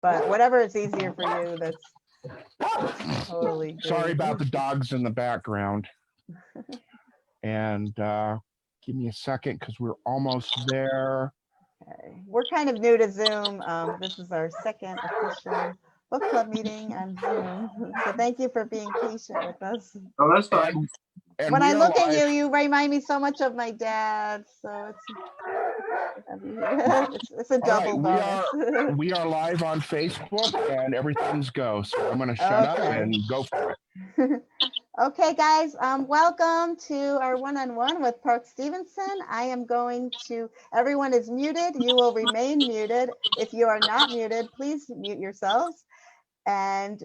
but whatever is easier for you, that's totally great. Sorry about the dogs in the background. And give me a second because we're almost there. Okay. We're kind of new to Zoom. This is our second official book club meeting on Zoom. So thank you for being patient with us. Oh, that's fine. And When we I are look at live. you remind me so much of my dad. So it's a All right, double bonus. we are live on Facebook and everything's go. So I'm going to shut up and go for it. Okay, guys, welcome to our one-on-one with Parks Stephenson. I am going to, everyone is muted. You will remain muted. If you are not muted, please mute yourselves. And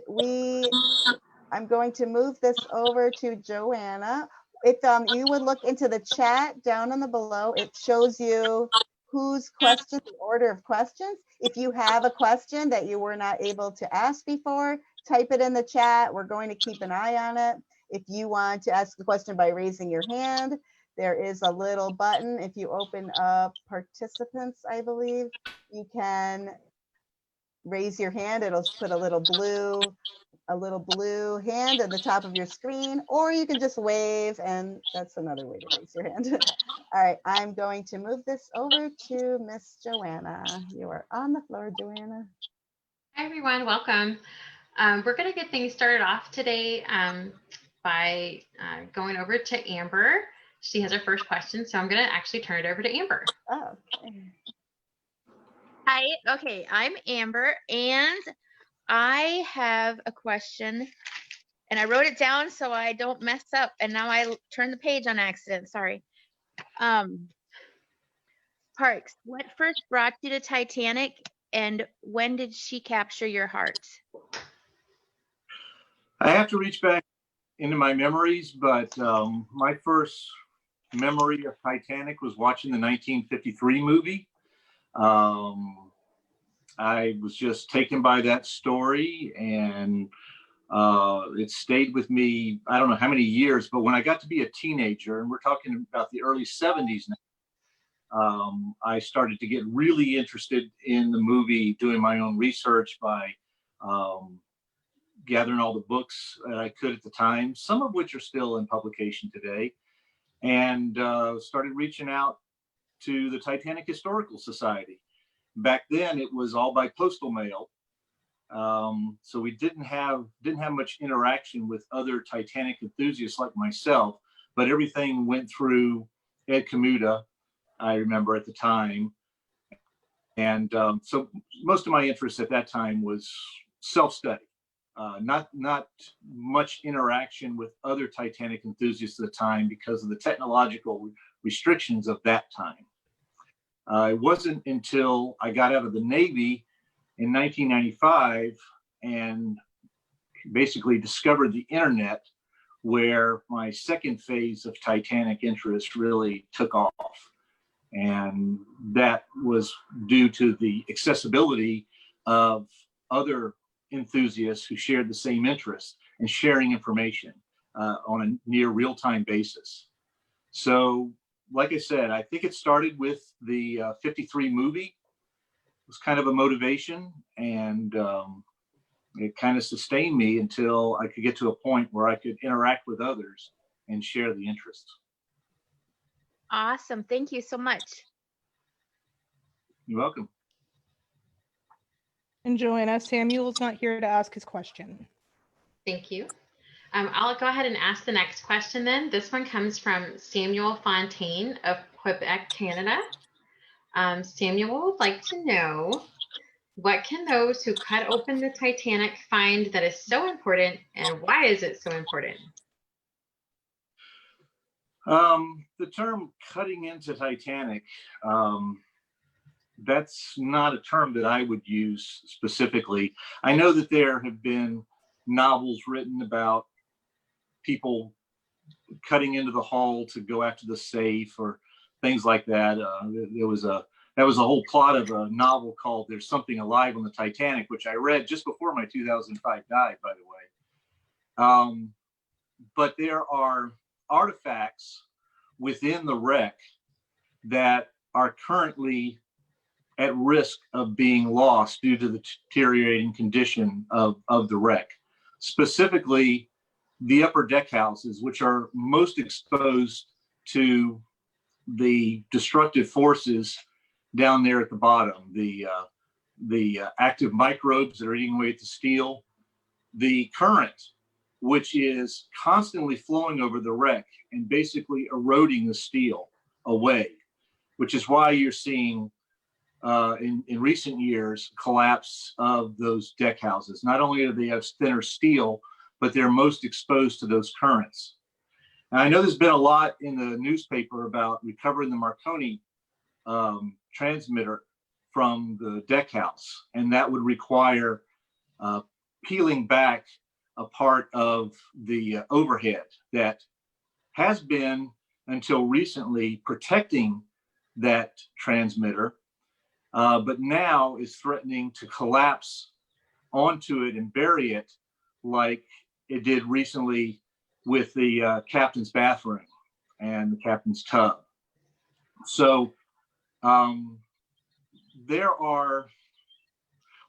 I'm going to move this over to Joanna. If you would look into the chat down on the below, it shows you whose question, the order of questions. If you have a question that you were not able to ask before, type it in the chat. We're going to keep an eye on it. If you want to ask the question by raising your hand, there is a little button. If you open up participants, I believe, you can raise your hand. It'll put a little blue hand at the top of your screen, or you can just wave, and that's another way to raise your hand. All right, I'm going to move this over to Miss Joanna. You are on the floor, Joanna. Hi, everyone. Welcome. We're going to get things started off today by going over to Amber. She has her first question, so I'm going to actually turn it over to Amber. Oh, okay. Hi, okay, I'm Amber, and I have a question, and I wrote it down so I don't mess up, and now I turned the page on accident, sorry. Parks, what first brought you to Titanic, and when did she capture your heart? I have to reach back into my memories, but my first memory of Titanic was watching the 1953 movie. I was just taken by that story, and it stayed with me, I don't know how many years, but when I got to be a teenager, and we're talking about the early 70s now, I started to get really interested in the movie, doing my own research by gathering all the books that I could at the time, some of which are still in publication today, and started reaching out to the Titanic Historical Society. Back then, it was all by postal mail, so we didn't have much interaction with other Titanic enthusiasts like myself. But everything went through Ed Kamuta, I remember at the time, and so most of my interest at that time was self-study, not much interaction with other Titanic enthusiasts at the time because of the technological restrictions of that time. It wasn't until I got out of the Navy in 1995 and basically discovered the internet where my second phase of Titanic interest really took off. And that was due to the accessibility of other enthusiasts who shared the same interests and sharing information on a near real-time basis. So, like I said, I think it started with the 53 movie. It was kind of a motivation, and it kind of sustained me until I could get to a point where I could interact with others and share the interests. Awesome, thank you so much. You're welcome. And Joanna, Samuel's not here to ask his question. Thank you. I'll go ahead and ask the next question then. This one comes from Samuel Fontaine of Quebec, Canada. Samuel would like to know, what can those who cut open the Titanic find that is so important, and why is it so important? The term cutting into Titanic, that's not a term that I would use specifically. I know that there have been novels written about people cutting into the hull to go after the safe or things like that. That was a whole plot of a novel called There's Something Alive on the Titanic, which I read just before my 2005 dive, by the way. But there are artifacts within the wreck that are currently at risk of being lost due to the deteriorating condition of the wreck. Specifically, the upper deck houses, which are most exposed to the destructive forces down there at the bottom, the active microbes that are eating away at the steel, the current, which is constantly flowing over the wreck and basically eroding the steel away, which is why you're seeing in recent years collapse of those deck houses. Not only do they have thinner steel, but they're most exposed to those currents. And I know there's been a lot in the newspaper about recovering the Marconi transmitter from the deck house, and that would require peeling back a part of the overhead that has been, until recently, protecting that transmitter, but now is threatening to collapse onto it and bury it like it did recently with the captain's bathroom and the captain's tub. So there are,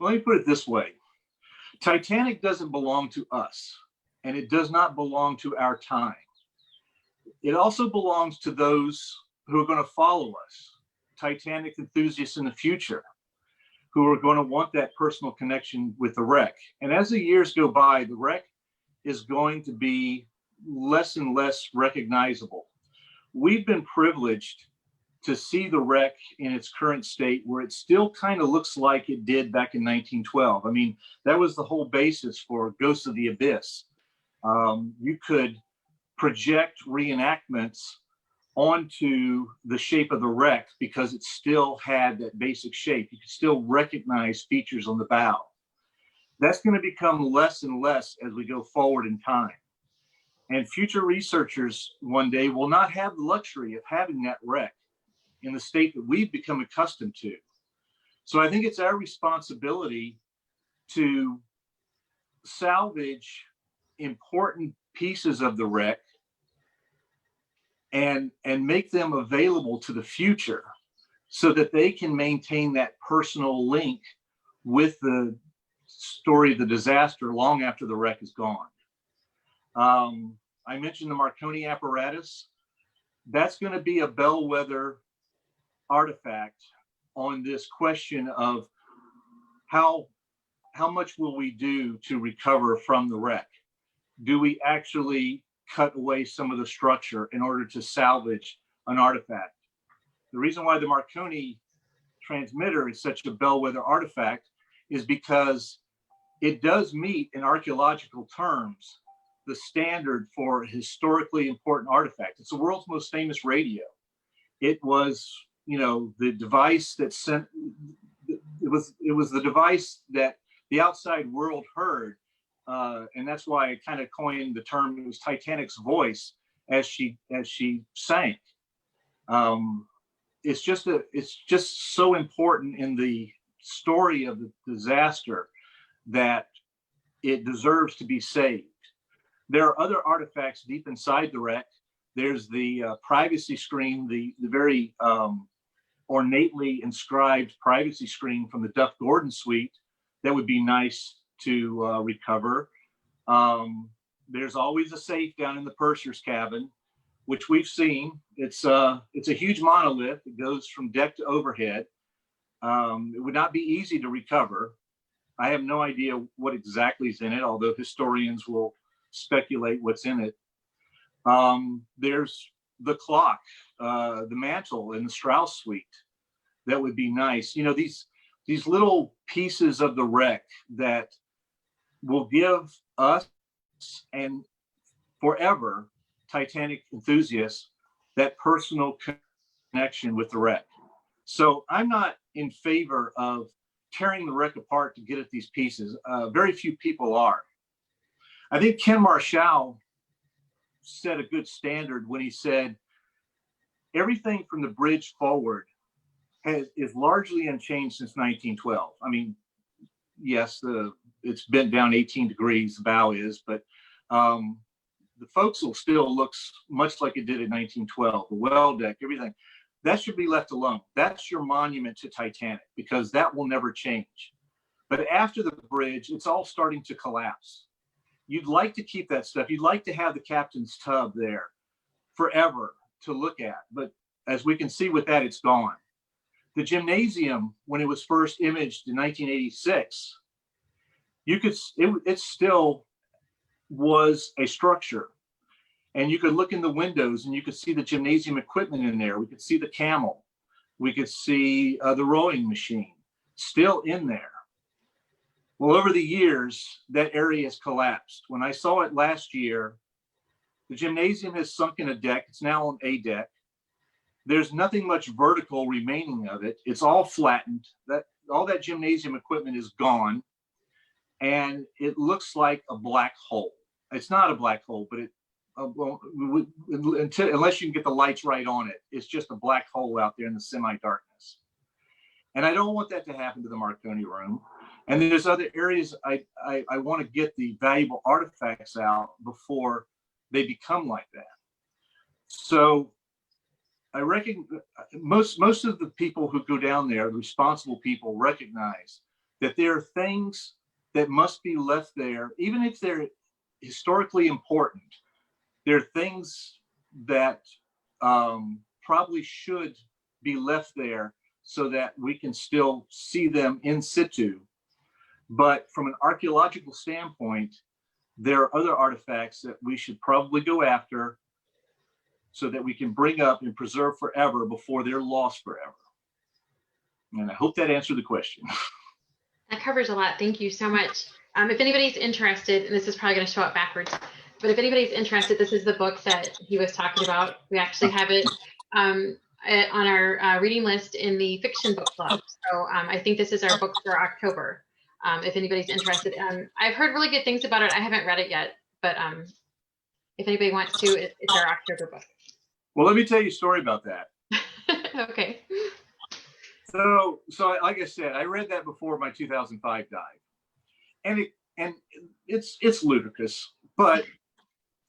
well, let me put it this way. Titanic doesn't belong to us, and it does not belong to our time. It also belongs to those who are going to follow us, Titanic enthusiasts in the future, who are going to want that personal connection with the wreck. And as the years go by, the wreck is going to be less and less recognizable. We've been privileged to see the wreck in its current state, where it still kind of looks like it did back in 1912. I mean, that was the whole basis for Ghosts of the Abyss. You could project reenactments onto the shape of the wreck because it still had that basic shape. You could still recognize features on the bow. That's going to become less and less as we go forward in time. And future researchers one day will not have the luxury of having that wreck in the state that we've become accustomed to. So I think it's our responsibility to salvage important pieces of the wreck and make them available to the future so that they can maintain that personal link with the story of the disaster long after the wreck is gone. I mentioned the Marconi apparatus. That's going to be a bellwether artifact on this question of how much will we do to recover from the wreck? Do we actually cut away some of the structure in order to salvage an artifact? The reason why the Marconi transmitter is such a bellwether artifact is because it does meet, in archaeological terms, the standard for a historically important artifact. It's the world's most famous radio. It was, the device that sent, it was the device that the outside world heard. And that's why I kind of coined the term, it was Titanic's voice as she sank. It's just so important in the story of the disaster that it deserves to be saved. There are other artifacts deep inside the wreck. There's the privacy screen, the very ornately inscribed privacy screen from the Duff Gordon suite that would be nice to recover. There's always a safe down in the purser's cabin, which we've seen. It's a huge monolith. It goes from deck to overhead. It would not be easy to recover. I have no idea what exactly is in it, although historians will speculate what's in it. There's the clock, the mantle in the Strauss suite. That would be nice. These little pieces of the wreck that will give us and forever Titanic enthusiasts that personal connection with the wreck. So I'm not in favor of tearing the wreck apart to get at these pieces. Very few people are. I think Ken Marshall set a good standard when he said, everything from the bridge forward is largely unchanged since 1912. I mean, yes, it's bent down 18 degrees, the bow is, but the forecastle still looks much like it did in 1912, the well deck, everything. that should be left alone. That's your monument to Titanic, because that will never change. But after the bridge, it's all starting to collapse. You'd like to keep that stuff. You'd like to have the captain's tub there forever to look at. But as we can see with that, it's gone. The gymnasium, when it was first imaged in 1986, it still was a structure. And you could look in the windows and you could see the gymnasium equipment in there. We could see the camel. We could see the rowing machine still in there. Well, over the years, that area has collapsed. When I saw it last year, the gymnasium has sunk in a deck. It's now on a deck. There's nothing much vertical remaining of it. It's all flattened. All that gymnasium equipment is gone. And it looks like a black hole. It's not a black hole, but unless you can get the lights right on it, it's just a black hole out there in the semi-darkness. And I don't want that to happen to the Marconi room. And there's other areas I want to get the valuable artifacts out before they become like that. So I reckon most of the people who go down there, the responsible people, recognize that there are things that must be left there, even if they're historically important. There are things that probably should be left there so that we can still see them in situ. But from an archaeological standpoint, there are other artifacts that we should probably go after so that we can bring up and preserve forever before they're lost forever. And I hope that answered the question. That covers a lot. Thank you so much. If anybody's interested, and this is probably going to show up backwards, but if anybody's interested, this is the book that he was talking about. We actually have it on our reading list in the fiction book club. So I think this is our book for October. If anybody's interested, I've heard really good things about it. I haven't read it yet, but if anybody wants to, it's our October book. Well, let me tell you a story about that. Okay. So like I said, I read that before my 2005 dive, and it's ludicrous, but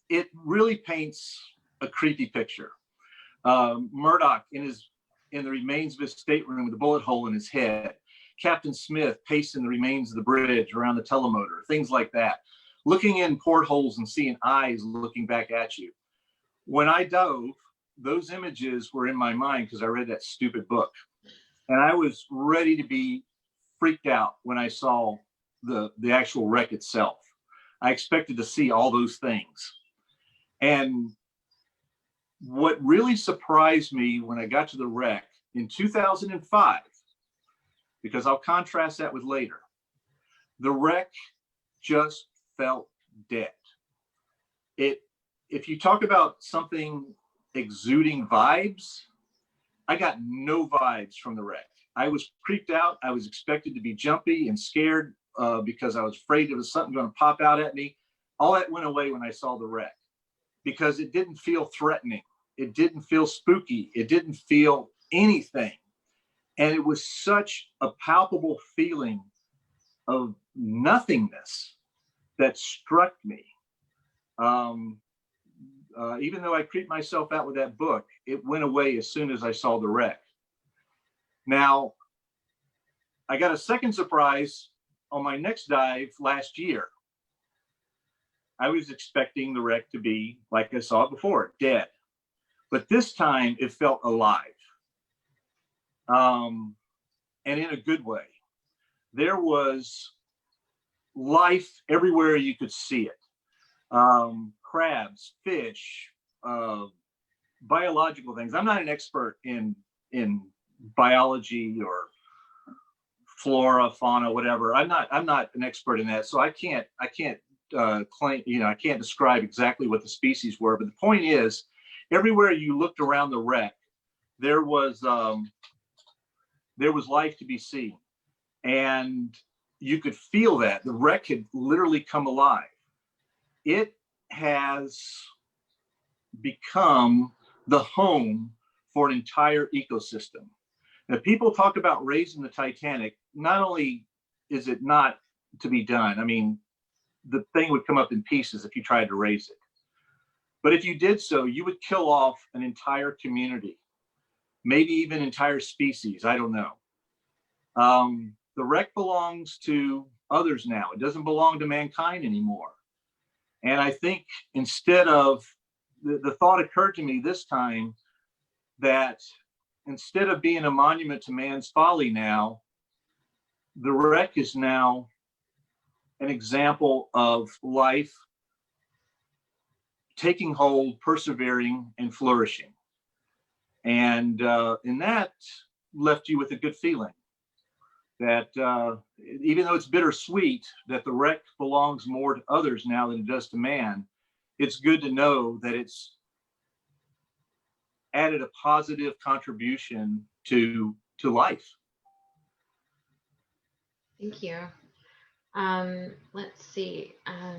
it really paints a creepy picture. Murdoch in the remains of his stateroom with a bullet hole in his head. Captain Smith pacing the remains of the bridge around the telemotor, things like that. Looking in portholes and seeing eyes looking back at you. When I dove, those images were in my mind because I read that stupid book. And I was ready to be freaked out when I saw the actual wreck itself. I expected to see all those things. And what really surprised me when I got to the wreck in 2005, because I'll contrast that with later, the wreck just felt dead. If you talk about something exuding vibes, I got no vibes from the wreck. I was creeped out. I was expected to be jumpy and scared because I was afraid there was something going to pop out at me. All that went away when I saw the wreck because it didn't feel threatening. It didn't feel spooky. It didn't feel anything. And it was such a palpable feeling of nothingness that struck me. Even though I creeped myself out with that book, it went away as soon as I saw the wreck. Now, I got a second surprise on my next dive last year. I was expecting the wreck to be like I saw it before, dead. But this time it felt alive. And in a good way. There was life everywhere you could see it. Crabs, fish, biological things. I'm not an expert in biology or flora, fauna, whatever. I'm not an expert in that, so I can't claim, I can't describe exactly what the species were. But the point is, everywhere you looked around the wreck, there was life to be seen, and you could feel that the wreck had literally come alive. It has become the home for an entire ecosystem. Now, people talk about raising the Titanic. Not only is it not to be done, I mean, the thing would come up in pieces if you tried to raise it. But if you did so, you would kill off an entire community. maybe even entire species. I don't know. The wreck belongs to others now. It doesn't belong to mankind anymore. And I think instead of, the thought occurred to me this time that instead of being a monument to man's folly now, the wreck is now an example of life taking hold, persevering, and flourishing. And that left you with a good feeling that even though it's bittersweet that the wreck belongs more to others now than it does to man, it's good to know that it's added a positive contribution to life. Thank you. Let's see. I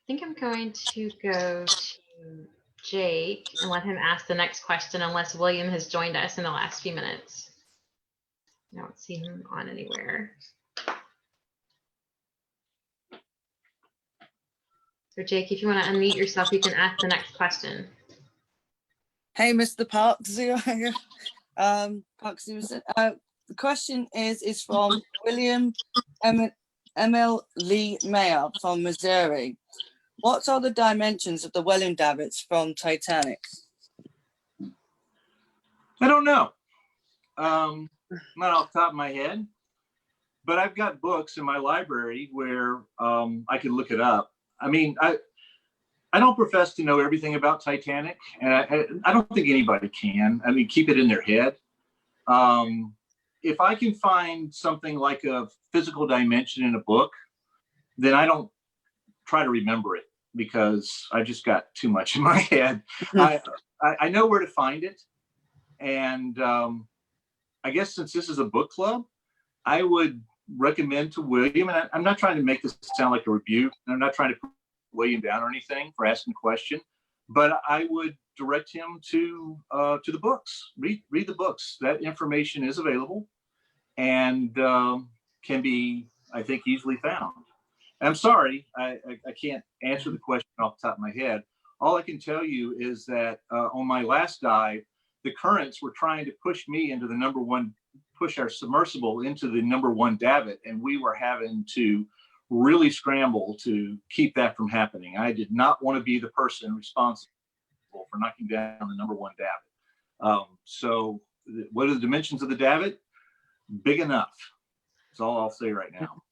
think I'm going to go to Jake and let him ask the next question unless William has joined us in the last few minutes. I don't see him on anywhere. So Jake, if you want to unmute yourself, you can ask the next question. Hey, Mr. Parks. Parks Stephenson. The question is from William M.L. Lee Mayer from Missouri. What are the dimensions of the Welland davits from Titanic? I don't know. Not off the top of my head, but I've got books in my library where I can look it up. I mean, I don't profess to know everything about Titanic, and I don't think anybody can. I mean, keep it in their head. If I can find something like a physical dimension in a book, then I don't try to remember it because I just got too much in my head. I know where to find it. And I guess since this is a book club, I would recommend to William, and I'm not trying to make this sound like a rebuke. I'm not trying to put William down or anything for asking a question, but I would direct him to the books. Read the books. That information is available and can be, I think, easily found. I'm sorry, I can't answer the question off the top of my head. All I can tell you is that on my last dive, the currents were trying to push me into the push our submersible into the #1 davit, and we were having to really scramble to keep that from happening. I did not want to be the person responsible for knocking down the #1 davit. So what are the dimensions of the davit? Big enough. That's all I'll say right now.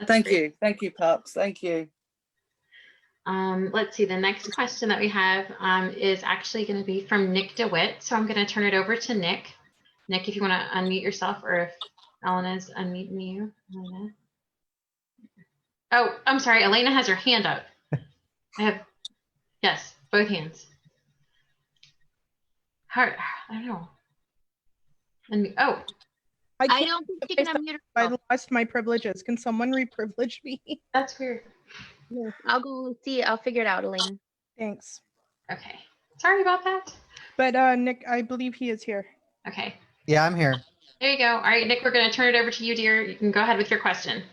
Thank you, Parks. Thank you. Let's see, the next question that we have is actually going to be from Nick DeWitt. So I'm going to turn it over to Nick. Nick, if you want to unmute yourself, or if Elena's unmuting you. Elena. Oh, I'm sorry. Elena has her hand up. Yes, both hands. I don't know. I don't think she can unmute herself. I lost my privileges. Can someone re-privilege me? That's weird. I'll go see. I'll figure it out, Elaine. Thanks. Okay. Sorry about that. But Nick, I believe he is here. Okay. Yeah, I'm here. There you go. All right, Nick, we're going to turn it over to you, dear. You can go ahead with your question.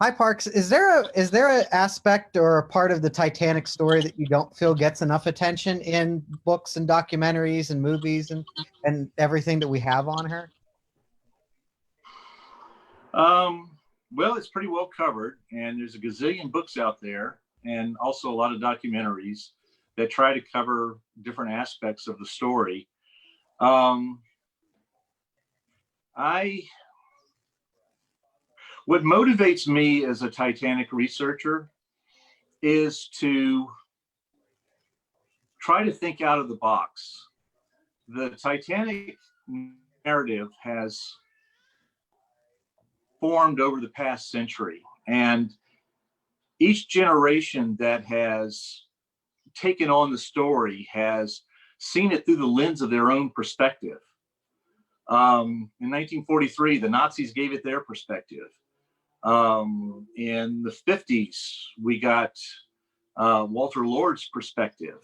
Hi, Parks. Is there an aspect or a part of the Titanic story that you don't feel gets enough attention in books and documentaries and movies and everything that we have on her? Well, it's pretty well covered, and there's a gazillion books out there, and also a lot of documentaries that try to cover different aspects of the story. What motivates me as a Titanic researcher is to try to think out of the box. The Titanic narrative has formed over the past century, and each generation that has taken on the story has seen it through the lens of their own perspective. In 1943, the Nazis gave it their perspective. In the 50s, we got Walter Lord's perspective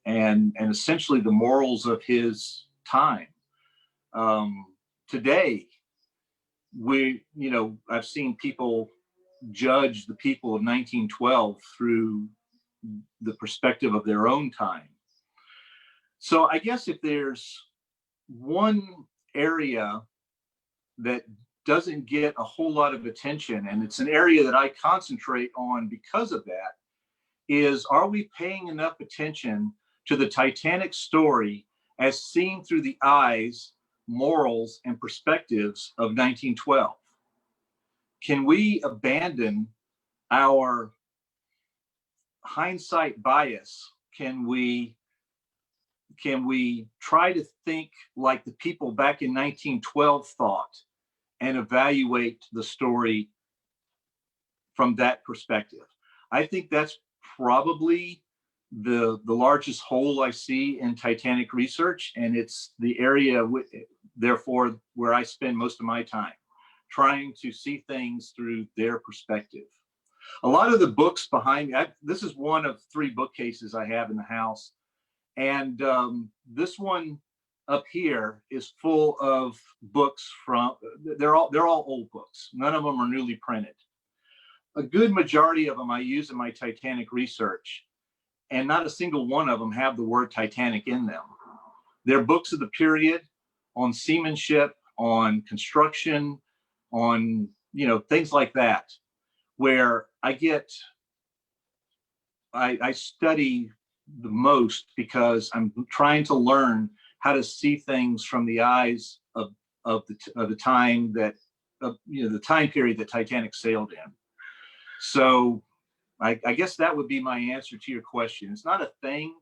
and essentially the morals of his time. Today, I've seen people judge the people of 1912 through the perspective of their own time. So I guess if there's one area that doesn't get a whole lot of attention, and it's an area that I concentrate on because of that, is are we paying enough attention to the Titanic story as seen through the eyes, morals, and perspectives of 1912? Can we abandon our hindsight bias? Can we try to think like the people back in 1912 thought and evaluate the story from that perspective? I think that's probably the largest hole I see in Titanic research, and it's the area, therefore, where I spend most of my time, trying to see things through their perspective. A lot of the books behind me, this is one of 3 bookcases I have in the house, and this one up here is full of books from, they're all old books. None of them are newly printed. A good majority of them I use in my Titanic research, and not a single one of them have the word Titanic in them. They're books of the period on seamanship, on construction, on, you know, things like that, where I study the most because I'm trying to learn how to see things from the eyes of the time that, you know, the time period that Titanic sailed in. So I guess that would be my answer to your question. It's not a thing,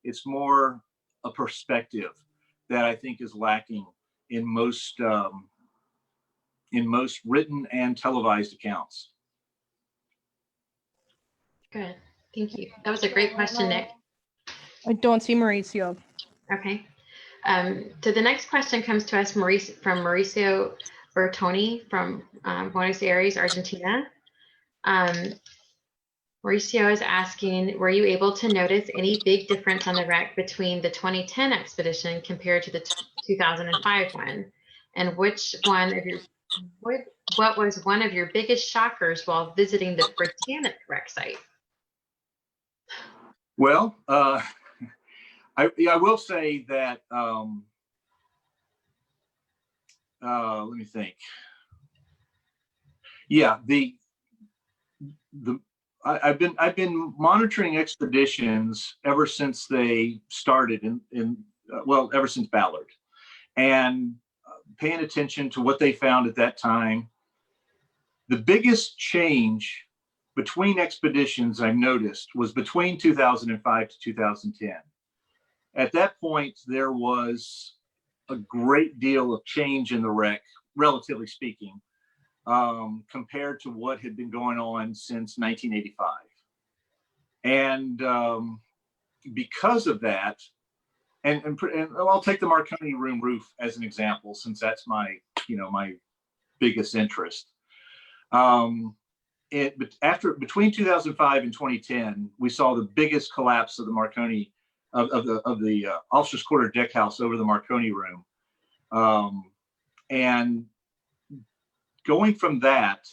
it's more a perspective that I think is lacking in most written and televised accounts. Good. Thank you. That was a great question, Nick. I don't see Mauricio. Okay. So the next question comes to us from Mauricio Bertoni from Buenos Aires, Argentina. Mauricio is asking, were you able to notice any big difference on the wreck between the 2010 expedition compared to the 2005 one? And what was one of your biggest shockers while visiting the Titanic wreck site? Well, I will say that, let me think. Yeah, I've been monitoring expeditions ever since they started ever since Ballard, and paying attention to what they found at that time. The biggest change between expeditions I've noticed was between 2005 to 2010. At that point, there was a great deal of change in the wreck, relatively speaking, compared to what had been going on since 1985. And because of that, and I'll take the Marconi room roof as an example, since that's my biggest interest. Between 2005 and 2010, we saw the biggest collapse of the Marconi of the officers' quarter deck house over the Marconi room, and going from that,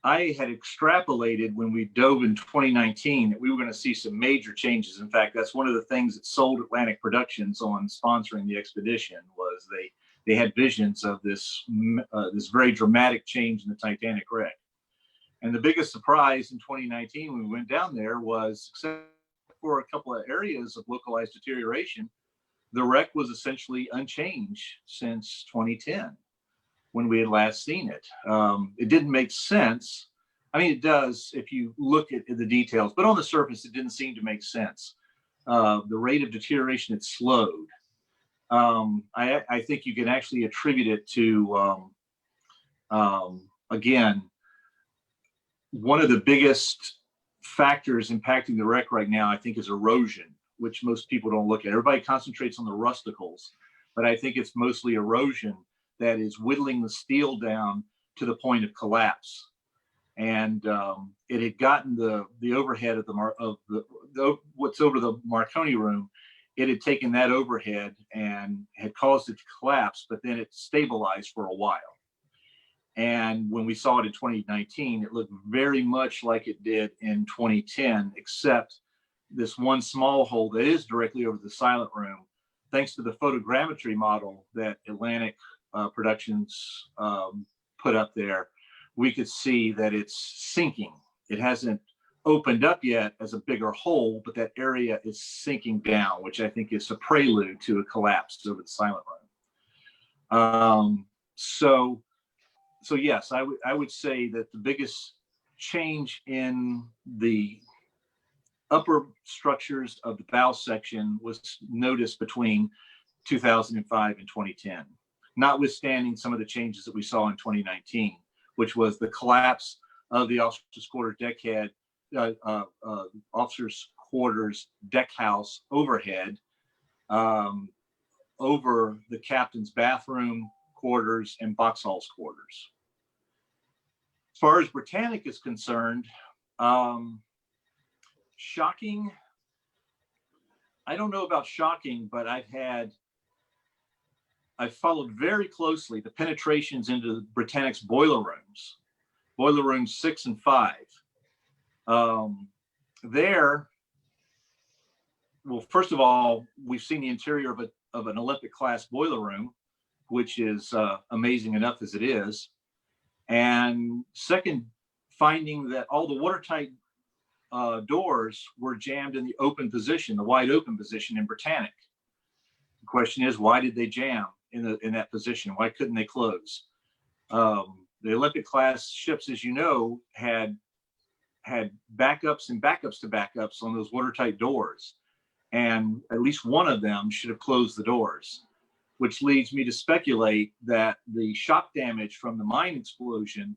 I had extrapolated when we dove in 2019 that we were going to see some major changes. In fact, that's one of the things that sold Atlantic Productions on sponsoring the expedition, was they had visions of this very dramatic change in the Titanic wreck. And the biggest surprise in 2019 when we went down there was, except for a couple of areas of localized deterioration, the wreck was essentially unchanged since 2010. When we had last seen it. It didn't make sense. I mean, it does if you look at the details, but on the surface, it didn't seem to make sense. The rate of deterioration had slowed. I think you can actually attribute it to, again, one of the biggest factors impacting the wreck right now, I think, is erosion, which most people don't look at. Everybody concentrates on the rusticles, but I think it's mostly erosion that is whittling the steel down to the point of collapse. And it had gotten the overhead of what's over the Marconi room. It had taken that overhead and had caused it to collapse, but then it stabilized for a while. And when we saw it in 2019, it looked very much like it did in 2010, except this one small hole that is directly over the silent room, thanks to the photogrammetry model that Atlantic Productions put up there, we could see that it's sinking. It hasn't opened up yet as a bigger hole, but that area is sinking down, which I think is a prelude to a collapse over the silent room. So yes, I would say that the biggest change in the upper structures of the bow section was noticed between 2005 and 2010, notwithstanding some of the changes that we saw in 2019, which was the collapse of the officers' quarters deckhead, officers' quarters deck house overhead over the captain's bathroom quarters and box halls quarters. As far as Britannic is concerned, shocking. I don't know about shocking, but I've followed very closely the penetrations into Britannic's boiler rooms 6 and 5. There, well, first of all, we've seen the interior of an Olympic class boiler room, which is amazing enough as it is. And second, finding that all the watertight doors were jammed in the open position, the wide open position in Britannic. The question is, why did they jam in that position? Why couldn't they close? The Olympic class ships, as you know, had backups and backups to backups on those watertight doors. And at least one of them should have closed the doors, which leads me to speculate that the shock damage from the mine explosion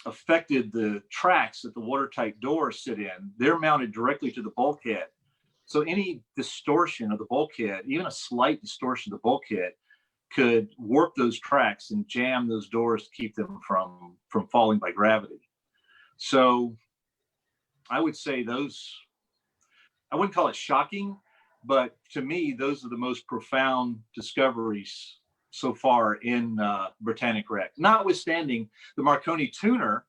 affected the tracks that the watertight doors sit in. They're mounted directly to the bulkhead. So any distortion of the bulkhead, even a slight distortion of the bulkhead, could warp those tracks and jam those doors to keep them from falling by gravity. So I would say those, I wouldn't call it shocking, but to me, those are the most profound discoveries so far in Britannic wreck. Notwithstanding the Marconi tuner,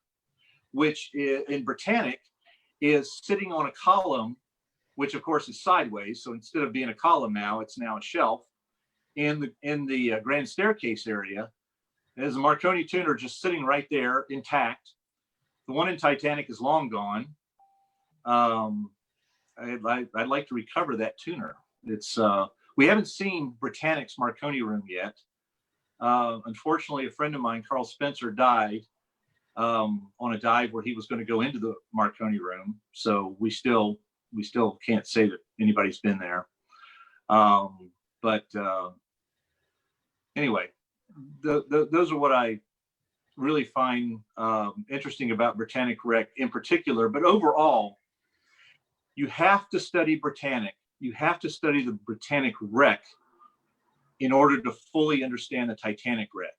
which in Britannic is sitting on a column, which of course is sideways. So instead of being a column now, it's now a shelf in the grand staircase area. There's a Marconi tuner just sitting right there intact. The one in Titanic is long gone. I'd like to recover that tuner. It's we haven't seen Britannic's Marconi room yet. Unfortunately, a friend of mine, Carl Spencer, died on a dive where he was going to go into the Marconi room. So we still can't say that anybody's been there. But anyway, those are what I really find interesting about Britannic wreck in particular. But overall, you have to study Britannic. You have to study the Britannic wreck in order to fully understand the Titanic wreck.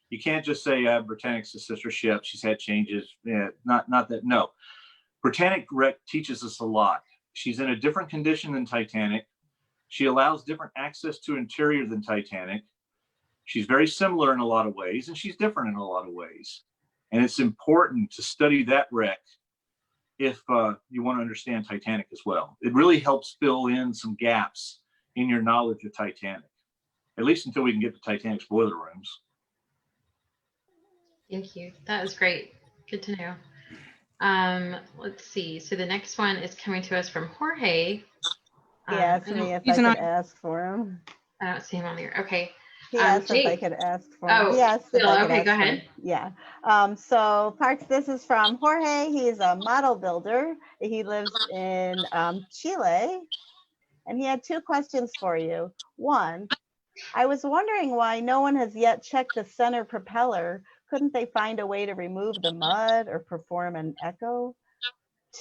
You can't just say Britannic's a sister ship. She's had changes. Not that. No, Britannic wreck teaches us a lot. She's in a different condition than Titanic. She allows different access to interior than Titanic. She's very similar in a lot of ways, and she's different in a lot of ways. And it's important to study that wreck if you want to understand Titanic as well. It really helps fill in some gaps in your knowledge of Titanic, at least until we can get to Titanic's boiler rooms. Thank you. That was great. Good to know. Let's see. So the next one is coming to us from Jorge. He asked me if I could ask for him. I don't see him on there. Okay. He asked if I could ask for him. Oh, yes. okay, go ahead. Yeah. So Parks, this is from Jorge. He's a model builder. He lives in Chile. And he had 2 questions for you. 1, I was wondering why no one has yet checked the center propeller. Couldn't they find a way to remove the mud or perform an echo?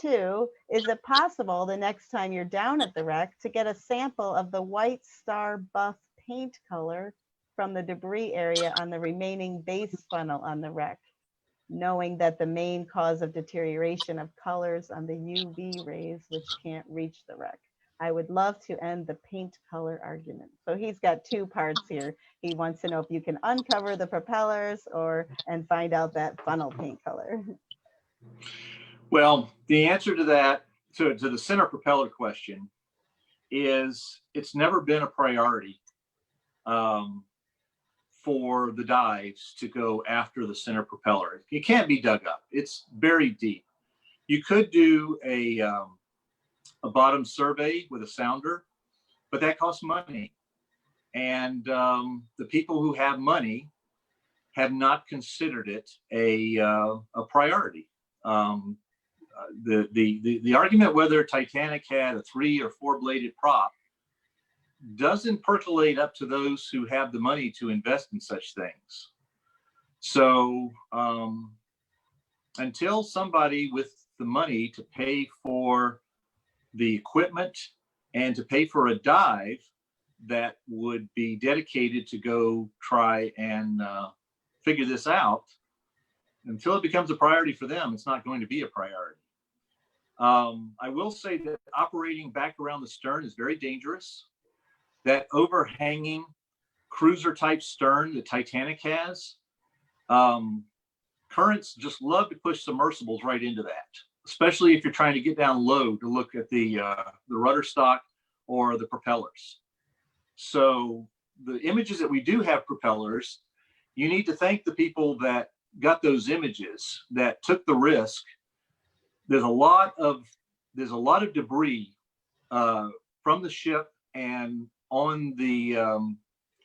2, is it possible the next time you're down at the wreck to get a sample of the white star buff paint color from the debris area on the remaining base funnel on the wreck, knowing that the main cause of deterioration of colors on the UV rays, which can't reach the wreck? I would love to end the paint color argument. So he's got 2 parts here. He wants to know if you can uncover the propellers and find out that funnel paint color. Well, the answer to that to the center propeller question is it's never been a priority for the dives to go after the center propeller. It can't be dug up. It's very deep. You could do a bottom survey with a sounder, but that costs money. And the people who have money have not considered it a priority. The argument whether Titanic had a 3 or 4 bladed prop doesn't percolate up to those who have the money to invest in such things. So until somebody with the money to pay for the equipment and to pay for a dive that would be dedicated to go try and figure this out, until it becomes a priority for them, it's not going to be a priority. I will say that operating back around the stern is very dangerous. That overhanging cruiser type stern that Titanic has, currents just love to push submersibles right into that, especially if you're trying to get down low to look at the rudder stock or the propellers. So the images that we do have propellers, you need to thank the people that got those images, that took the risk. There's a lot of debris from the ship and on the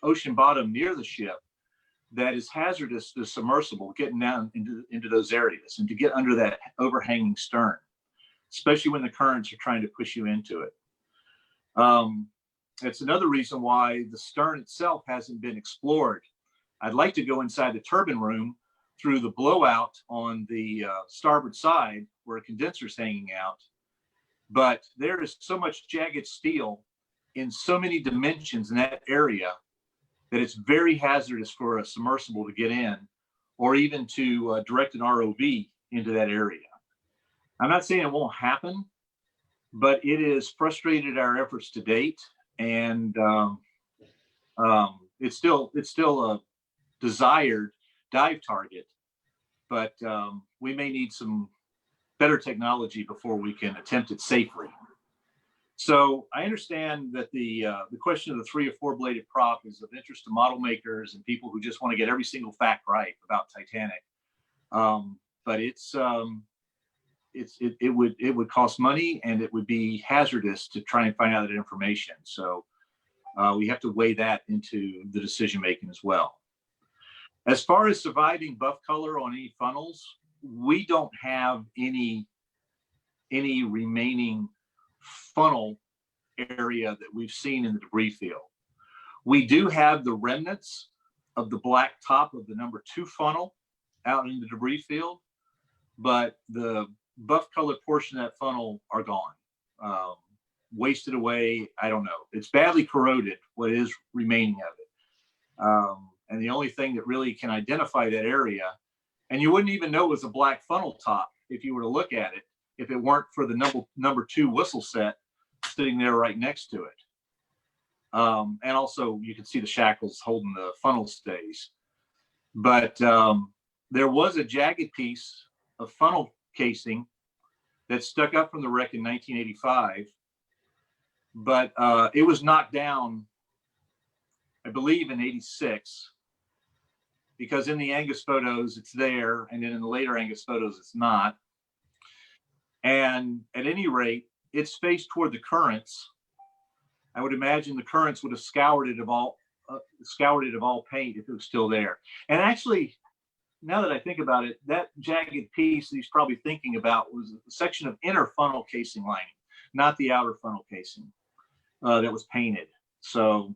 ocean bottom near the ship that is hazardous to the submersible getting down into those areas and to get under that overhanging stern, especially when the currents are trying to push you into it. It's another reason why the stern itself hasn't been explored. I'd like to go inside the turbine room through the blowout on the starboard side where a condenser is hanging out, but there is so much jagged steel in so many dimensions in that area that it's very hazardous for a submersible to get in or even to direct an ROV into that area. I'm not saying it won't happen, but it has frustrated our efforts to date, and it's still a desired dive target, but we may need some better technology before we can attempt it safely. So I understand that the question of the 3 or 4 bladed prop is of interest to model makers and people who just want to get every single fact right about Titanic. But it would cost money, and it would be hazardous to try and find out that information. So we have to weigh that into the decision making as well. As far as surviving buff color on any funnels, we don't have any remaining funnel area that we've seen in the debris field. We do have the remnants of the black top of the number 2 funnel out in the debris field, but the buff colored portion of that funnel are gone, wasted away. I don't know. It's badly corroded, what is remaining of it. And the only thing that really can identify that area, and you wouldn't even know it was a black funnel top if you were to look at it, if it weren't for the number 2 whistle set sitting there right next to it. And also you can see the shackles holding the funnel stays. But there was a jagged piece of funnel casing that stuck up from the wreck in 1985, but it was knocked down, I believe, in 86, because in the Angus photos it's there, and then in the later Angus photos it's not. And at any rate, it's faced toward the currents. I would imagine the currents would have scoured it of all paint if it was still there. And actually, now that I think about it, that jagged piece he's probably thinking about was a section of inner funnel casing lining, not the outer funnel casing that was painted. So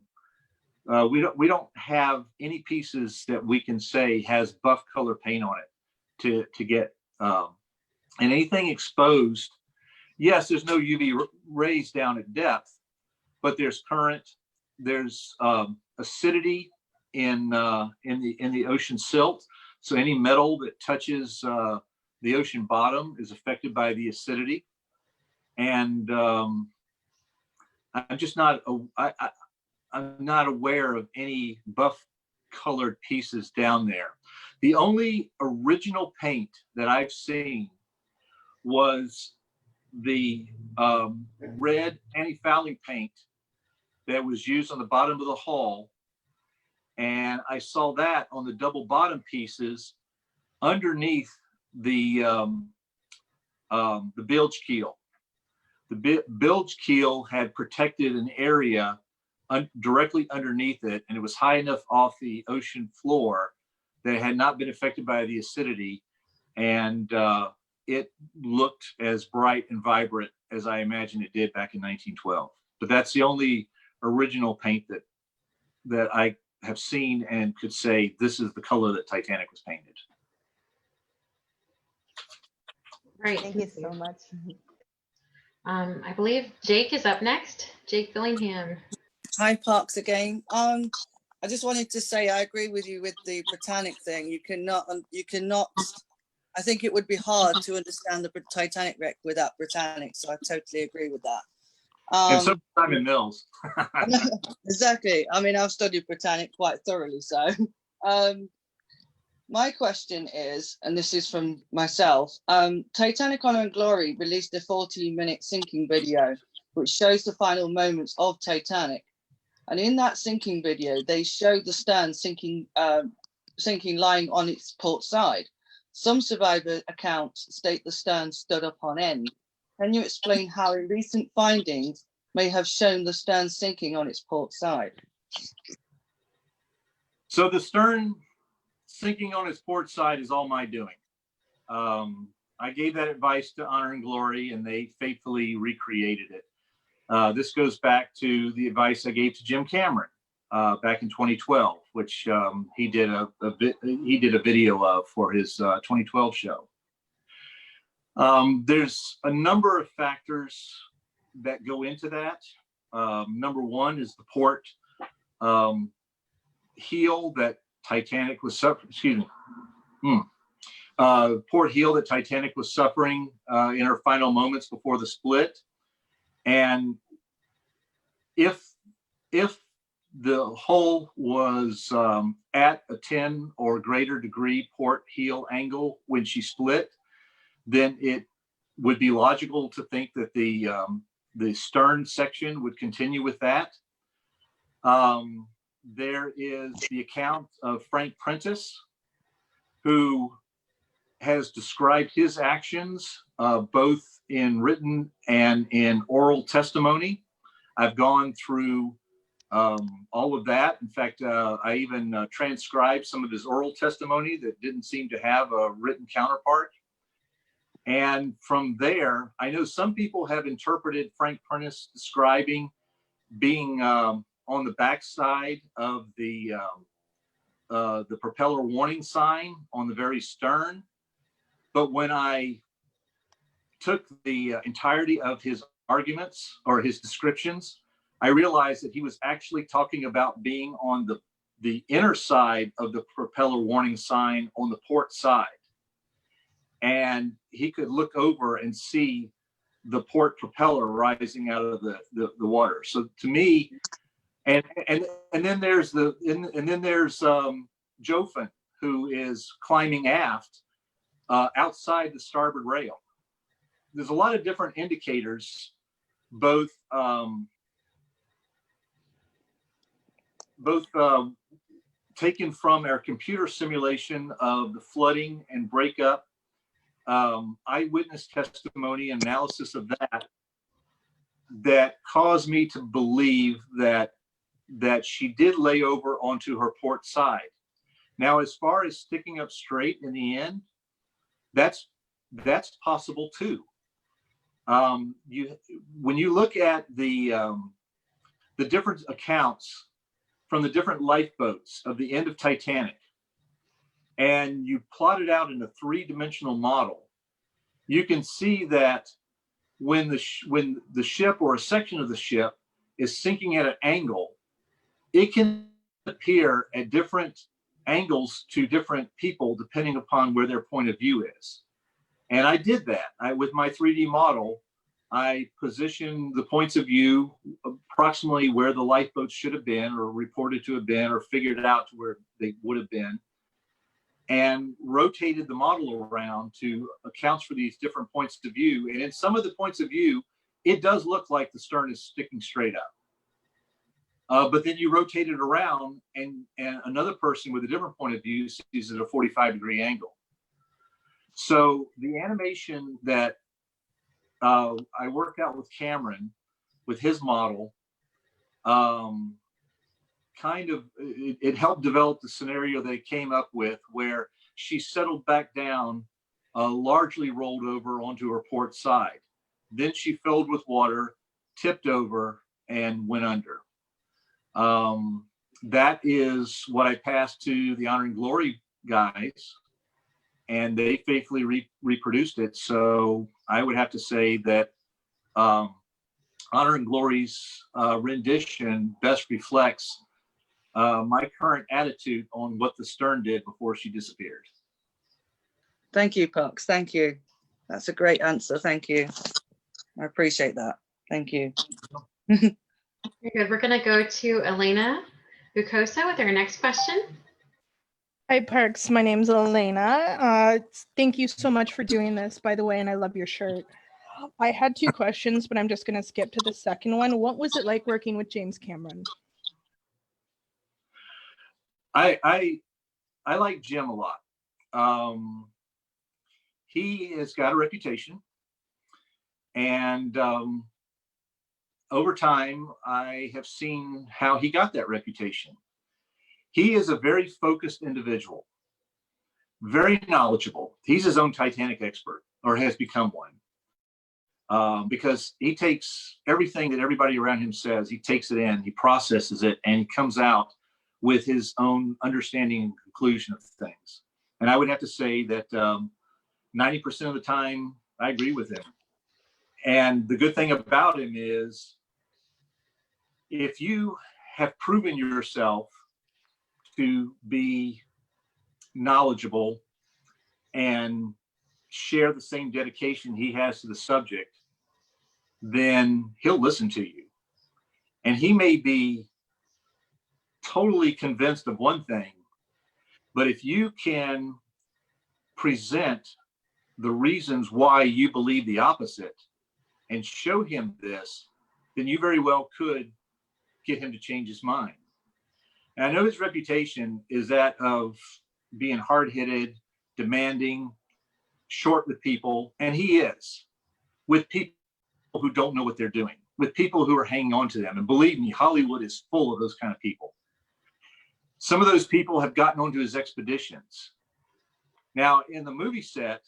we don't have any pieces that we can say has buff color paint on it to get and anything exposed. Yes, there's no UV rays down at depth, but there's current, there's acidity in the ocean silt. So any metal that touches the ocean bottom is affected by the acidity. And I'm just not I'm not aware of any buff colored pieces down there. The only original paint that I've seen was the red anti-fouling paint that was used on the bottom of the hull, and I saw that on the double bottom pieces underneath the bilge keel. The bilge keel had protected an area directly underneath it, and it was high enough off the ocean floor that it had not been affected by the acidity, and it looked as bright and vibrant as I imagined it did back in 1912. But that's the only original paint that I have seen and could say this is the color that Titanic was painted. Great. Thank you so much. I believe Jake is up next. Jake Billingham. Hi, Parks again. I just wanted to say I agree with you with the Britannic thing. You cannot. I think it would be hard to understand the Titanic wreck without Britannic. So I totally agree with that. And so Simon Mills. Exactly. I mean, I've studied Britannic quite thoroughly. So my question is, and this is from myself, Titanic Honor and Glory released a 14-minute sinking video, which shows the final moments of Titanic. And in that sinking video, they showed the stern sinking lying on its port side. Some survivor accounts state the stern stood up on end. Can you explain how recent findings may have shown the stern sinking on its port side? So the stern sinking on its port side is all my doing. I gave that advice to Honor and Glory, and they faithfully recreated it. This goes back to the advice I gave to Jim Cameron back in 2012, which he did a video of for his 2012 show. There's a number of factors that go into that. Number one is the port heel that Titanic was suffering. Port heel that Titanic was suffering in her final moments before the split. And if the hull was at a 10 or greater degree port heel angle when she split, then it would be logical to think that the stern section would continue with that. There is the account of Frank Prentice, who has described his actions both in written and in oral testimony. I've gone through all of that. In fact, I even transcribed some of his oral testimony that didn't seem to have a written counterpart. And from there, I know some people have interpreted Frank Prentice describing being on the backside of the propeller warning sign on the very stern. But when I took the entirety of his arguments or his descriptions, I realized that he was actually talking about being on the inner side of the propeller warning sign on the port side. And he could look over and see the port propeller rising out of the water. So to me, and then there's Jofen, who is climbing aft outside the starboard rail. There's a lot of different indicators, both taken from our computer simulation of the flooding and breakup, eyewitness testimony and analysis of that caused me to believe that she did lay over onto her port side. Now, as far as sticking up straight in the end, that's possible too. When you look at the different accounts from the different lifeboats of the end of Titanic, and you plot it out in a three-dimensional model, you can see that when the ship or a section of the ship is sinking at an angle, it can appear at different angles to different people depending upon where their point of view is. And I did that. With my 3D model, I positioned the points of view approximately where the lifeboats should have been or reported to have been or figured out to where they would have been. and rotated the model around to account for these different points of view. And in some of the points of view, it does look like the stern is sticking straight up. But then you rotate it around, and another person with a different point of view sees it at a 45-degree angle. So the animation that I worked out with Cameron, with his model, it helped develop the scenario they came up with, where she settled back down, largely rolled over onto her port side. Then she filled with water, tipped over, and went under. That is what I passed to the Honor and Glory guys, and they faithfully reproduced it. So I would have to say that Honor and Glory's rendition best reflects my current attitude on what the stern did before she disappeared. Thank you, Parks. Thank you. That's a great answer. Thank you. I appreciate that. Thank you. Very good. We're going to go to Elena Bucosa with our next question. Hi, Parks. My name's Elena. Thank you so much for doing this, by the way, and I love your shirt. I had 2 questions, but I'm just going to skip to the second one. What was it like working with James Cameron? I like Jim a lot. He has got a reputation, and over time, I have seen how he got that reputation. He is a very focused individual, very knowledgeable. He's his own Titanic expert, or has become one, because he takes everything that everybody around him says, he takes it in, he processes it, and he comes out with his own understanding and conclusion of things. And I would have to say that 90% of the time, I agree with him. And the good thing about him is, if you have proven yourself to be knowledgeable and share the same dedication he has to the subject, then he'll listen to you. And he may be totally convinced of one thing, but if you can present the reasons why you believe the opposite and show him this, then you very well could get him to change his mind. And I know his reputation is that of being hard-headed, demanding, short with people, and he is, with people who don't know what they're doing, with people who are hanging on to them. And believe me, Hollywood is full of those kind of people. Some of those people have gotten onto his expeditions. Now, in the movie set,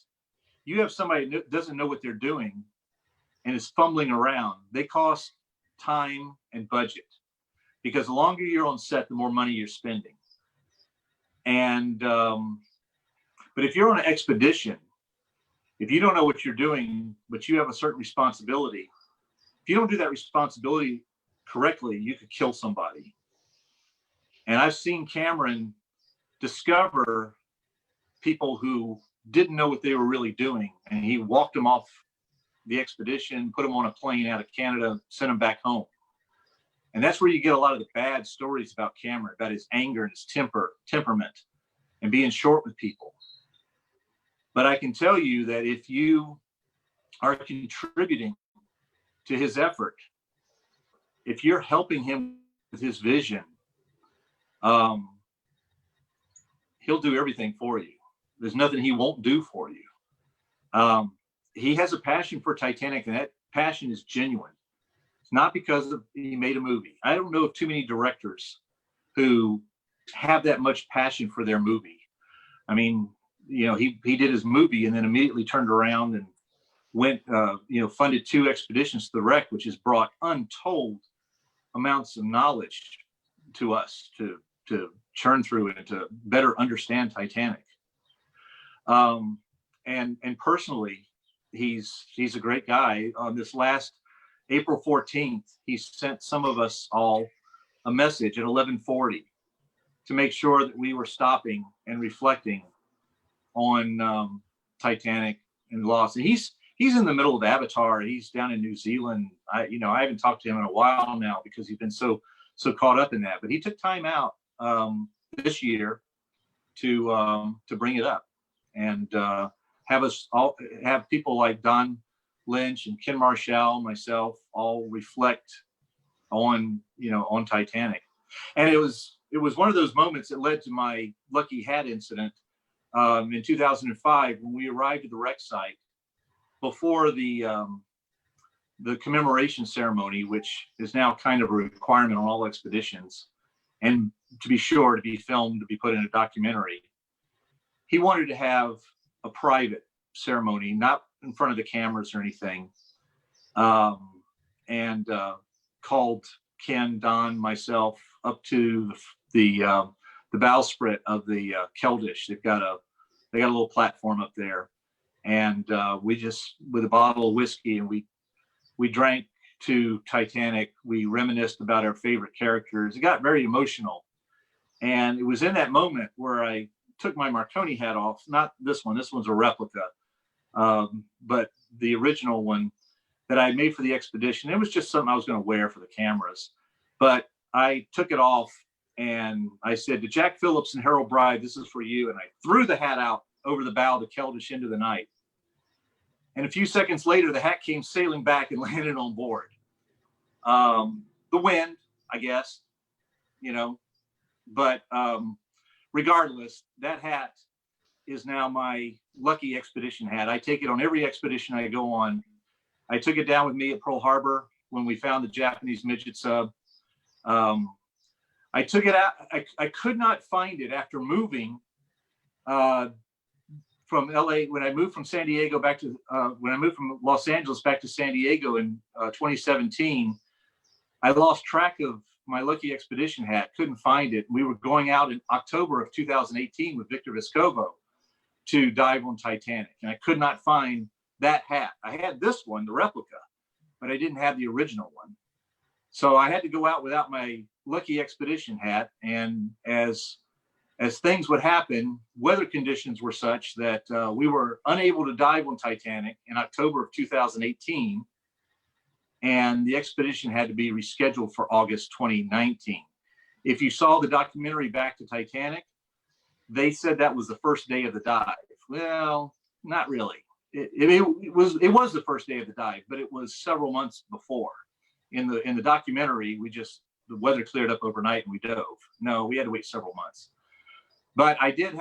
you have somebody that doesn't know what they're doing and is fumbling around. They cost time and budget, because the longer you're on set, the more money you're spending. And but if you're on an expedition, if you don't know what you're doing, but you have a certain responsibility, if you don't do that responsibility correctly, you could kill somebody. And I've seen Cameron discover people who didn't know what they were really doing, and he walked them off the expedition, put them on a plane out of Canada, sent them back home. And that's where you get a lot of the bad stories about Cameron, about his anger and his temperament and being short with people. But I can tell you that if you are contributing to his effort, if you're helping him with his vision, he'll do everything for you. There's nothing he won't do for you. He has a passion for Titanic, and that passion is genuine. It's not because he made a movie. I don't know of too many directors who have that much passion for their movie. I mean, you know, he did his movie and then immediately turned around and went, funded 2 expeditions to the wreck, which has brought untold amounts of knowledge to us to churn through and to better understand Titanic. And personally, he's a great guy. On this last April 14th, he sent some of us all a message at 11:40 to make sure that we were stopping and reflecting on Titanic and loss. And he's in the middle of Avatar. He's down in New Zealand. I haven't talked to him in a while now because he's been so caught up in that. But he took time out this year to bring it up and have us all have people like Don Lynch and Ken Marshall, myself, all reflect on on Titanic. And it was one of those moments that led to my lucky hat incident in 2005 when we arrived at the wreck site before the commemoration ceremony, which is now kind of a requirement on all expeditions, and to be sure to be filmed, to be put in a documentary. He wanted to have a private ceremony, not in front of the cameras or anything, and called Ken, Don, myself up to the bowsprit of the Keldysh. They got a little platform up there, and we just, with a bottle of whiskey, and we drank to Titanic. We reminisced about our favorite characters. It got very emotional, and it was in that moment where I took my Marconi hat off. Not this one. This one's a replica, but the original one that I made for the expedition. It was just something I was going to wear for the cameras, but I took it off and I said to Jack Phillips and Harold Bride, "This is for you." And I threw the hat out over the bow of the Keldysh into the night. And a few seconds later, the hat came sailing back and landed on board. The wind, I guess, but regardless, that hat is now my lucky expedition hat. I take it on every expedition I go on. I took it down with me at Pearl Harbor when we found the Japanese midget sub. I took it out. I could not find it after moving from LA. When I moved from San Diego back to, when I moved from Los Angeles back to San Diego in 2017, I lost track of my lucky expedition hat, couldn't find it. We were going out in October of 2018 with Victor Vescovo to dive on Titanic, and I could not find that hat. I had this one, the replica, but I didn't have the original one. So I had to go out without my lucky expedition hat. And as things would happen, weather conditions were such that we were unable to dive on Titanic in October of 2018. And the expedition had to be rescheduled for August 2019. If you saw the documentary Back to Titanic, they said that was the first day of the dive. Well, not really. It was the first day of the dive, but it was several months before. In the documentary, the weather cleared up overnight and we dove. No, we had to wait several months. But I did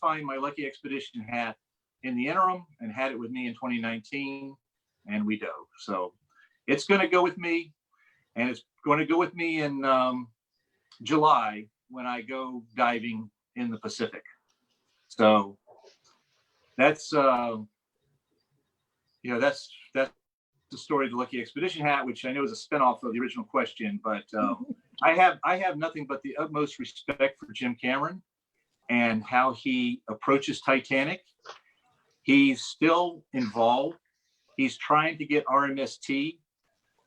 find my lucky expedition hat in the interim and had it with me in 2019, and we dove. So it's going to go with me, and it's going to go with me in July when I go diving in the Pacific. So that's that's the story of the lucky expedition hat, which I know is a spinoff of the original question. But I have nothing but the utmost respect for Jim Cameron and how he approaches Titanic. He's still involved. He's trying to get RMST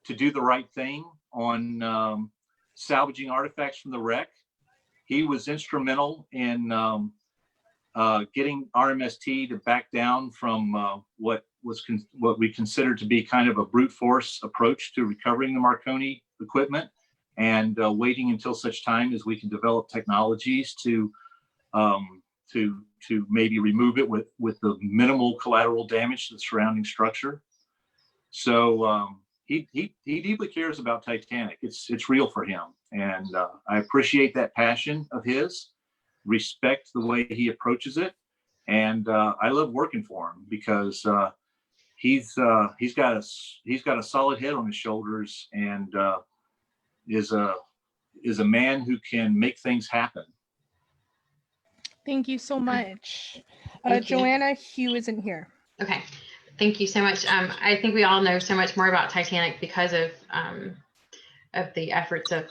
to do the right thing on salvaging artifacts from the wreck. He was instrumental in getting RMST to back down from what we considered to be kind of a brute force approach to recovering the Marconi equipment, and waiting until such time as we can develop technologies to maybe remove it with the minimal collateral damage to the surrounding structure. So he deeply cares about Titanic. It's real for him, and I appreciate that passion of his, respect the way he approaches it, and I love working for him because he's got a solid head on his shoulders, and is a man who can make things happen. Thank you so much. Thank you. Joanna, Hugh isn't here. Okay. Thank you so much. I think we all know so much more about Titanic because of the efforts of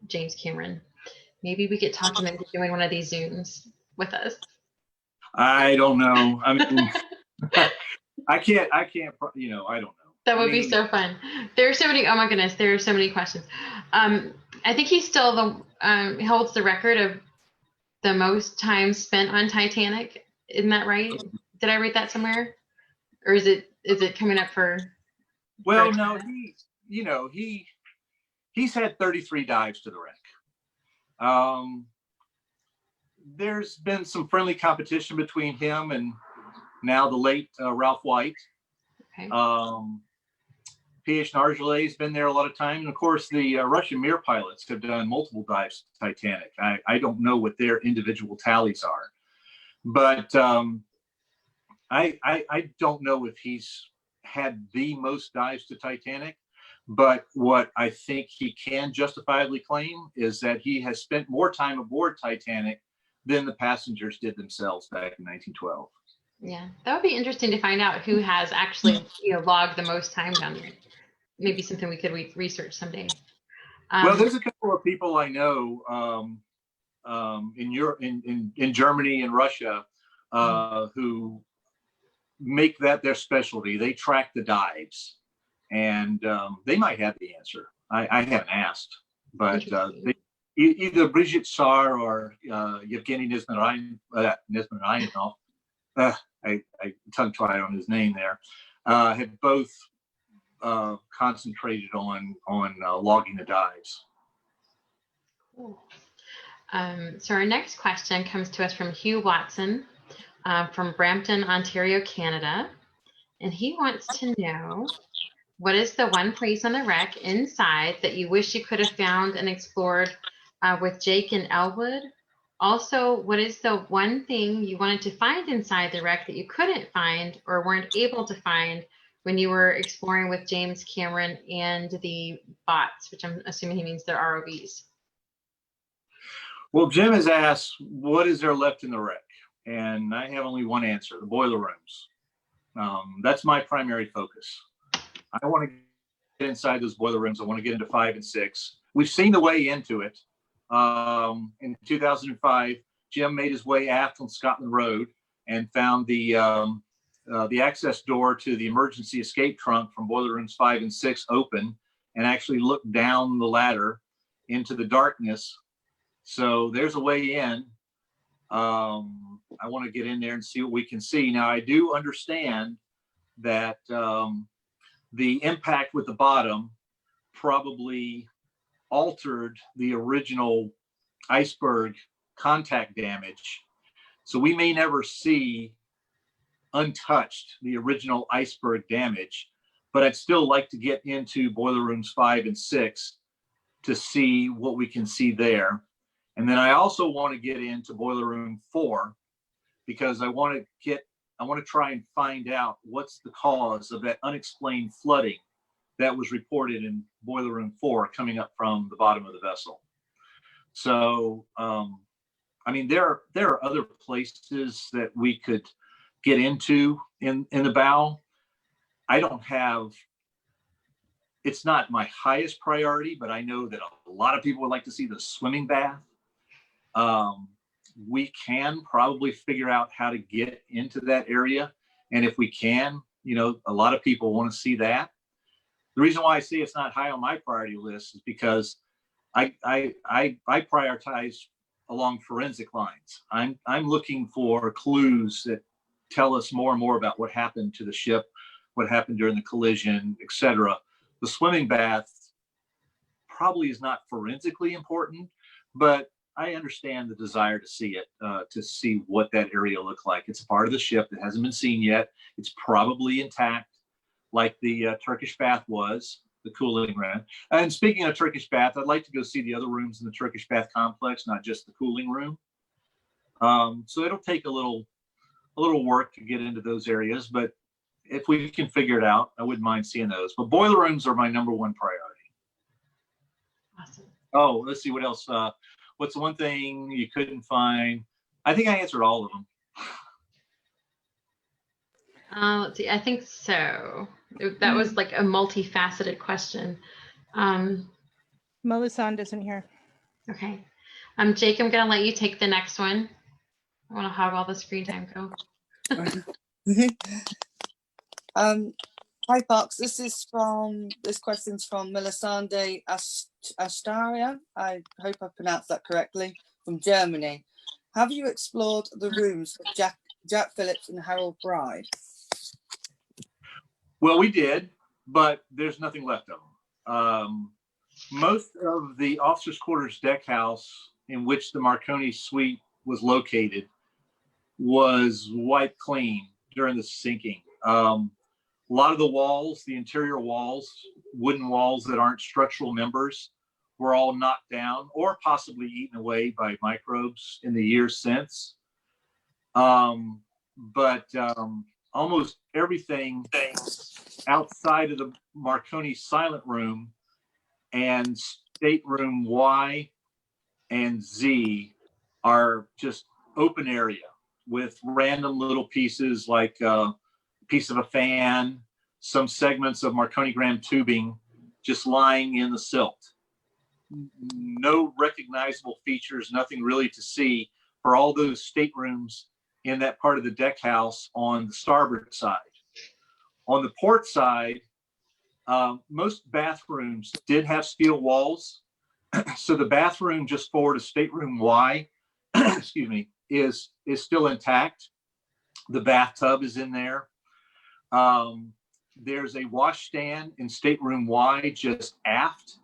James Cameron. Maybe we could talk him into doing one of these Zooms with us. I don't know. I mean, I can't, I don't know. That would be so fun. There are so many, oh my goodness, there are so many questions. I think he still holds the record of the most time spent on Titanic. Isn't that right? Did I read that somewhere? Or is it coming up for? Well, no, he's had 33 dives to the wreck. there's been some friendly competition between him and now the late Ralph White. Okay. P.H. Nargeolet has been there a lot of time. And of course, the Russian Mir pilots have done multiple dives to Titanic. I don't know what their individual tallies are, but I don't know if he's had the most dives to Titanic. But what I think he can justifiably claim is that he has spent more time aboard Titanic than the passengers did themselves back in 1912. Yeah, that would be interesting to find out who has actually, logged the most time down there. Maybe something we could research someday. Well, there's a couple of people I know in Europe, in Germany and Russia, who make that their specialty. They track the dives, and they might have the answer. I haven't asked, but either Brigitte Sar or Yevgeny Nizhmarainov, I tongue-tied on his name there, have both concentrated on logging the dives. Cool. So our next question comes to us from Hugh Watson from Brampton, Ontario, Canada. And he wants to know, what is the one place on the wreck inside that you wish you could have found and explored with Jake and Elwood? Also, what is the one thing you wanted to find inside the wreck that you couldn't find or weren't able to find when you were exploring with James Cameron and the bots, which I'm assuming he means they're ROVs? Well, Jim has asked, what is there left in the wreck? And I have only one answer: the boiler rooms. That's my primary focus. I want to get inside those boiler rooms. I want to get into 5 and 6. We've seen the way into it. In 2005, Jim made his way aft on Scotland Road and found the access door to the emergency escape trunk from boiler rooms 5 and 6 open, and actually looked down the ladder into the darkness. So there's a way in. I want to get in there and see what we can see. Now, I do understand that the impact with the bottom probably altered the original iceberg contact damage. So we may never see untouched the original iceberg damage, but I'd still like to get into boiler rooms 5 and 6 to see what we can see there. And then I also want to get into boiler room 4 because I want to try and find out what's the cause of that unexplained flooding that was reported in boiler room 4 coming up from the bottom of the vessel. So, I mean, there are other places that we could get into in the bow. It's not my highest priority, but I know that a lot of people would like to see the swimming bath. We can probably figure out how to get into that area. And if we can, a lot of people want to see that. The reason why I say it's not high on my priority list is because I prioritize along forensic lines. I'm looking for clues that tell us more and more about what happened to the ship, what happened during the collision, etc. The swimming bath probably is not forensically important, but I understand the desire to see it, to see what that area looked like. It's a part of the ship that hasn't been seen yet. It's probably intact, like the Turkish bath was, the cooling room. And speaking of Turkish bath, I'd like to go see the other rooms in the Turkish bath complex, not just the cooling room. So it'll take a little work to get into those areas, but if we can figure it out, I wouldn't mind seeing those. But boiler rooms are my number one priority. Awesome. Oh, let's see what else. What's the one thing you couldn't find? I think I answered all of them. Let's see. I think so. That was like a multifaceted question. Melisande isn't here. Okay. Jake, I'm gonna let you take the next one. I want to have all the screen time go. Hi, Parks. This question's from Melisande Astaria. I hope I pronounced that correctly, from Germany. Have you explored the rooms for Jack Phillips and Harold Bride? Well, we did, but there's nothing left of them. Most of the officers' quarters deck house in which the Marconi suite was located was wiped clean during the sinking. A lot of the walls, the interior walls, wooden walls that aren't structural members, were all knocked down or possibly eaten away by microbes in the years since. But almost everything outside of the Marconi silent room and stateroom Y and Z are just open area with random little pieces like a piece of a fan, some segments of Marconigram tubing just lying in the silt. No recognizable features, nothing really to see for all those staterooms in that part of the deck house on the starboard side. On the port side, most bathrooms did have steel walls. So the bathroom just forward of stateroom Y, excuse me, is still intact. The bathtub is in there. There's a washstand in stateroom Y just aft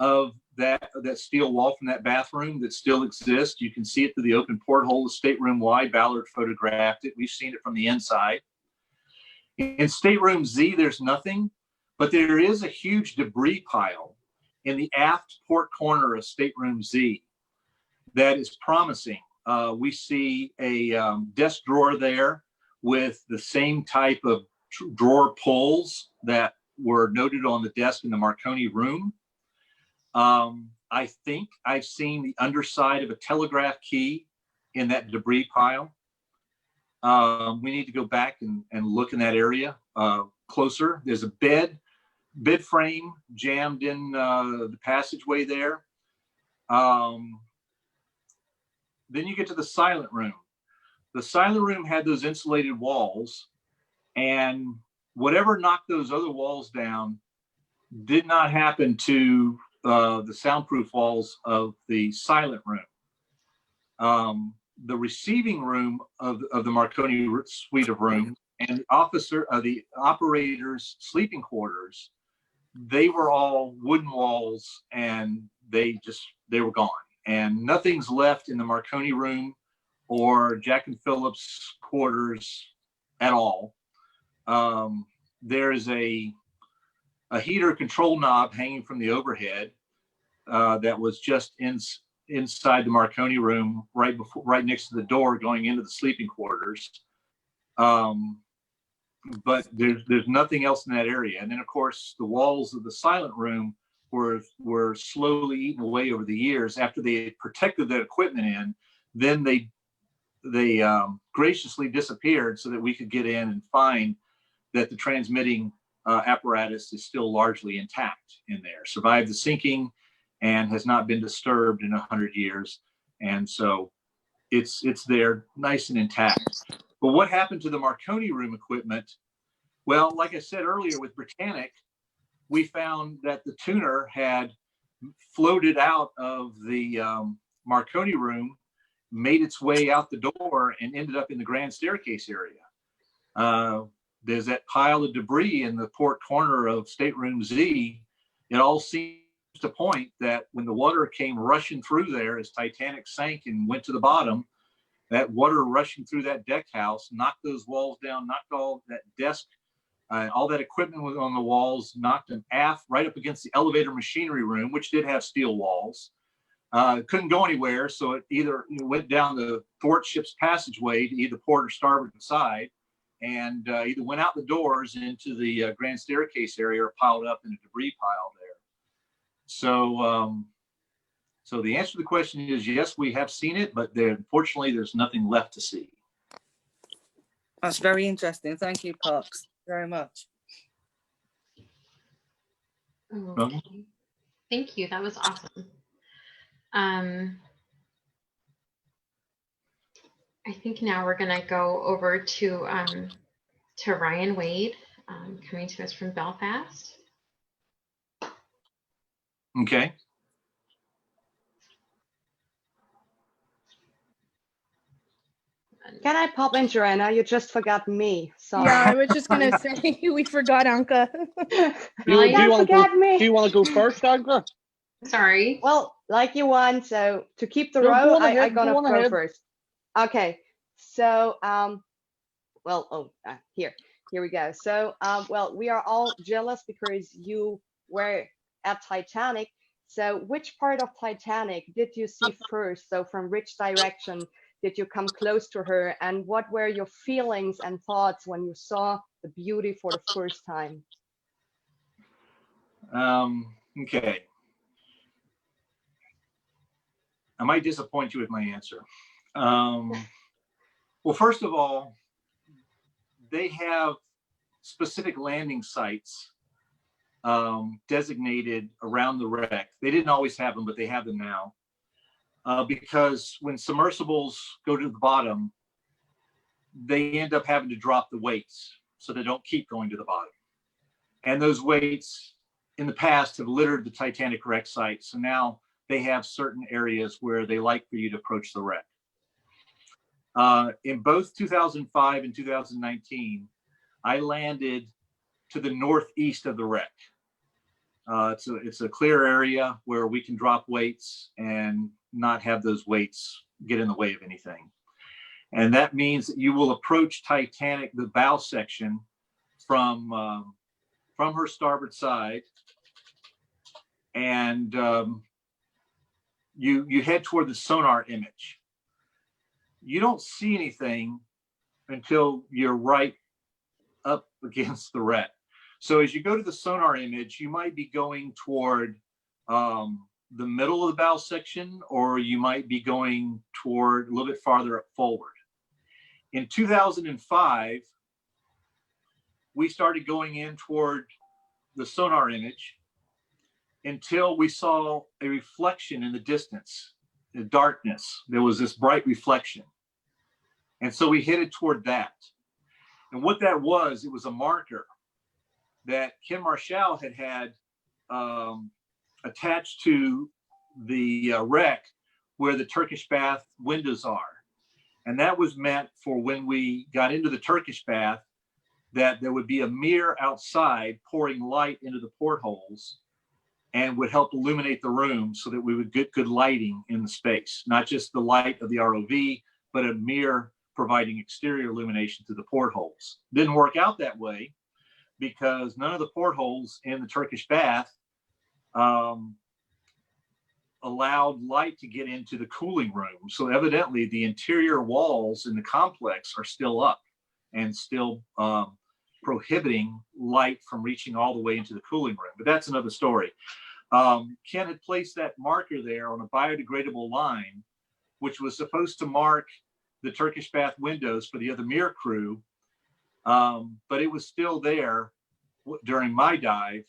of that steel wall from that bathroom that still exists. You can see it through the open porthole of stateroom Y. Ballard photographed it. We've seen it from the inside. In stateroom Z, there's nothing, but there is a huge debris pile in the aft port corner of stateroom Z that is promising. We see a desk drawer there with the same type of drawer pulls that were noted on the desk in the Marconi room. I think I've seen the underside of a telegraph key in that debris pile. We need to go back and look in that area closer. There's a bed frame jammed in the passageway there. Then you get to the silent room. The silent room had those insulated walls, and whatever knocked those other walls down did not happen to the soundproof walls of the silent room. The receiving room of the Marconi suite of rooms and the operator's sleeping quarters, they were all wooden walls, and they were gone. And nothing's left in the Marconi room or Jack and Phillips quarters at all. There is a heater control knob hanging from the overhead that was just inside the Marconi room, right next to the door going into the sleeping quarters. But there's nothing else in that area. And then of course the walls of the silent room were slowly eaten away over the years. After they had protected that equipment in, then they graciously disappeared so that we could get in and find that the transmitting apparatus is still largely intact in there, survived the sinking and has not been disturbed in 100 years. And so it's there nice and intact. But what happened to the Marconi room equipment? Well, like I said earlier with Britannic, we found that the tuner had floated out of the Marconi room, made its way out the door, and ended up in the grand staircase area. There's that pile of debris in the port corner of stateroom Z. It all seems to point that when the water came rushing through there as Titanic sank and went to the bottom, that water rushing through that deck house knocked those walls down, knocked all that desk, all that equipment was on the walls, knocked them aft right up against the elevator machinery room, which did have steel walls. It couldn't go anywhere, so it either went down the thwart ship's passageway to either port or starboard side, and either went out the doors into the grand staircase area or piled up in a debris pile there. So, so the answer to the question is yes, we have seen it, but unfortunately, there's nothing left to see. That's very interesting. Thank you, Parks, very much. Okay. Thank you. That was awesome. I think now we're gonna go over to Ryan Wade, coming to us from Belfast. Okay. Can I pop in, Joanna? You just forgot me. Sorry. Yeah, I was just gonna say we forgot Anka. Really? Do you want to go first, Anka? Sorry. Well, like you want. So to keep the No, row, go on I'm ahead, gonna go on go ahead. first. Okay. So, well, here we go. So, well, we are all jealous because you were at Titanic. So, which part of Titanic did you see first? So, from which direction did you come close to her? And what were your feelings and thoughts when you saw the beauty for the first time? Okay. I might disappoint you with my answer. Well, first of all, they have specific landing sites designated around the wreck. They didn't always have them, but they have them now. Because when submersibles go to the bottom, they end up having to drop the weights so they don't keep going to the bottom. And those weights in the past have littered the Titanic wreck site. So now they have certain areas where they like for you to approach the wreck. In both 2005 and 2019, I landed to the northeast of the wreck. It's a clear area where we can drop weights and not have those weights get in the way of anything. And that means that you will approach Titanic, the bow section, from her starboard side, and you head toward the sonar image. You don't see anything until you're right up against the wreck. So as you go to the sonar image, you might be going toward the middle of the bow section, or you might be going toward a little bit farther up forward. In 2005, we started going in toward the sonar image until we saw a reflection in the distance, the darkness. There was this bright reflection. And so we headed toward that. And what that was, it was a marker that Ken Marshall had attached to the wreck where the Turkish bath windows are. And that was meant for when we got into the Turkish bath, that there would be a mirror outside pouring light into the portholes and would help illuminate the room so that we would get good lighting in the space, not just the light of the ROV, but a mirror providing exterior illumination through the portholes. Didn't work out that way because none of the portholes in the Turkish bath allowed light to get into the cooling room. So evidently the interior walls in the complex are still up and still prohibiting light from reaching all the way into the cooling room. But that's another story. Ken had placed that marker there on a biodegradable line, which was supposed to mark the Turkish bath windows for the other mirror crew. But it was still there during my dive,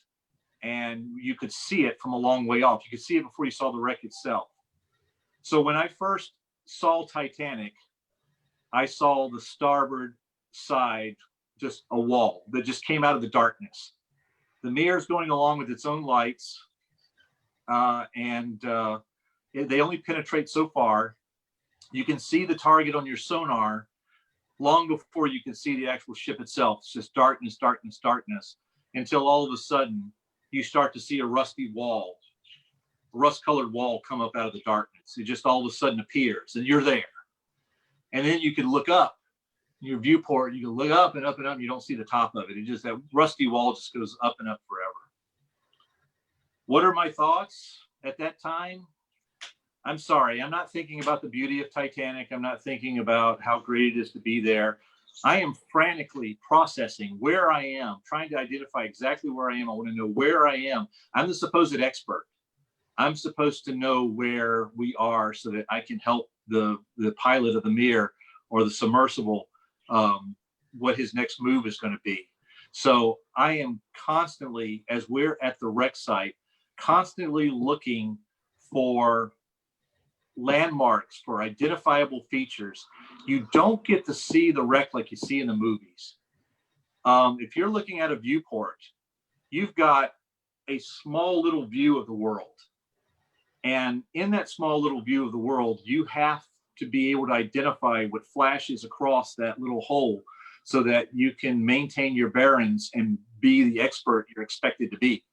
and you could see it from a long way off. You could see it before you saw the wreck itself. So when I first saw Titanic, I saw the starboard side, just a wall that just came out of the darkness. The mirror's going along with its own lights, and they only penetrate so far. You can see the target on your sonar long before you can see the actual ship itself. It's just darkness, darkness, darkness, until all of a sudden you start to see a rusty wall, a rust-colored wall come up out of the darkness. It just all of a sudden appears, and you're there. And then you can look up in your viewport. You can look up and up and up. And you don't see the top of it. It just, that rusty wall just goes up and up forever. What are my thoughts at that time? I'm sorry, I'm not thinking about the beauty of Titanic. I'm not thinking about how great it is to be there. I am frantically processing where I am, trying to identify exactly where I am. I want to know where I am. I'm the supposed expert. I'm supposed to know where we are so that I can help the pilot of the Mir or the submersible what his next move is going to be. So I am constantly, as we're at the wreck site, constantly looking for landmarks, for identifiable features. You don't get to see the wreck like you see in the movies. If you're looking at a viewport, you've got a small little view of the world. And in that small little view of the world, you have to be able to identify what flashes across that little hole so that you can maintain your bearings and be the expert you're expected to be.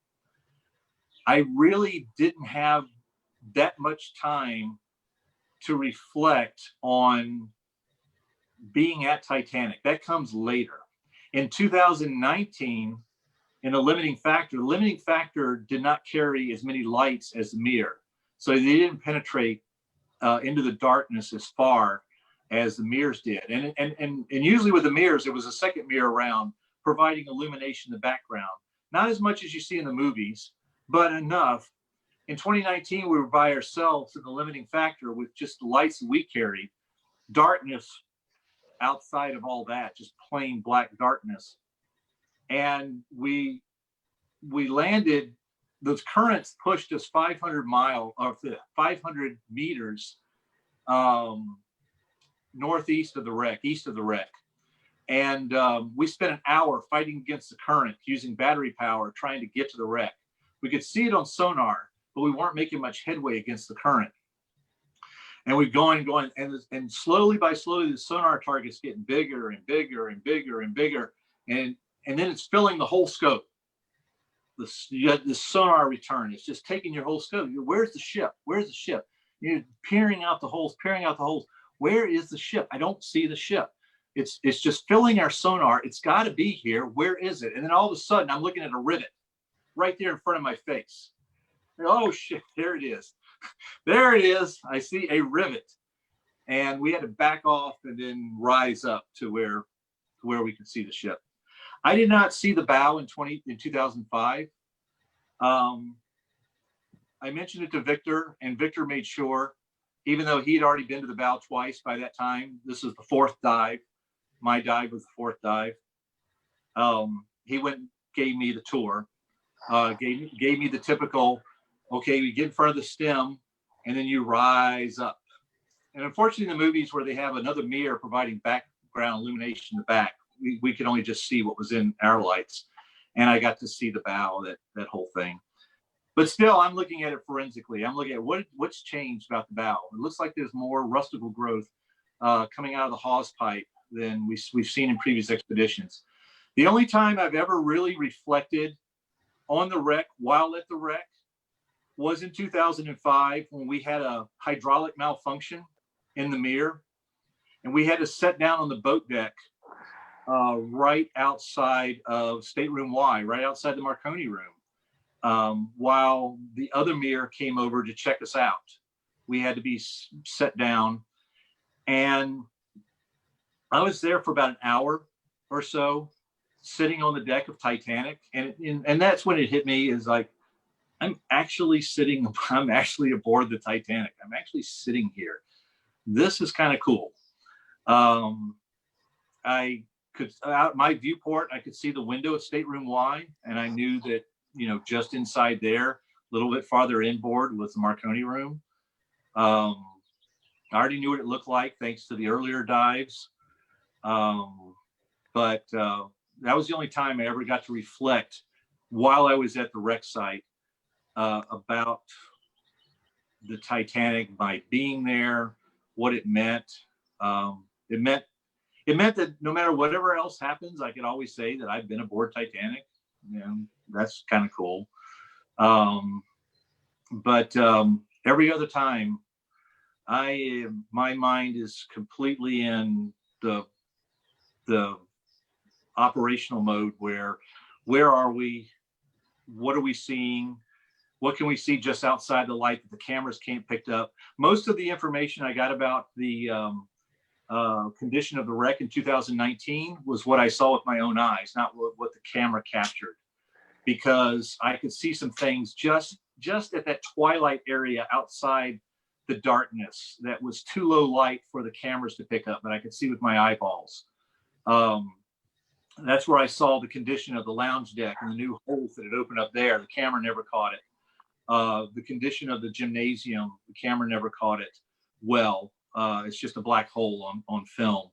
I really didn't have that much time to reflect on being at Titanic. That comes later. In 2019, in the limiting factor did not carry as many lights as the mirror. So they didn't penetrate into the darkness as far as the mirrors did. And usually with the mirrors, there was a second mirror around providing illumination in the background. Not as much as you see in the movies, but enough. In 2019, we were by ourselves in the limiting factor with just the lights that we carried, darkness outside of all that, just plain black darkness. And we landed, those currents pushed us 500 meters northeast of the wreck, east of the wreck. And we spent an hour fighting against the current using battery power, trying to get to the wreck. We could see it on sonar, but we weren't making much headway against the current. And we're going, and slowly by slowly, the sonar target's getting bigger and bigger and bigger and bigger. And then it's filling the whole scope. You got the sonar return. It's just taking your whole scope. Where's the ship? Where's the ship? You're peering out the holes, peering out the holes. Where is the ship? I don't see the ship. It's just filling our sonar. It's got to be here. Where is it? And then all of a sudden, I'm looking at a rivet right there in front of my face. Oh shit! There it is. There it is. I see a rivet, and we had to back off and then rise up to where we could see the ship. I did not see the bow in 2005. I mentioned it to Victor, and Victor made sure, even though he had already been to the bow twice by that time. This is the fourth dive. My dive was the fourth dive. He went and gave me the tour, gave me the typical, okay, you get in front of the stem and then you rise up. And unfortunately, in the movies where they have another mirror providing background illumination in the back, we could only just see what was in our lights. And I got to see the bow, that whole thing. But still, I'm looking at it forensically. I'm looking at what's changed about the bow. It looks like there's more rustical growth coming out of the hawse pipe than we've seen in previous expeditions. The only time I've ever really reflected on the wreck while at the wreck was in 2005 when we had a hydraulic malfunction in the mirror, and we had to set down on the boat deck right outside of stateroom Y, right outside the Marconi room, while the other mirror came over to check us out. We had to be set down, and I was there for about an hour or so, sitting on the deck of Titanic, and that's when it hit me, is like, I'm actually aboard the Titanic. I'm actually sitting here. This is kind of cool. I could, out my viewport, I could see the window at stateroom Y, and I knew that, just inside there, a little bit farther inboard was the Marconi room. I already knew what it looked like thanks to the earlier dives. But that was the only time I ever got to reflect while I was at the wreck site about the Titanic, by being there, what it meant. It meant that no matter whatever else happens, I could always say that I've been aboard Titanic. That's kind of cool. But every other time, my mind is completely in the operational mode where are we? What are we seeing? What can we see just outside the light that the cameras can't pick up? Most of the information I got about the condition of the wreck in 2019 was what I saw with my own eyes, not what the camera captured, because I could see some things just at that twilight area outside the darkness that was too low light for the cameras to pick up, but I could see with my eyeballs. That's where I saw the condition of the lounge deck and the new holes that had opened up there. The camera never caught it. The condition of the gymnasium, the camera never caught it well. It's just a black hole on film.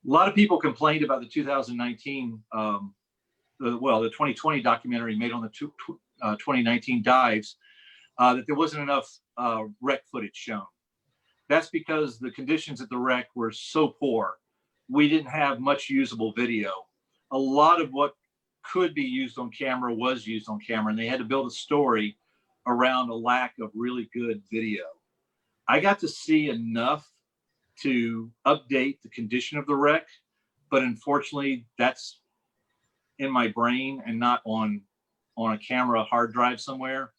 A lot of people complained about the 2019, the 2020 documentary made on the 2019 dives, that there wasn't enough wreck footage shown. That's because the conditions at the wreck were so poor. We didn't have much usable video. A lot of what could be used on camera was used on camera, and they had to build a story around a lack of really good video. I got to see enough to update the condition of the wreck, but unfortunately that's in my brain and not on a camera hard drive somewhere.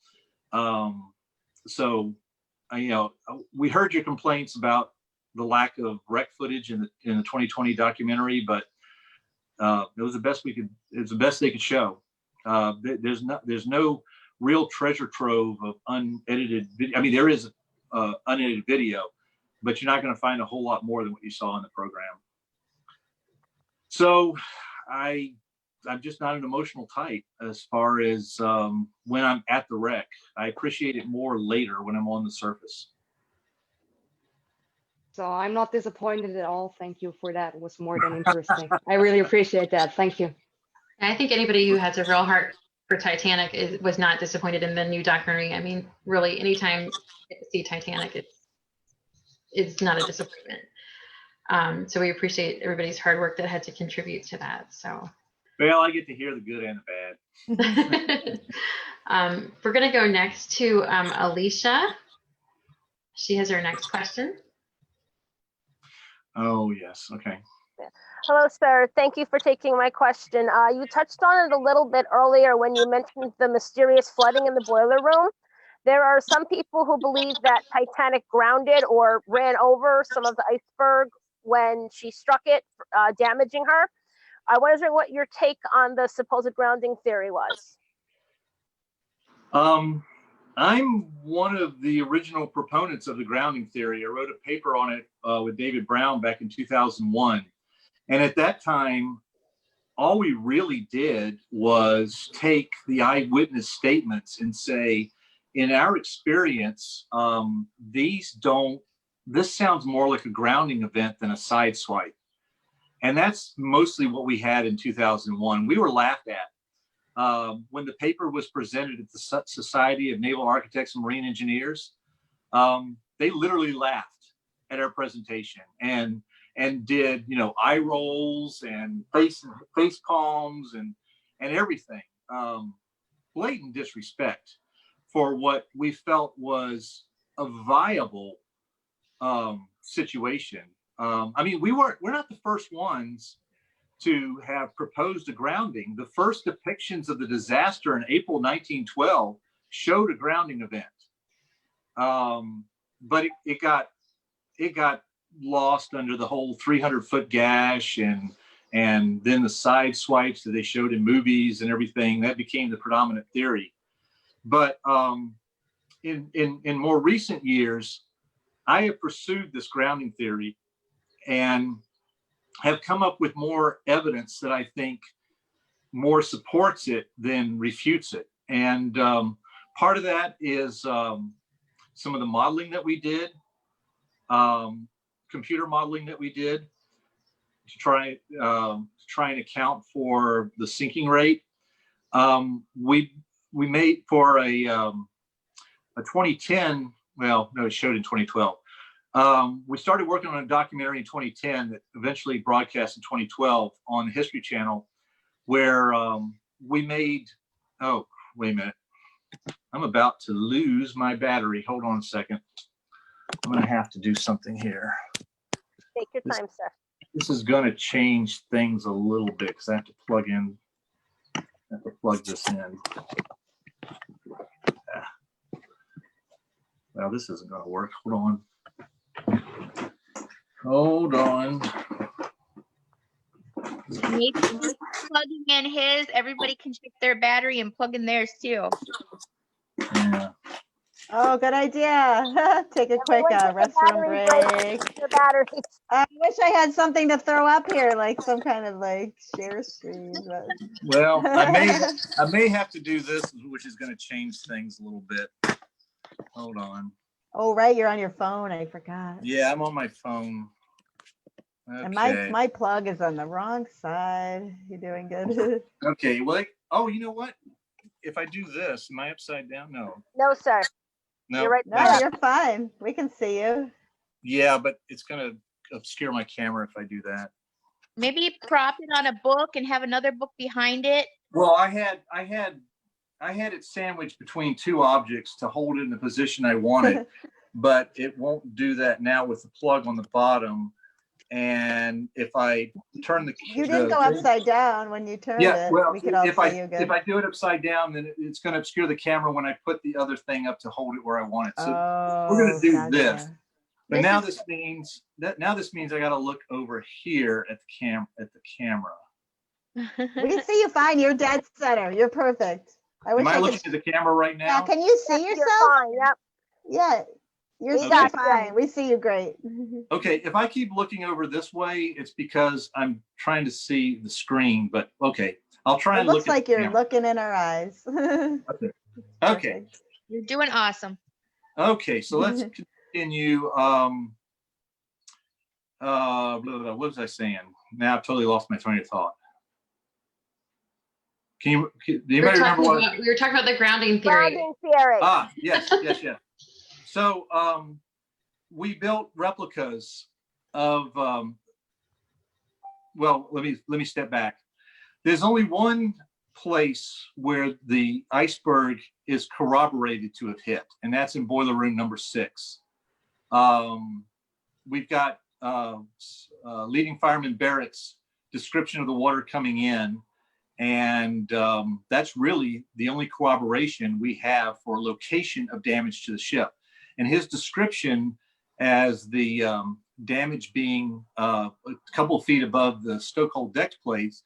So we heard your complaints about the lack of wreck footage in the 2020 documentary, but it was the best they could show. There's no real treasure trove of unedited video. I mean, there is unedited video, but you're not going to find a whole lot more than what you saw in the program. So I'm just not an emotional type as far as when I'm at the wreck. I appreciate it more later when I'm on the surface. So I'm not disappointed at all. Thank you for that. It was more than interesting. I really appreciate that. Thank you. I think anybody who has a real heart for Titanic was not disappointed in the new documentary. I mean, really, anytime you get to see Titanic, it's not a disappointment. So we appreciate everybody's hard work that had to contribute to that. So. Well, I get to hear the good and the bad. We're going to go next to Alicia. She has her next question. Oh, yes. Okay. Hello, sir. Thank you for taking my question. You touched on it a little bit earlier when you mentioned the mysterious flooding in the boiler room. There are some people who believe that Titanic grounded or ran over some of the iceberg when she struck it, damaging her. I was wondering what your take on the supposed grounding theory was. I'm one of the original proponents of the grounding theory. I wrote a paper on it with David Brown back in 2001. And at that time, all we really did was take the eyewitness statements and say, in our experience, this sounds more like a grounding event than a side swipe. And that's mostly what we had in 2001. We were laughed at. When the paper was presented at the Society of Naval Architects and Marine Engineers, they literally laughed at our presentation and did, eye rolls and face palms and everything. Blatant disrespect for what we felt was a viable situation. I mean, we're not the first ones to have proposed a grounding. The first depictions of the disaster in April 1912 showed a grounding event, but it got lost under the whole 300-foot gash and then the side swipes that they showed in movies and everything. That became the predominant theory. But in more recent years, I have pursued this grounding theory and have come up with more evidence that I think more supports it than refutes it. And part of that is some of the modeling that we did, computer modeling that we did to try and account for the sinking rate. We made for a 2010, well, no, it showed in 2012. We started working on a documentary in 2010 that eventually broadcast in 2012 on the History Channel, where we made, oh, wait a minute. I'm about to lose my battery. Hold on a second. I'm going to have to do something here. Take your time, sir. This is going to change things a little bit because I have to plug this in. Well, this isn't going to work. Hold on. Maybe plugging in his, everybody can check their battery and plug in theirs too. Yeah. Oh, good idea. Take a quick restroom break. I wish I had something to throw up here, like some kind of share screen. But... Well, I may have to do this, which is going to change things a little bit. Hold on. Oh, right, you're on your phone. I forgot. Yeah, I'm on my phone. Okay. And my plug is on the wrong side. You're doing good. Okay, well, oh, you know what? If I do this, am I upside down? No. No, sir. No, you're right. No, you're fine. We can see you. Yeah, but it's gonna obscure my camera if I do that. Maybe prop it on a book and have another book behind it. Well, I had it sandwiched between two objects to hold it in the position I wanted, but it won't do that now with the plug on the bottom. And if I turn the You didn't go upside down when you turned it. well, We could all if see you good. if I do it upside down, then it's going to obscure the camera when I put the other thing up to hold it where I want it. So we're going to do this. Gotcha. But now this means I got to look over here at the camera. We can see you fine. You're dead center. You're perfect. Am I looking at the camera right now? Yeah, can you see Yes, yourself? you're fine. Yep. Yeah, you're We still got you. fine. We see you great. Okay, if I keep looking over this way, it's because I'm trying to see the screen, but okay. I'll try It and look looks at like the you're camera. looking in our eyes. Okay. Perfect. You're doing awesome. Okay, so let's continue. Blah, blah, blah. What was I saying? Now I've totally lost my train of thought. Do anybody remember what? We were talking about the grounding theory. Grounding theory. Ah, yes. So we built replicas of. Well, let me step back. There's only one place where the iceberg is corroborated to have hit, and that's in boiler room number 6. We've got leading fireman Barrett's description of the water coming in, and that's really the only corroboration we have for location of damage to the ship. And his description as the damage being a couple of feet above the stokehold deck plates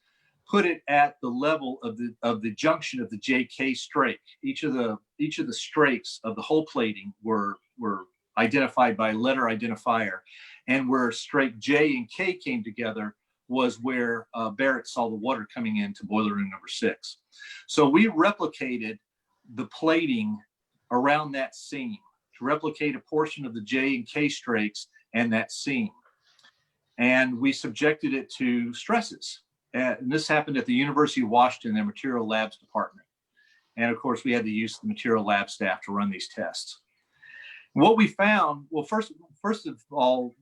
put it at the level of the junction of the JK strake. Each of the strakes of the hull plating were identified by letter identifier, and where strake J and K came together was where Barrett saw the water coming into boiler room number 6. So we replicated the plating around that seam to replicate a portion of the J and K strakes and that seam. And we subjected it to stresses. And this happened at the University of Washington, their material labs department. And of course, we had to use the material lab staff to run these tests. What we found, well, first of all,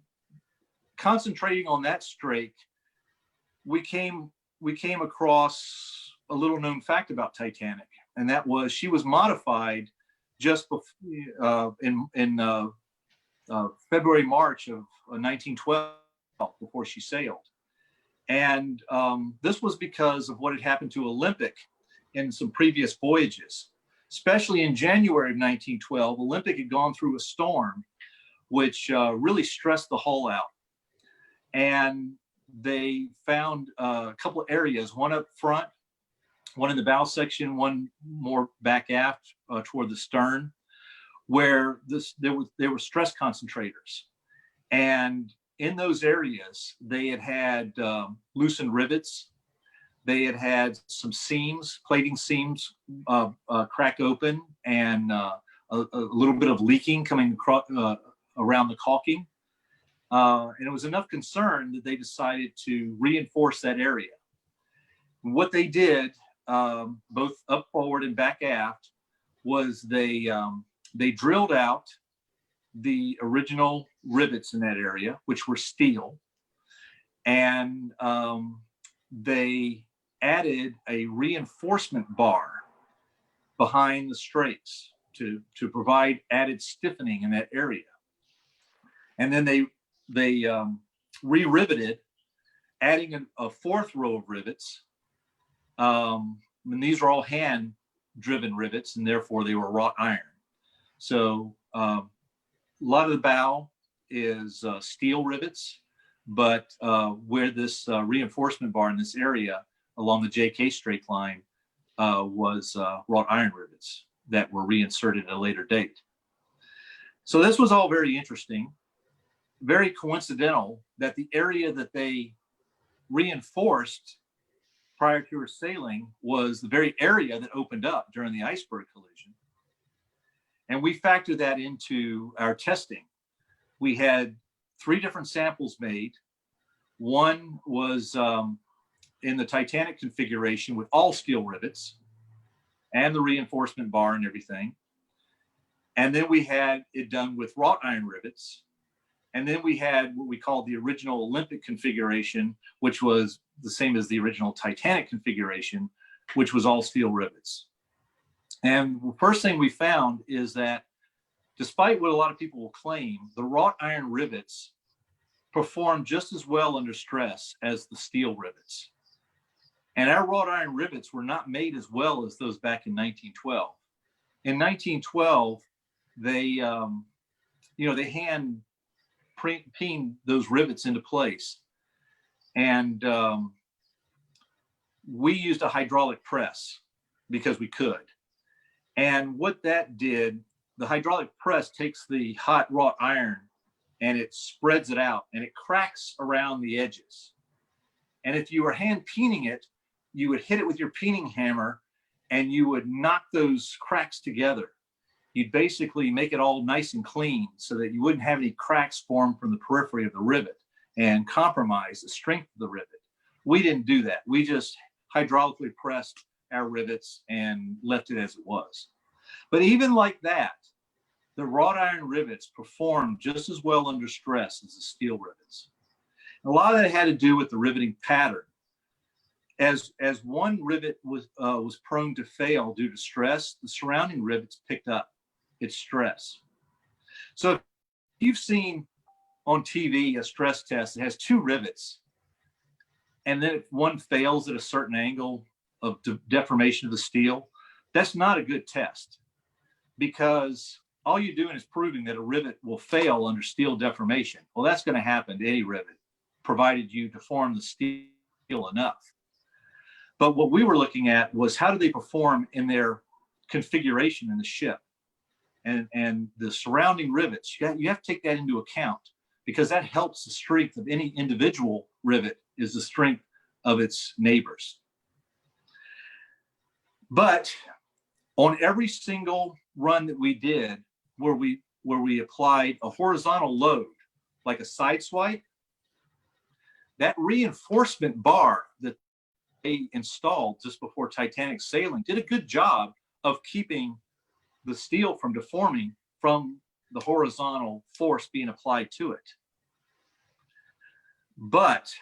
concentrating on that strake, we came across a little known fact about Titanic, and that was she was modified just before, in February, March of 1912, before she sailed. And this was because of what had happened to Olympic in some previous voyages. Especially in January of 1912, Olympic had gone through a storm, which really stressed the hull out. And they found a couple of areas, one up front, one in the bow section, one more back aft toward the stern, where there were stress concentrators. And in those areas, they had loosened rivets. They had some seams, plating seams crack open, and a little bit of leaking coming across, around the caulking. And it was enough concern that they decided to reinforce that area. And what they did, both up forward and back aft, was they drilled out the original rivets in that area, which were steel, and they added a reinforcement bar behind the strakes to provide added stiffening in that area. And then they re-riveted, adding a 4th row of rivets. And these are all hand-driven rivets, and therefore they were wrought iron. So a lot of the bow is steel rivets, but where this reinforcement bar in this area along the JK strake line was wrought iron rivets that were reinserted at a later date. So this was all very interesting, very coincidental that the area that they reinforced prior to her sailing was the very area that opened up during the iceberg collision. And we factored that into our testing. We had 3 different samples made. One was in the Titanic configuration with all steel rivets and the reinforcement bar and everything. And then we had it done with wrought iron rivets. And then we had what we called the original Olympic configuration, which was the same as the original Titanic configuration, which was all steel rivets. And the first thing we found is that despite what a lot of people will claim, the wrought iron rivets perform just as well under stress as the steel rivets. And our wrought iron rivets were not made as well as those back in 1912. In 1912, they hand peened those rivets into place. And we used a hydraulic press because we could. And what that did, the hydraulic press takes the hot wrought iron and it spreads it out and it cracks around the edges. And if you were hand peening it, you would hit it with your peening hammer and you would knock those cracks together. You'd basically make it all nice and clean so that you wouldn't have any cracks form from the periphery of the rivet and compromise the strength of the rivet. We didn't do that. We just hydraulically pressed our rivets and left it as it was. But even like that, the wrought iron rivets performed just as well under stress as the steel rivets. A lot of that had to do with the riveting pattern. As one rivet was prone to fail due to stress, the surrounding rivets picked up its stress. So if you've seen on TV a stress test that has two rivets, and then if one fails at a certain angle of deformation of the steel, that's not a good test, because all you're doing is proving that a rivet will fail under steel deformation. Well, that's going to happen to any rivet, provided you deform the steel enough. But what we were looking at was how do they perform in their configuration in the ship, and the surrounding rivets. You have to take that into account, because that helps the strength of any individual rivet is the strength of its neighbors. But on every single run that we did where we applied a horizontal load, like a side swipe, that reinforcement bar that they installed just before Titanic sailing did a good job of keeping the steel from deforming from the horizontal force being applied to it. But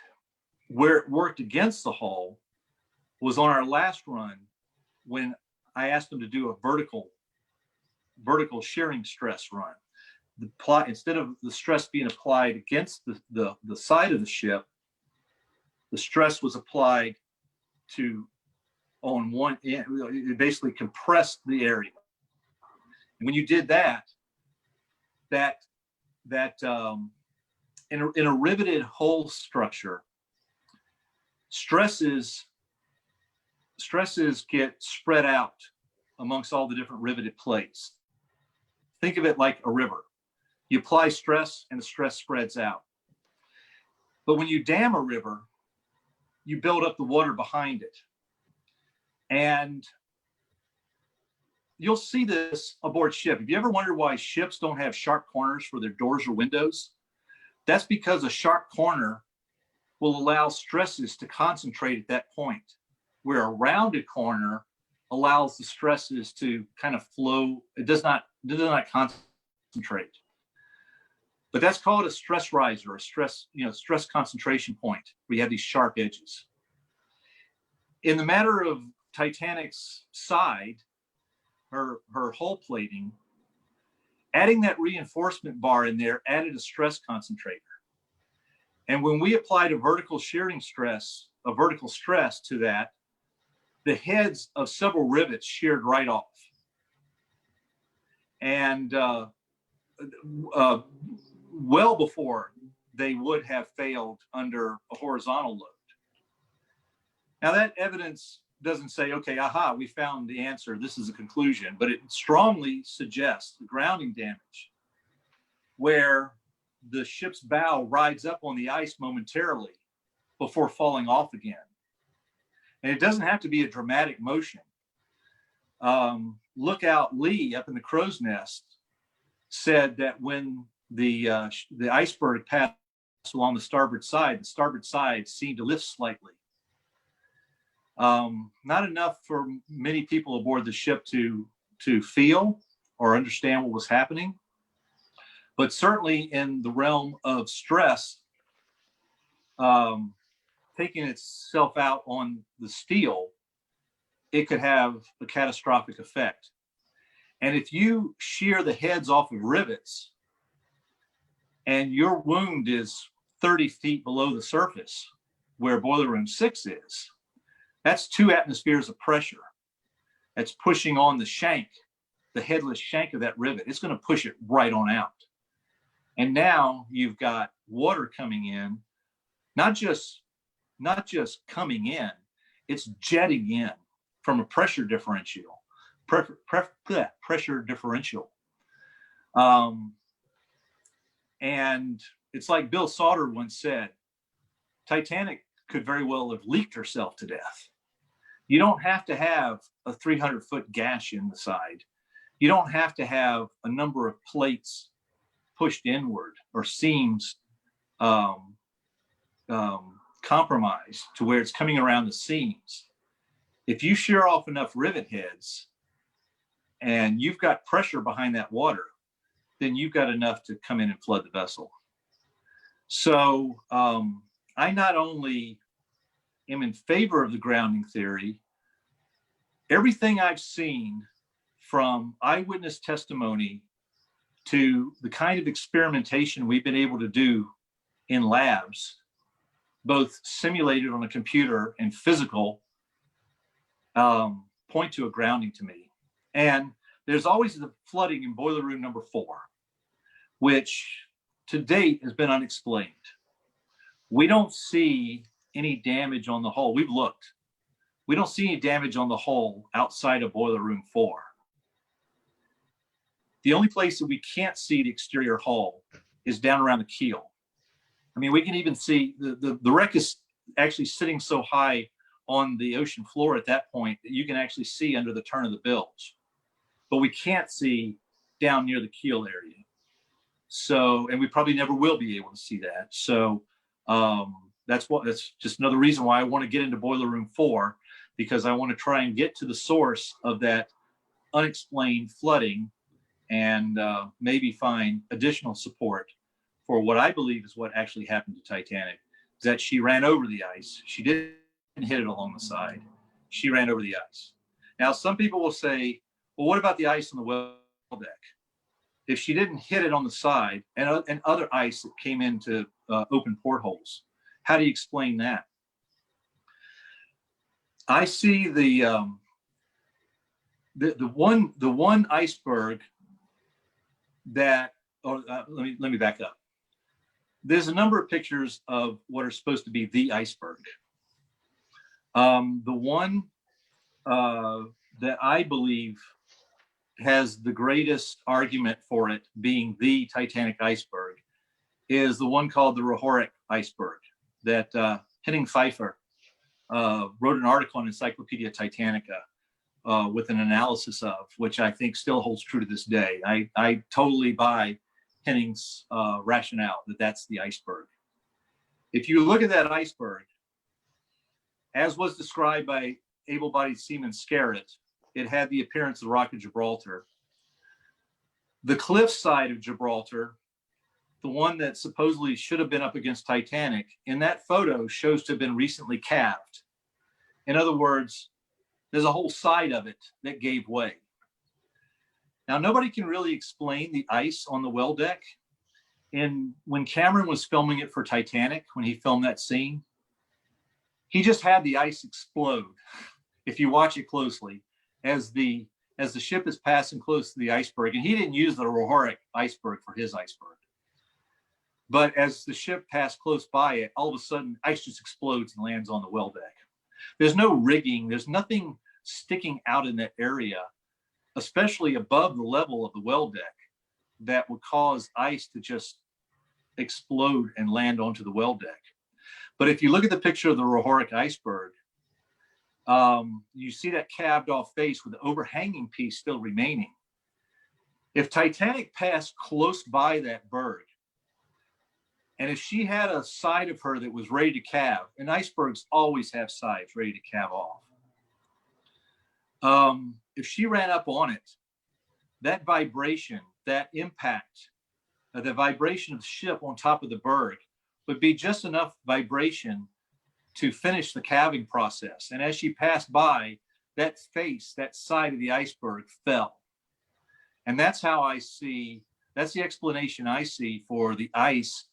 where it worked against the hull was on our last run, when I asked them to do a vertical shearing stress run. Instead of the stress being applied against the side of the ship, the stress was applied on one end. It basically compressed the area. And when you did that in a riveted hull structure, stresses get spread out amongst all the different riveted plates. Think of it like a river. You apply stress and the stress spreads out. But when you dam a river, you build up the water behind it. And you'll see this aboard ship. Have you ever wondered why ships don't have sharp corners for their doors or windows? That's because a sharp corner will allow stresses to concentrate at that point, where a rounded corner allows the stresses to kind of flow. It does not concentrate. But that's called a stress riser, a stress concentration point, where you have these sharp edges. In the matter of Titanic's side, her hull plating, adding that reinforcement bar in there added a stress concentrator. And when we applied a vertical stress to that, the heads of several rivets sheared right off. And well before they would have failed under a horizontal load. Now that evidence doesn't say, okay, aha, we found the answer, this is a conclusion, but it strongly suggests the grounding damage, where the ship's bow rides up on the ice momentarily before falling off again. And it doesn't have to be a dramatic motion. Lookout Lee up in the crow's nest said that when the iceberg passed along the starboard side seemed to lift slightly. Not enough for many people aboard the ship to feel or understand what was happening, but certainly in the realm of stress, taking itself out on the steel, it could have a catastrophic effect. And if you shear the heads off of rivets and your wound is 30 feet below the surface where boiler room 6 is, that's 2 atmospheres of pressure. That's pushing on the shank, the headless shank of that rivet. It's going to push it right on out. And now you've got water coming in, not just coming in, it's jetting in from a pressure differential. Pressure differential. And it's like Bill Sauter once said, Titanic could very well have leaked herself to death. You don't have to have a 300-foot gash in the side. You don't have to have a number of plates pushed inward or seams compromised to where it's coming around the seams. If you shear off enough rivet heads and you've got pressure behind that water, then you've got enough to come in and flood the vessel. So I not only am in favor of the grounding theory, everything I've seen from eyewitness testimony to the kind of experimentation we've been able to do in labs, both simulated on a computer and physical, point to a grounding to me. And there's always the flooding in boiler room number 4, which to date has been unexplained. We don't see any damage on the hull. We've looked. We don't see any damage on the hull outside of boiler room 4. The only place that we can't see the exterior hull is down around the keel. I mean, we can even see the wreck is actually sitting so high on the ocean floor at that point that you can actually see under the turn of the bilge, but we can't see down near the keel area. So, and we probably never will be able to see that. So that's just another reason why I want to get into boiler room 4, because I want to try and get to the source of that unexplained flooding and maybe find additional support for what I believe is what actually happened to Titanic, is that she ran over the ice. She didn't hit it along the side. She ran over the ice. Now, some people will say, well, what about the ice on the well deck? If she didn't hit it on the side and other ice that came into open portholes, how do you explain that? I see the one iceberg that, let me back up. There's a number of pictures of what are supposed to be the iceberg. The one that I believe has the greatest argument for it being the Titanic iceberg is the one called the Rohoric iceberg that Henning Pfeiffer wrote an article on Encyclopedia Titanica with an analysis of, which I think still holds true to this day. I totally buy Henning's rationale that that's the iceberg. If you look at that iceberg, as was described by able-bodied seaman Scarrett, it had the appearance of the Rock of Gibraltar. The cliff side of Gibraltar, the one that supposedly should have been up against Titanic, in that photo shows to have been recently calved. In other words, there's a whole side of it that gave way. Now, nobody can really explain the ice on the well deck. And when Cameron was filming it for Titanic, when he filmed that scene, he just had the ice explode. If you watch it closely, as the ship is passing close to the iceberg, and he didn't use the Rohoric iceberg for his iceberg. But as the ship passed close by it, all of a sudden ice just explodes and lands on the well deck. There's no rigging, there's nothing sticking out in that area, especially above the level of the well deck, that would cause ice to just explode and land onto the well deck. But if you look at the picture of the Rohoric iceberg, you see that calved off face with the overhanging piece still remaining. If Titanic passed close by that berg, and if she had a side of her that was ready to calve, and icebergs always have sides ready to calve off. If she ran up on it, that vibration, that impact, the vibration of the ship on top of the berg would be just enough vibration to finish the calving process. And as she passed by, that face, that side of the iceberg fell. And that's how I see, that's the explanation I see for the ice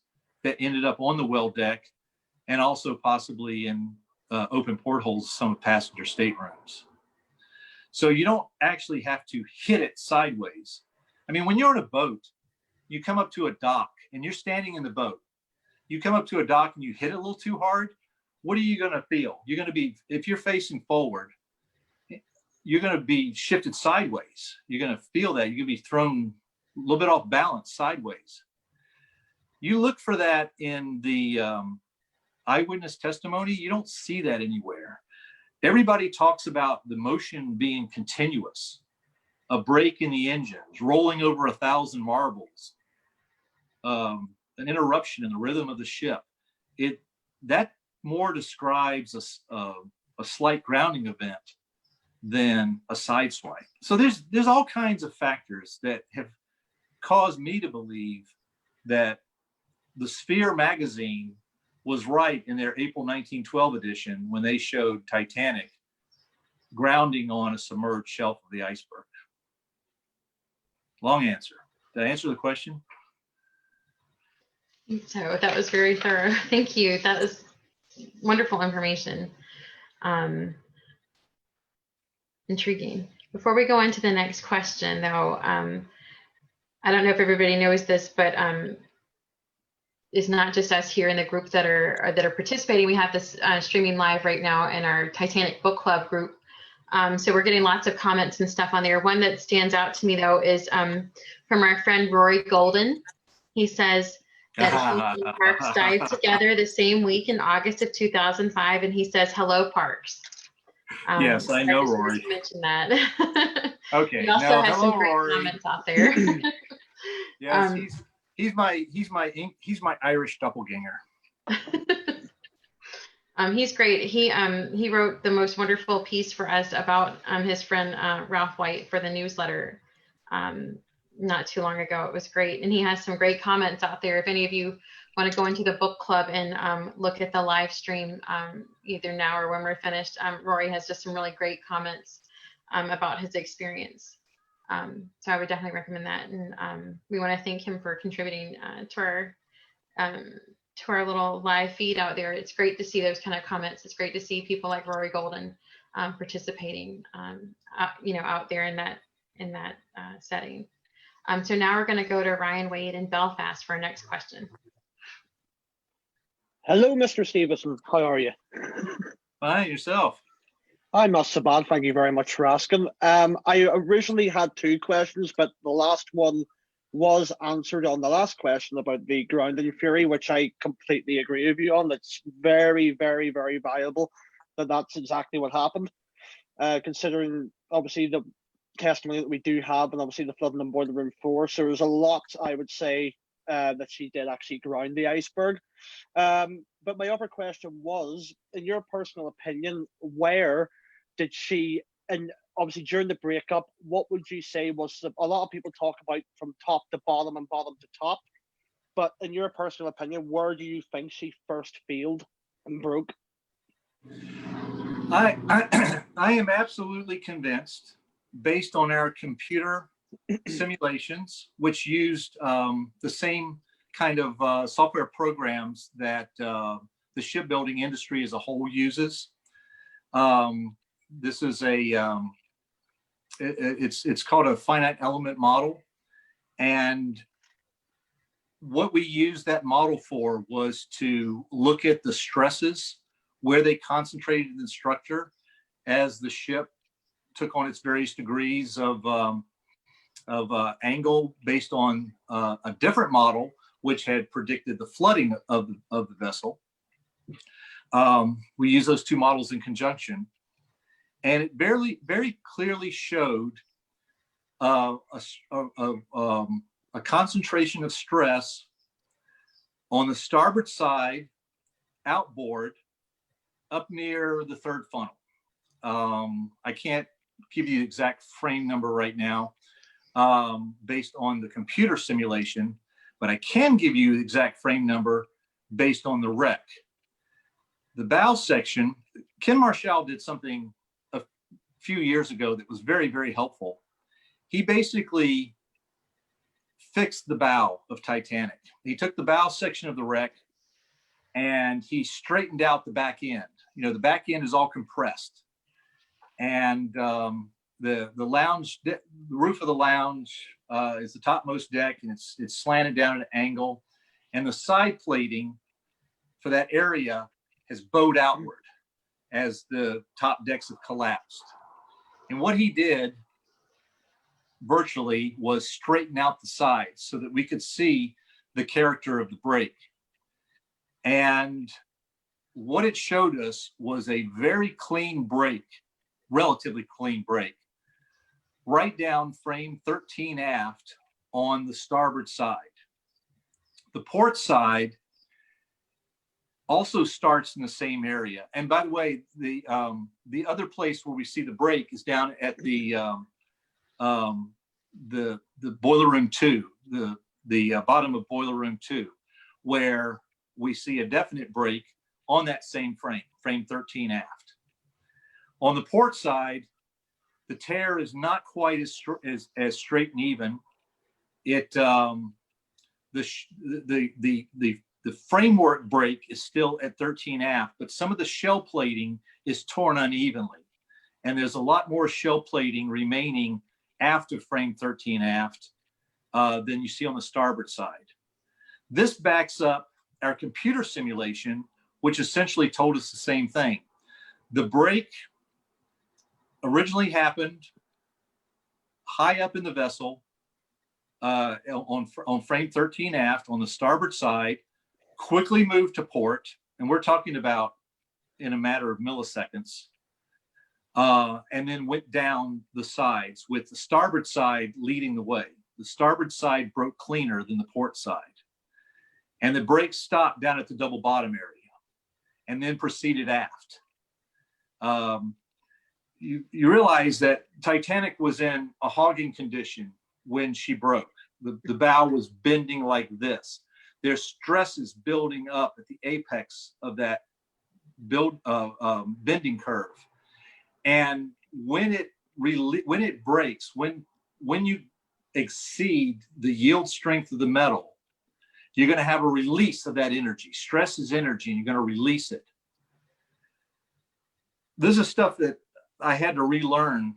that ended up on the well deck and also possibly in open portholes, some of passenger staterooms. So you don't actually have to hit it sideways. I mean, when you're on a boat, you come up to a dock and you're standing in the boat. You come up to a dock and you hit it a little too hard. What are you going to feel? You're going to be, if you're facing forward, you're going to be shifted sideways. You're going to feel that. You're going to be thrown a little bit off balance sideways. You look for that in the eyewitness testimony. You don't see that anywhere. Everybody talks about the motion being continuous, a break in the engines, rolling over 1,000 marbles, an interruption in the rhythm of the ship. That more describes a slight grounding event than a side swipe. So there's all kinds of factors that have caused me to believe that the Sphere magazine was right in their April 1912 edition when they showed Titanic grounding on a submerged shelf of the iceberg. Long answer. Did I answer the question? So that was very thorough. Thank you. That was wonderful information. Intriguing. Before we go on to the next question, though, I don't know if everybody knows this, but it's not just us here in the group that are participating. We have this streaming live right now in our Titanic Book Club group. So we're getting lots of comments and stuff on there. One that stands out to me, though, is from our friend Rory Golden. He says that he and Parks died together the same week in August of 2005, and he says, "Hello, Parks." Yes, I know Rory. To mention that. Okay. He also has some great Rory. comments out there. Yes, he's my Irish doppelganger. He's great. He wrote the most wonderful piece for us about his friend Ralph White for the newsletter not too long ago. It was great, and he has some great comments out there. If any of you want to go into the book club and look at the live stream, either now or when we're finished, Rory has just some really great comments about his experience. So I would definitely recommend that, and we want to thank him for contributing to our little live feed out there. It's great to see those kind of comments. It's great to see people like Rory Golden participating, out there in that setting. So now we're going to go to Ryan Wade in Belfast for our next question. Hello, Mr. Stephenson. How are you? Fine, yourself? I'm not so bad. Thank you very much for asking. I originally had two questions, but the last one was answered on the last question about the grounding theory, which I completely agree with you on. It's very, very, very viable that that's exactly what happened, considering obviously the testimony that we do have and obviously the flooding on Boiler Room 4. So there's a lot, I would say, that she did actually ground the iceberg. But my other question was, in your personal opinion, where did she, and obviously during the breakup, what would you say was, a lot of people talk about from top to bottom and bottom to top, but in your personal opinion, where do you think she first failed and broke? I am absolutely convinced, based on our computer simulations, which used the same kind of software programs that the shipbuilding industry as a whole uses. This is it's called a finite element model, and what we used that model for was to look at the stresses, where they concentrated in the structure as the ship took on its various degrees of angle based on a different model, which had predicted the flooding of the vessel. We use those two models in conjunction, and it very clearly showed a concentration of stress on the starboard side, outboard, up near the third funnel. I can't give you the exact frame number right now based on the computer simulation, but I can give you the exact frame number based on the wreck. The bow section, Ken Marshall did something a few years ago that was very, very helpful. He basically fixed the bow of Titanic. He took the bow section of the wreck and he straightened out the back end. You know, the back end is all compressed, and the lounge, the roof of the lounge is the topmost deck, and it's slanted down at an angle, and the side plating for that area has bowed outward as the top decks have collapsed. And what he did virtually was straighten out the sides so that we could see the character of the break. And what it showed us was a very clean break, relatively clean break, right down frame 13 aft on the starboard side. The port side also starts in the same area. And by the way, the other place where we see the break is down at the boiler room 2, the bottom of boiler room 2, where we see a definite break on that same frame 13 aft. On the port side, the tear is not quite as straight and even. It the framework break is still at 13 aft, but some of the shell plating is torn unevenly, and there's a lot more shell plating remaining after frame 13 aft than you see on the starboard side. This backs up our computer simulation, which essentially told us the same thing. The break originally happened high up in the vessel on frame 13 aft on the starboard side, quickly moved to port, and we're talking about in a matter of milliseconds, and then went down the sides with the starboard side leading the way. The starboard side broke cleaner than the port side. And the break stopped down at the double bottom area and then proceeded aft. You realize that Titanic was in a hogging condition when she broke. The bow was bending like this. There's stresses building up at the apex of that bending curve. And when it breaks, when you exceed the yield strength of the metal, you're going to have a release of that energy. Stress is energy, and you're going to release it. This is stuff that I had to relearn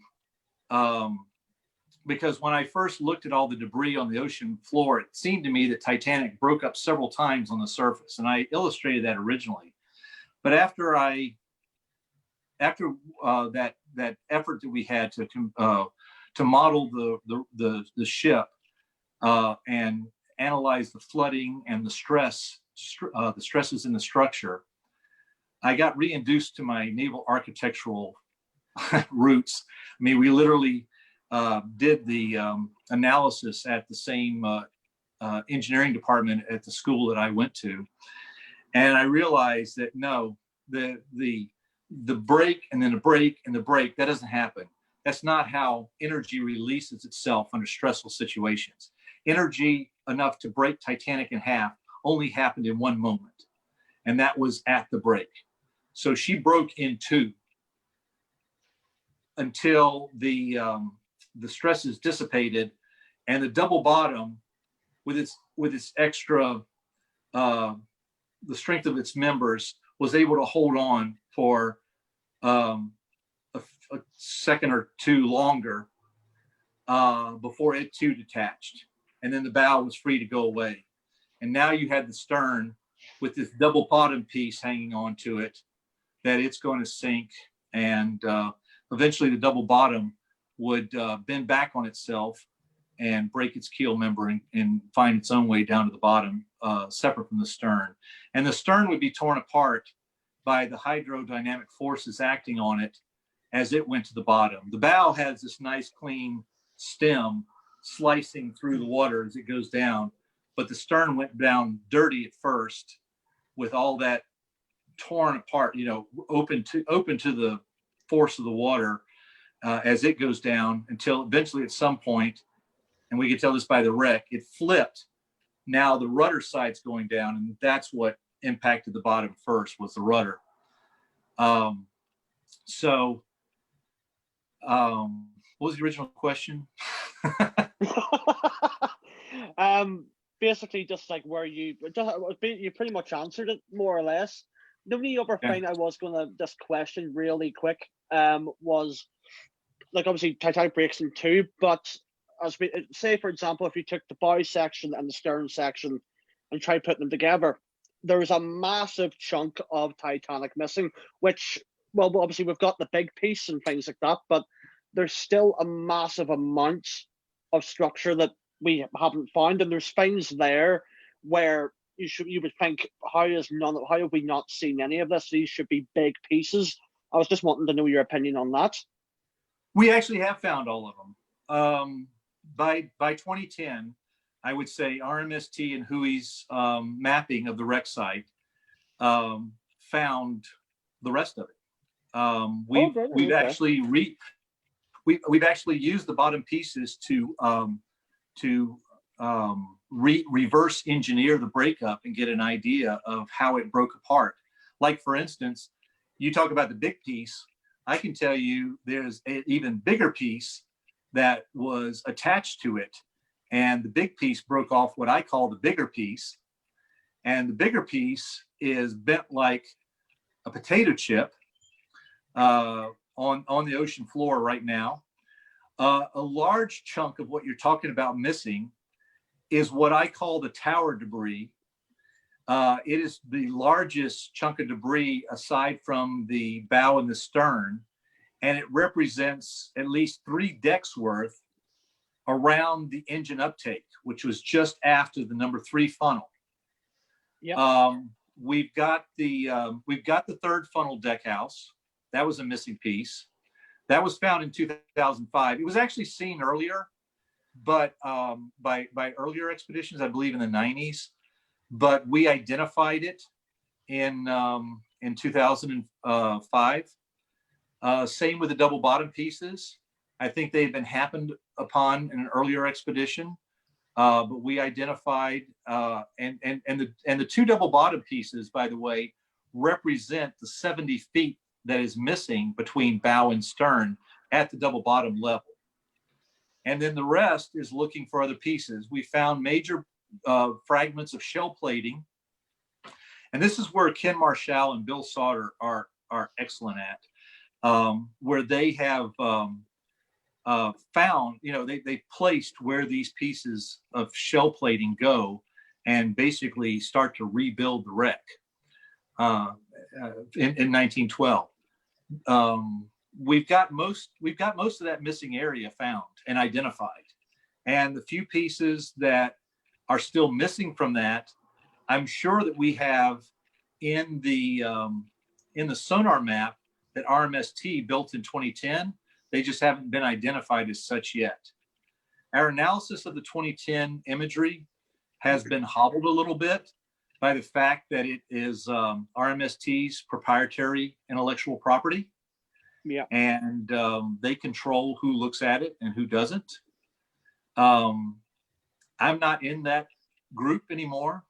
because when I first looked at all the debris on the ocean floor, it seemed to me that Titanic broke up several times on the surface, and I illustrated that originally. But after that effort that we had to model the ship and analyze the flooding and the stresses in the structure, I got reintroduced to my naval architectural roots. I mean, we literally did the analysis at the same engineering department at the school that I went to, and I realized that no, the break and then the break and the break, that doesn't happen. That's not how energy releases itself under stressful situations. Energy enough to break Titanic in half only happened in one moment, and that was at the break. So she broke in two until the stresses dissipated, and the double bottom, with its extra, the strength of its members, was able to hold on for a second or two longer before it too detached. And then the bow was free to go away. And now you had the stern with this double bottom piece hanging onto it that it's going to sink. And eventually the double bottom would bend back on itself and break its keel member and find its own way down to the bottom, separate from the stern. And the stern would be torn apart by the hydrodynamic forces acting on it as it went to the bottom. The bow has this nice clean stem slicing through the water as it goes down, but the stern went down dirty at first with all that torn apart, open to the force of the water as it goes down, until eventually at some point, and we could tell this by the wreck, it flipped. Now the rudder side's going down, and that's what impacted the bottom first, was the rudder. What was the original question? Basically, just like where you pretty much answered it more or less. The only other thing I was going to just question really quick was, like, obviously Titanic breaks in two, but as we say, for example, if you took the bow section and the stern section and try putting them together, there's a massive chunk of Titanic missing, which, well, obviously we've got the big piece and things like that, but there's still a massive amount of structure that we haven't found, and there's things there where you would think, how have we not seen any of this? These should be big pieces. I was just wanting to know your opinion on that. We actually have found all of them. By 2010, I would say RMST and Huey's mapping of the wreck site found the rest of it. We've actually we've actually used the bottom pieces to reverse engineer the breakup and get an idea of how it broke apart. Like, for instance, you talk about the big piece. I can tell you there's an even bigger piece that was attached to it. And the big piece broke off what I call the bigger piece. And the bigger piece is bent like a potato chip on the ocean floor right now. A large chunk of what you're talking about missing is what I call the tower debris. It is the largest chunk of debris aside from the bow and the stern, and it represents at least 3 decks worth around the engine uptake, which was just after the number 3 funnel. Yep. We've got the third funnel deck house. That was a missing piece. That was found in 2005. It was actually seen earlier, but by earlier expeditions, I believe in the 90s. But we identified it in 2005. Same with the double bottom pieces. I think they've been happened upon in an earlier expedition, but we identified and the 2 double bottom pieces, by the way, represent the 70 feet that is missing between bow and stern at the double bottom level. And then the rest is looking for other pieces. We found major fragments of shell plating. And this is where Ken Marshall and Bill Sauter are excellent at, where they have found, they placed where these pieces of shell plating go and basically start to rebuild the wreck in 1912. We've got most of that missing area found and identified, and the few pieces that are still missing from that, I'm sure that we have in the sonar map that RMST built in 2010. They just haven't been identified as such yet. Our analysis of the 2010 imagery has been hobbled a little bit by the fact that it is RMST's proprietary intellectual property. Yeah. And they control who looks at it and who doesn't. I'm not in that group anymore.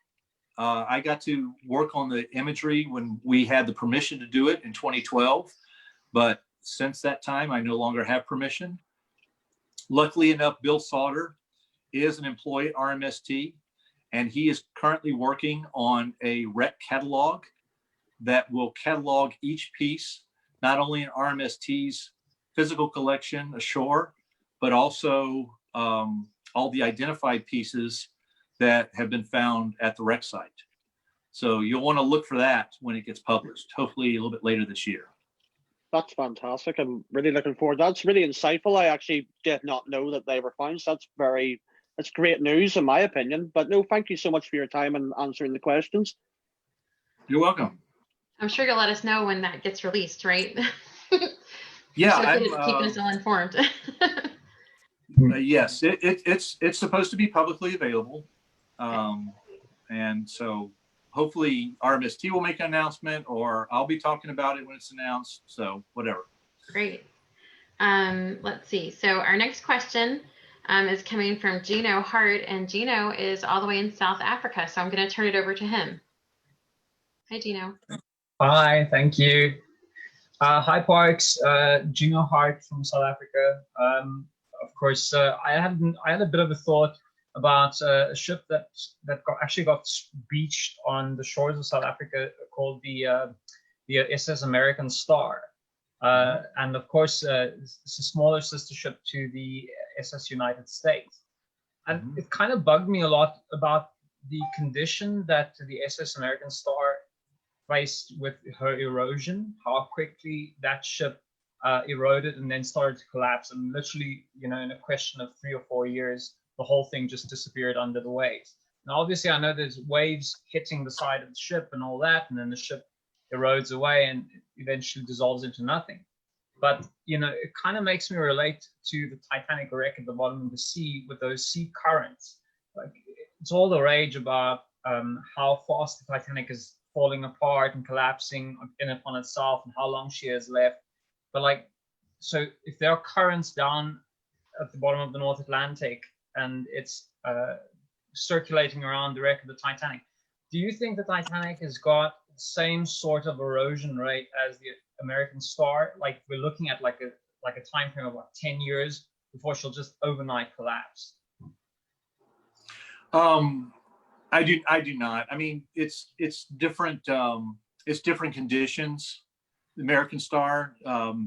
I got to work on the imagery when we had the permission to do it in 2012, but since that time, I no longer have permission. Luckily enough, Bill Sauter is an employee at RMST, and he is currently working on a wreck catalog that will catalog each piece, not only in RMST's physical collection ashore, but also all the identified pieces that have been found at the wreck site. So you'll want to look for that when it gets published, hopefully a little bit later this year. That's fantastic. I'm really looking forward. That's really insightful. I actually did not know that they were found. So that's great news in my opinion. But no, thank you so much for your time and answering the questions. You're welcome. I'm sure you'll let us know when that gets released, right? Yeah, I'm keeping us all informed. Yes, it's supposed to be publicly available, and so hopefully RMST will make an announcement, or I'll be talking about it when it's announced. So whatever. Great. Let's see. So our next question is coming from Gino Hart, and Gino is all the way in South Africa. So I'm going to turn it over to him. Hi, Gino. Hi, thank you. Hi, Parks. Gino Hart from South Africa. Of course, I had a bit of a thought about a ship that actually got beached on the shores of South Africa called the SS American Star. And of course, it's a smaller sister ship to the SS United States. And it kind of bugged me a lot about the condition that the SS American Star faced with her erosion, how quickly that ship eroded and then started to collapse. And literally, in a question of 3 or 4 years, the whole thing just disappeared under the waves. Now, obviously, I know there's waves hitting the side of the ship and all that, and then the ship erodes away and eventually dissolves into nothing. But, it kind of makes me relate to the Titanic wreck at the bottom of the sea with those sea currents. Like, it's all the rage about how fast the Titanic is falling apart and collapsing in upon itself and how long she has left. But so if there are currents down at the bottom of the North Atlantic and it's circulating around the wreck of the Titanic, do you think the Titanic has got the same sort of erosion rate as the American Star? Like, we're looking at like a time frame of 10 years before she'll just overnight collapse? I do not. I mean, it's different. It's different conditions. The American Star,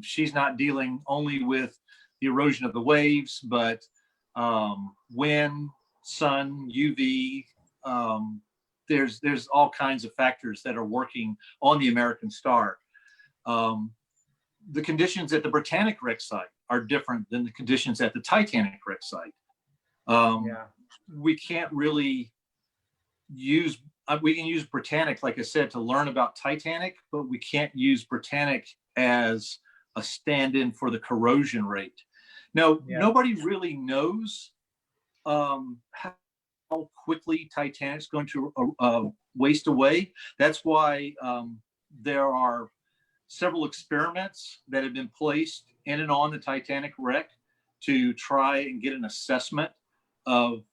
she's not dealing only with the erosion of the waves, but wind, sun, UV. There's all kinds of factors that are working on the American Star. The conditions at the Britannic wreck site are different than the conditions at the Titanic wreck site. We can't really use, we can use Britannic, like I said, to learn about Titanic, but we can't use Britannic as a stand-in for the corrosion rate. Now, nobody really knows how quickly Titanic's going to waste away. That's why there are several experiments that have been placed in and on the Titanic wreck to try and get an assessment of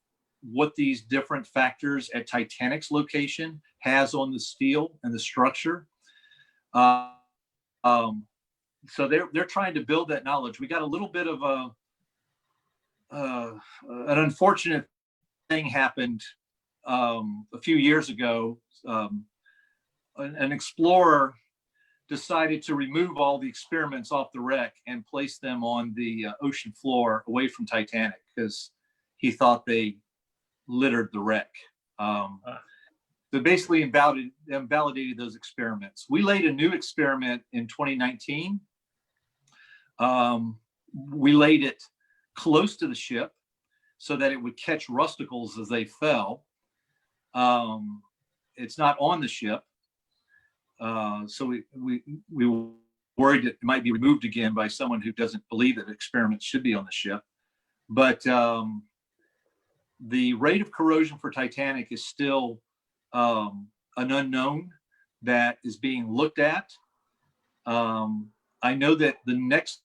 what these different factors at Titanic's location has on the steel and the structure. So they're trying to build that knowledge. We got a little bit of an unfortunate thing happened a few years ago. An explorer decided to remove all the experiments off the wreck and place them on the ocean floor away from Titanic because he thought they littered the wreck. So basically invalidated those experiments. We laid a new experiment in 2019. We laid it close to the ship so that it would catch rusticles as they fell. It's not on the ship. So we were worried that it might be removed again by someone who doesn't believe that experiments should be on the ship. But the rate of corrosion for Titanic is still an unknown that is being looked at. I know that the next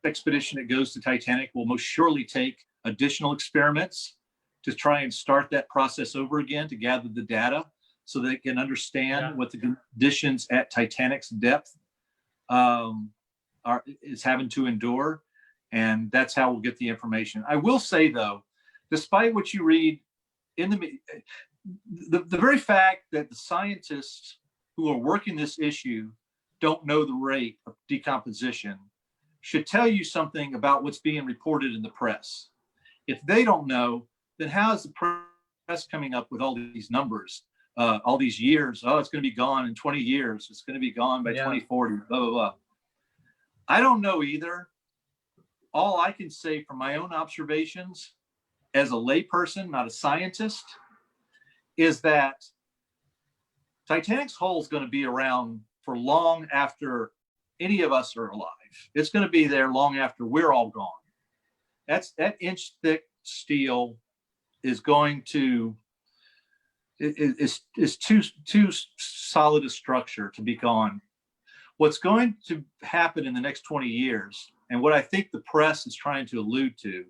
expedition that goes to Titanic will most surely take additional experiments to try and start that process over again to gather the data so they can understand what the conditions at Titanic's depth is having to endure. And that's how we'll get the information. I will say, though, despite what you read in the very fact that the scientists who are working this issue don't know the rate of decomposition should tell you something about what's being reported in the press. If they don't know, then how is the press coming up with all these numbers, all these years? Oh, it's going to be gone in 20 years. It's going to be gone by 2040, blah, blah, blah. I don't know either. All I can say from my own observations as a layperson, not a scientist, is that Titanic's hull is going to be around for long after any of us are alive. It's going to be there long after we're all gone. That inch thick steel is going to is too solid a structure to be gone. What's going to happen in the next 20 years, and what I think the press is trying to allude to,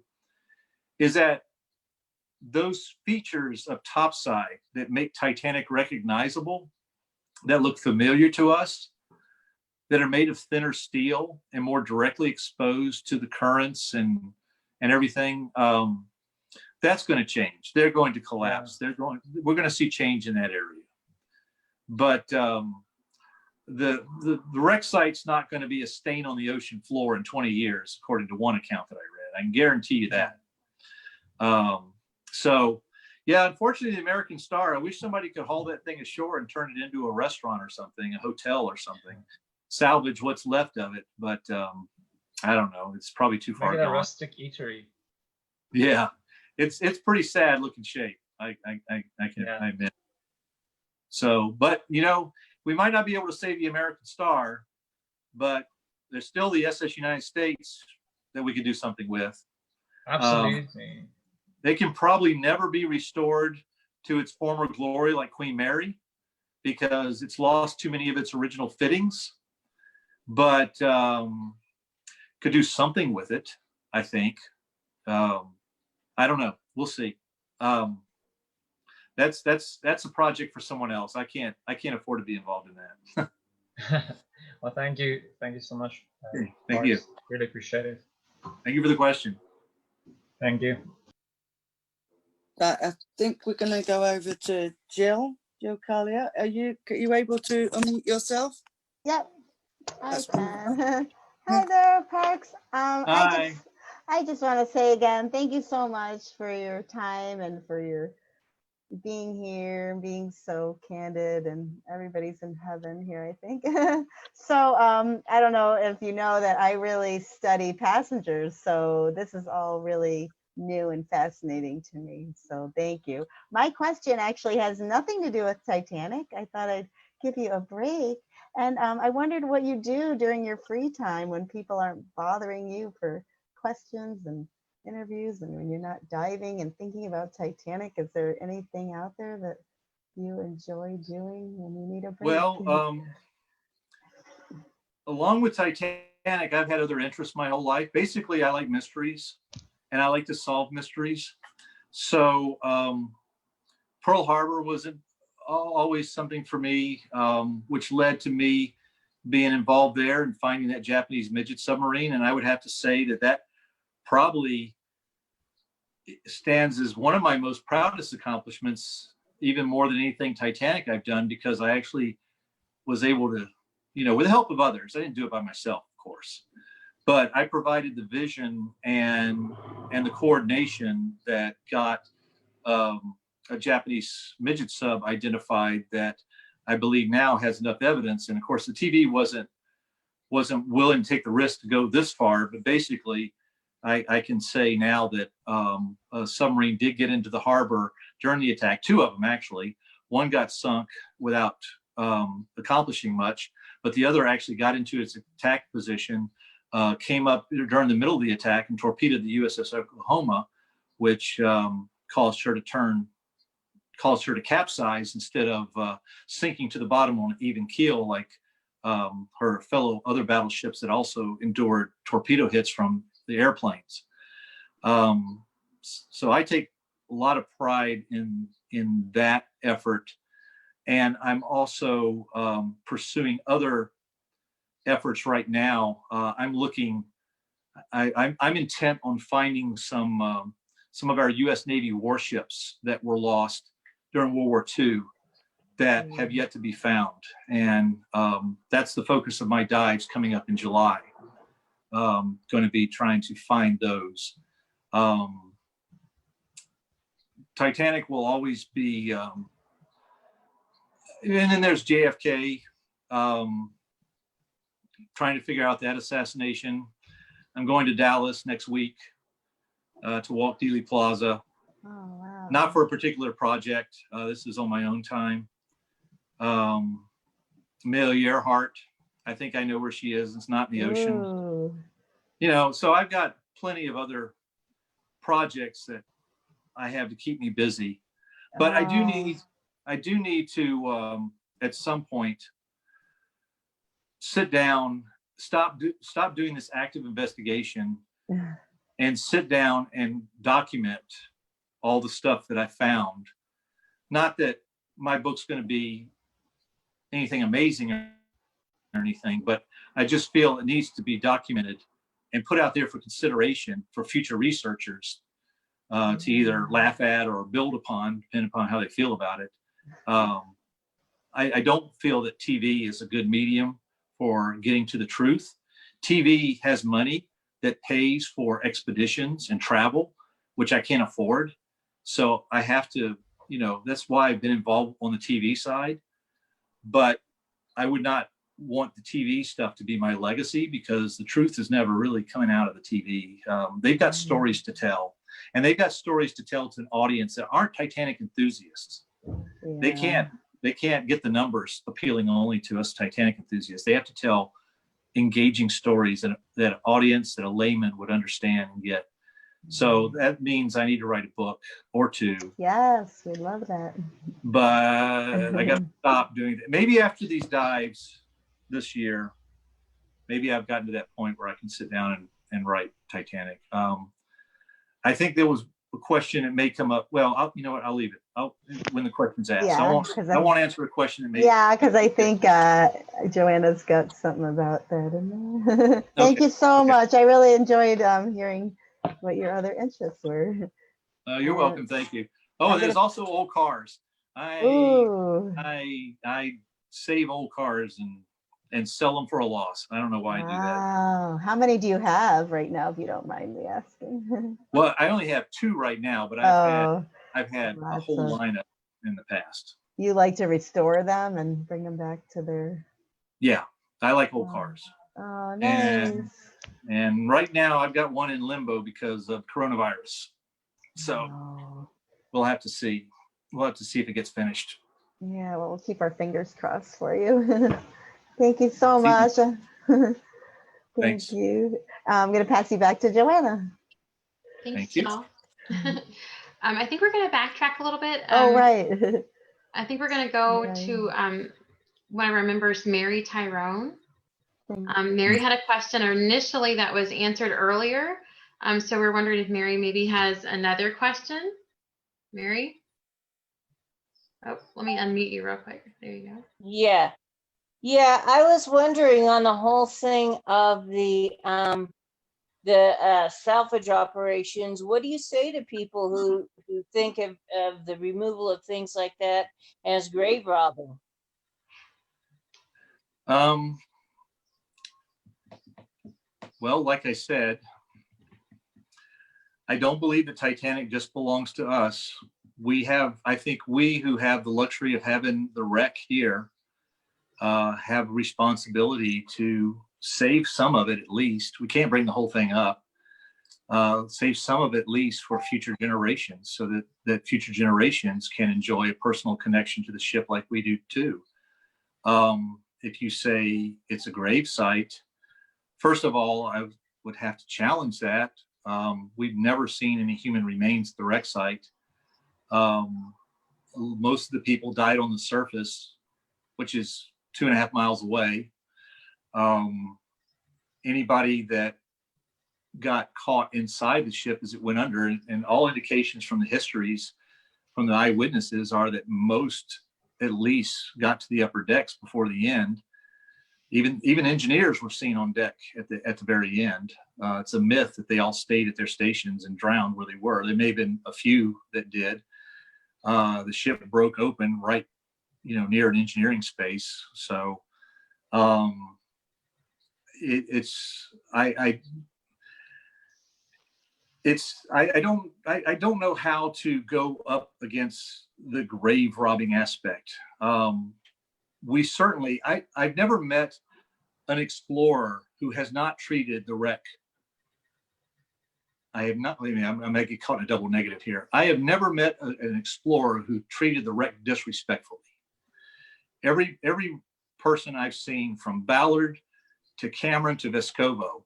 is that those features of topside that make Titanic recognizable, that look familiar to us, that are made of thinner steel and more directly exposed to the currents and everything, that's going to change. They're going to collapse. We're going to see change in that area. But the wreck site's not going to be a stain on the ocean floor in 20 years, according to one account that I read. I can guarantee you that. So, yeah, unfortunately, the American Star, I wish somebody could haul that thing ashore and turn it into a restaurant or something, a hotel or something, salvage what's left of it. But I don't know. It's probably too far Make it a gone. rustic eatery. Yeah, it's pretty sad looking shape. I admit. So, but you know, we might not be able to save the American Star, but there's still the SS United States that we could do something with. Absolutely. They can probably never be restored to its former glory like Queen Mary, because it's lost too many of its original fittings, but could do something with it, I think. I don't know. We'll see. That's a project for someone else. I can't afford to be involved in that. Well, thank you so much. Thank you. Really appreciate it. Thank you for the question. Thank you. I think we're going to go over to Jill Collier. Are you able to unmute yourself? Yep, I can. Hi there, Parks. Hi. I just want to say again, thank you so much for your time and for your being here and being so candid, and everybody's in heaven here, I think. So I don't know if you know that I really study passengers, so this is all really new and fascinating to me. So thank you. My question actually has nothing to do with Titanic. I thought I'd give you a break. And I wondered what you do during your free time when people aren't bothering you for questions and interviews, and when you're not diving and thinking about Titanic. Is there anything out there that you enjoy doing when you need a break? Well, along with Titanic, I've had other interests my whole life. Basically, I like mysteries, and I like to solve mysteries. So Pearl Harbor was always something for me, which led to me being involved there and finding that Japanese midget submarine. And I would have to say that probably stands as one of my most proudest accomplishments, even more than anything Titanic I've done, because I actually was able to, with the help of others, I didn't do it by myself, of course, but I provided the vision and the coordination that got a Japanese midget sub identified that I believe now has enough evidence. And of course, the TV wasn't willing to take the risk to go this far, but basically, I can say now that a submarine did get into the harbor during the attack. Two of them, actually. One got sunk without accomplishing much, but the other actually got into its attack position, came up during the middle of the attack and torpedoed the USS Oklahoma, which caused her to capsize instead of sinking to the bottom on an even keel like her fellow other battleships that also endured torpedo hits from the airplanes. So I take a lot of pride in that effort, and I'm also pursuing other efforts right now. I'm intent on finding some of our U.S. Navy warships that were lost during World War II that have yet to be found, and that's the focus of my dives coming up in July. Going to be trying to find those. Titanic will always be, and then there's JFK, trying to figure out that assassination. I'm going to Dallas next week to walk Dealey Plaza. Oh, wow. Not for a particular project. This is on my own time. Amelia Earhart, I think I know where she is. It's not in the ocean. Ooh. So I've got plenty of other projects that I have to keep me busy. But I do need to at some point sit down, stop doing this active investigation, and sit down and document all the stuff that I found. Not that my book's going to be anything amazing or anything, but I just feel it needs to be documented and put out there for consideration for future researchers to either laugh at or build upon, depending upon how they feel about it. I don't feel that TV is a good medium for getting to the truth. TV has money that pays for expeditions and travel, which I can't afford. So I have to, that's why I've been involved on the TV side. But I would not want the TV stuff to be my legacy, because the truth is never really coming out of the TV. They've got stories to tell, and they've got stories to tell to an audience that aren't Titanic enthusiasts. Yeah. They can't get the numbers appealing only to us Titanic enthusiasts. They have to tell engaging stories that an audience, that a layman would understand and get. So that means I need to write a book or two. Yes, we love that. But I got to stop doing that. Maybe after these dives this year, maybe I've gotten to that point where I can sit down and write Titanic. I think there was a question that may come up. Well, you know what? I'll leave it. When the question's asked. Yeah, I won't answer a question that may. Yeah, because I think Joanna's got something about that in there. Thank you so much. I really enjoyed hearing what your other interests were. You're welcome. Thank you. Oh, there's also old cars. I save old cars and sell them for a loss. I don't know why I do that. Wow. How many do you have right now, if you don't mind me asking? Well, I only have 2 right now, but I've had a whole lineup in the past. You like to restore them and bring them back to their... Yeah, I like old cars. Oh, nice. And right now I've got one in limbo because of coronavirus. So we'll have to see. We'll have to see if it gets finished. Yeah, well, we'll keep our fingers crossed for you. Thank you so much. Thank you. I'm going to pass you back to Joanna. Thank you. I think we're going to backtrack a little bit. Right. I think we're going to go to one of our members, Mary Tyrone. Mary had a question initially that was answered earlier. So we're wondering if Mary maybe has another question. Mary? Oh, let me unmute you real quick. There you go. Yeah, I was wondering on the whole thing of the salvage operations. What do you say to people who think of the removal of things like that as grave robbing? Well, like I said, I don't believe the Titanic just belongs to us. I think we who have the luxury of having the wreck here have responsibility to save some of it at least. We can't bring the whole thing up. Save some of it at least for future generations, so that future generations can enjoy a personal connection to the ship like we do too. If you say it's a grave site, first of all, I would have to challenge that. We've never seen any human remains at the wreck site. Most of the people died on the surface, which is 2.5 miles away. Anybody that got caught inside the ship as it went under, and all indications from the histories from the eyewitnesses are that most at least got to the upper decks before the end. Even engineers were seen on deck at the very end. It's a myth that they all stayed at their stations and drowned where they were. There may have been a few that did. The ship broke open right, near an engineering space. So I don't know how to go up against the grave robbing aspect. I've never met an explorer who has not treated the wreck. I'm making caught in a double negative here. I have never met an explorer who treated the wreck disrespectfully. Every person I've seen, from Ballard to Cameron to Vescovo,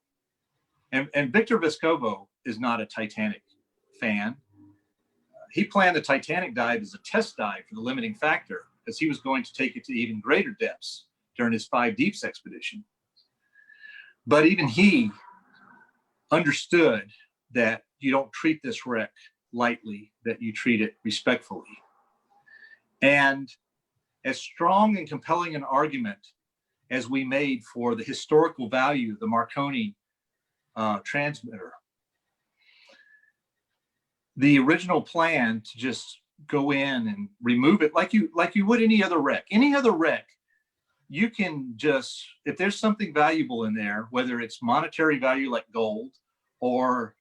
and Victor Vescovo is not a Titanic fan. He planned the Titanic dive as a test dive for the limiting factor, because he was going to take it to even greater depths during his 5 Deeps expedition. But even he understood that you don't treat this wreck lightly, that you treat it respectfully. And as strong and compelling an argument as we made for the historical value of the Marconi transmitter, the original plan to just go in and remove it like you would any other wreck. Any other wreck, you can just, if there's something valuable in there, whether it's monetary value like gold or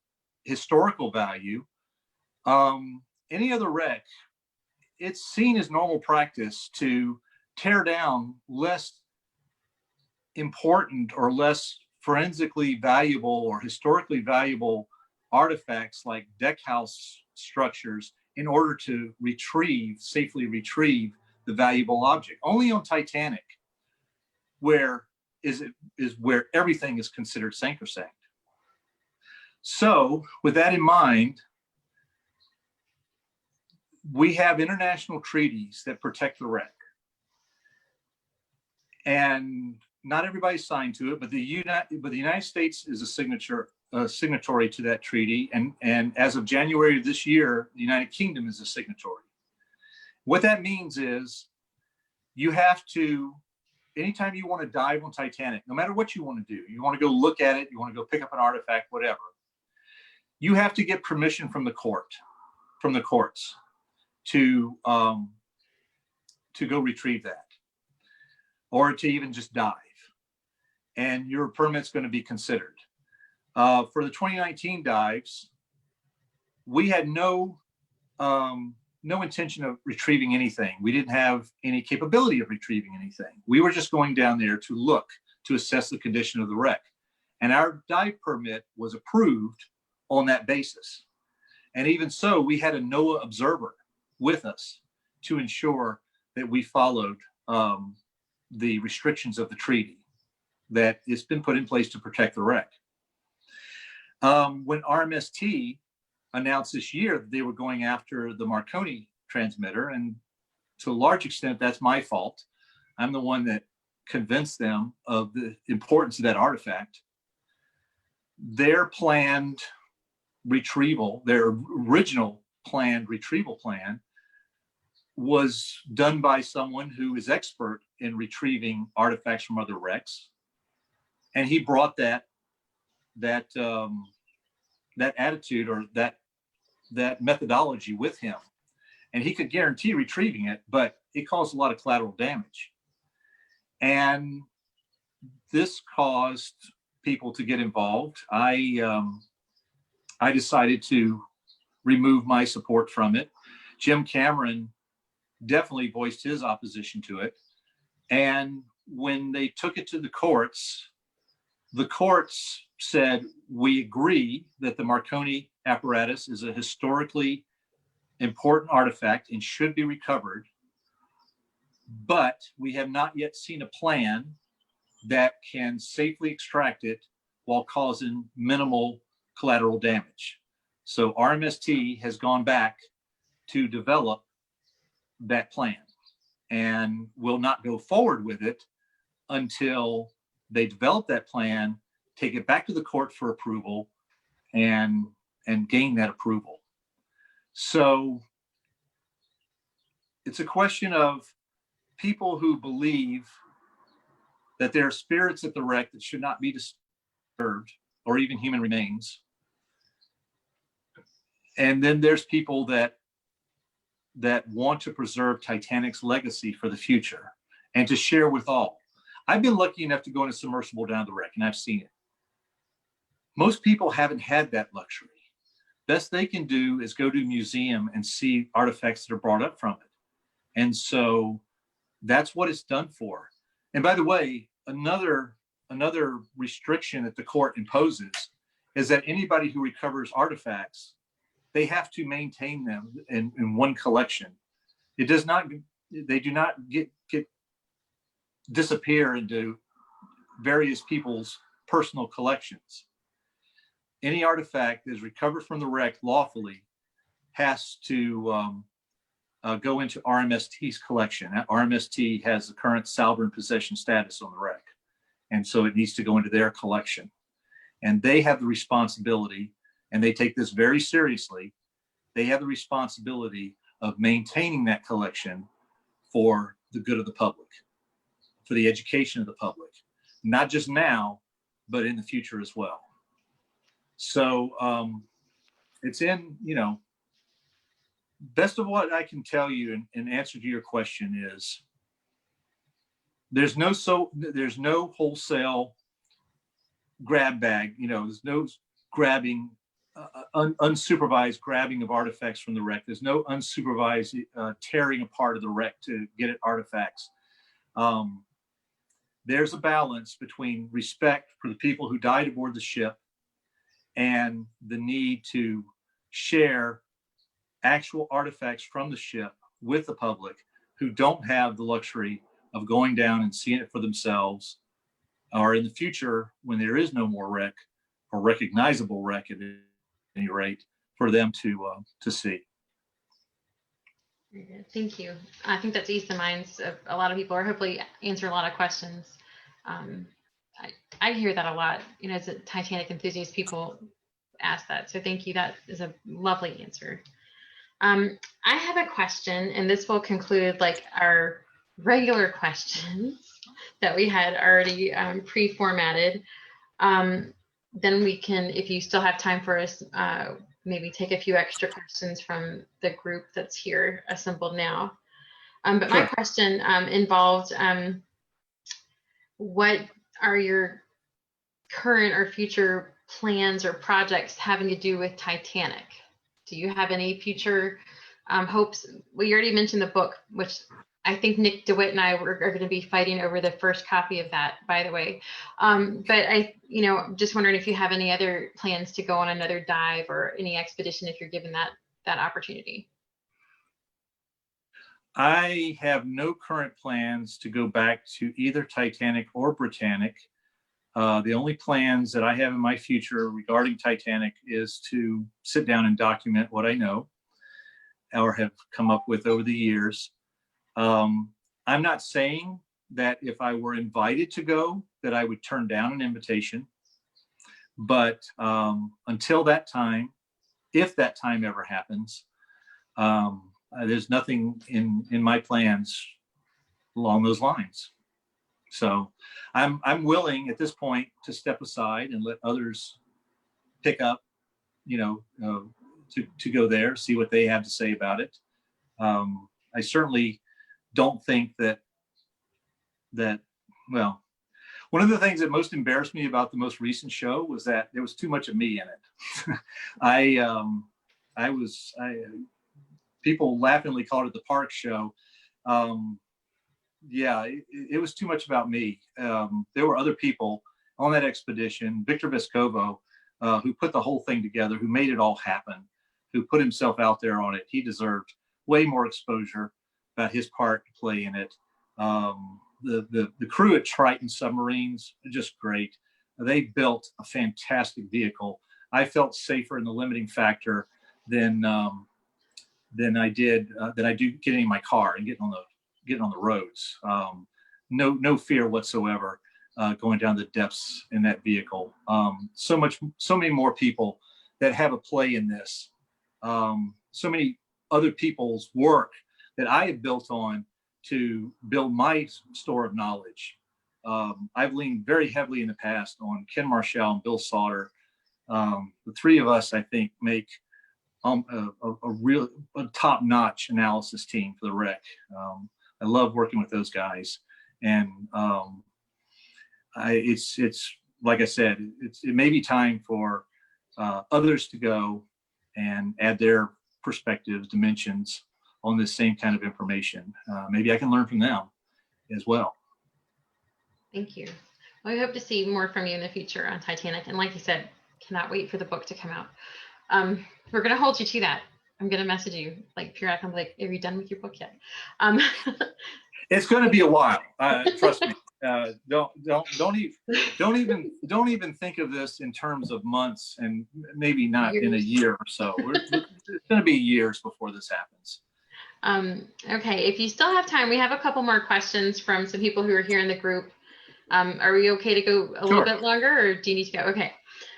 historical value, any other wreck, it's seen as normal practice to tear down less important or less forensically valuable or historically valuable artifacts like deckhouse structures in order to safely retrieve the valuable object. Only on Titanic where everything is considered sacrosanct. So with that in mind, we have international treaties that protect the wreck. And not everybody signed to it, but the United States is a signatory to that treaty. And as of January of this year, the United Kingdom is a signatory. What that means is you have to, anytime you want to dive on Titanic, no matter what you want to do, you want to go look at it, you want to go pick up an artifact, whatever, you have to get permission from the courts to go retrieve that, or to even just dive. And your permit's going to be considered. For the 2019 dives, we had no intention of retrieving anything. We didn't have any capability of retrieving anything. We were just going down there to look, to assess the condition of the wreck. And our dive permit was approved on that basis. And even so, we had a NOAA observer with us to ensure that we followed the restrictions of the treaty that it's been put in place to protect the wreck. When RMST announced this year that they were going after the Marconi transmitter, and to a large extent, that's my fault. I'm the one that convinced them of the importance of that artifact. Their planned retrieval, their original planned retrieval plan, was done by someone who is expert in retrieving artifacts from other wrecks. And he brought that attitude or that methodology with him. And he could guarantee retrieving it, but it caused a lot of collateral damage. And this caused people to get involved. I decided to remove my support from it. Jim Cameron definitely voiced his opposition to it. And when they took it to the courts said, we agree that the Marconi apparatus is a historically important artifact and should be recovered, but we have not yet seen a plan that can safely extract it while causing minimal collateral damage. So RMST has gone back to develop that plan and will not go forward with it until they develop that plan, take it back to the court for approval, and gain that approval. So it's a question of people who believe that there are spirits at the wreck that should not be disturbed, or even human remains. And then there's people that want to preserve Titanic's legacy for the future and to share with all. I've been lucky enough to go in a submersible down the wreck, and I've seen it. Most people haven't had that luxury. Best they can do is go to a museum and see artifacts that are brought up from it. And so that's what it's done for. And by the way, another restriction that the court imposes is that anybody who recovers artifacts, they have to maintain them in one collection. They do not get disappear into various people's personal collections. Any artifact that is recovered from the wreck lawfully has to go into RMST's collection. RMST has the current sovereign possession status on the wreck. And so it needs to go into their collection. And they have the responsibility, and they take this very seriously, they have the responsibility of maintaining that collection for the good of the public, for the education of the public, not just now, but in the future as well. So it's in best of what I can tell you in answer to your question is there's no wholesale grab bag. There's no grabbing, unsupervised grabbing of artifacts from the wreck. There's no unsupervised tearing apart of the wreck to get at artifacts. There's a balance between respect for the people who died aboard the ship and the need to share actual artifacts from the ship with the public who don't have the luxury of going down and seeing it for themselves, or in the future, when there is no more wreck or recognizable wreck at any rate, for them to see. Thank you. I think that's eased the minds of a lot of people, or hopefully answer a lot of questions. I hear that a lot, as a Titanic enthusiast, people ask that. So thank you. That is a lovely answer. I have a question, and this will conclude like our regular questions that we had already pre-formatted. Then we can, if you still have time for us, maybe take a few extra questions from the group that's here assembled now. But Sure. my question involved what are your current or future plans or projects having to do with Titanic? Do you have any future hopes? Well, you already mentioned the book, which I think Nick DeWitt and I are going to be fighting over the first copy of that, by the way. But just wondering if you have any other plans to go on another dive or any expedition if you're given that opportunity. I have no current plans to go back to either Titanic or Britannic. The only plans that I have in my future regarding Titanic is to sit down and document what I know or have come up with over the years. I'm not saying that if I were invited to go, that I would turn down an invitation. But until that time, if that time ever happens, there's nothing in my plans along those lines. So I'm willing at this point to step aside and let others pick up, to go there, see what they have to say about it. I certainly don't think that, well, one of the things that most embarrassed me about the most recent show was that there was too much of me in it. People laughingly called it the Parks show. Yeah, it was too much about me. There were other people on that expedition, Victor Vescovo, who put the whole thing together, who made it all happen, who put himself out there on it. He deserved way more exposure about his part to play in it. The crew at Triton Submarines are just great. They built a fantastic vehicle. I felt safer in the limiting factor than I do getting in my car and getting on the roads. No fear whatsoever going down the depths in that vehicle. So many more people that have a play in this. So many other people's work that I have built on to build my store of knowledge. I've leaned very heavily in the past on Ken Marshall and Bill Sauter. The three of us, I think, make a top-notch analysis team for the wreck. I love working with those guys, and it's like I said, it may be time for others to go and add their perspectives, dimensions on this same kind of information. Maybe I can learn from them as well. Thank you. Well, we hope to see more from you in the future on Titanic, and like you said, cannot wait for the book to come out. We're going to hold you to that. I'm going to message you like periodically. I'm like, are you done with your book yet? It's going to be a while. Trust me. Don't even think of this in terms of months, and maybe not years. In a year or so. It's going to be years before this happens. Okay. If you still have time, we have a couple more questions from some people who are here in the group. Are we okay to go a little bit longer, or do you need to go? Okay.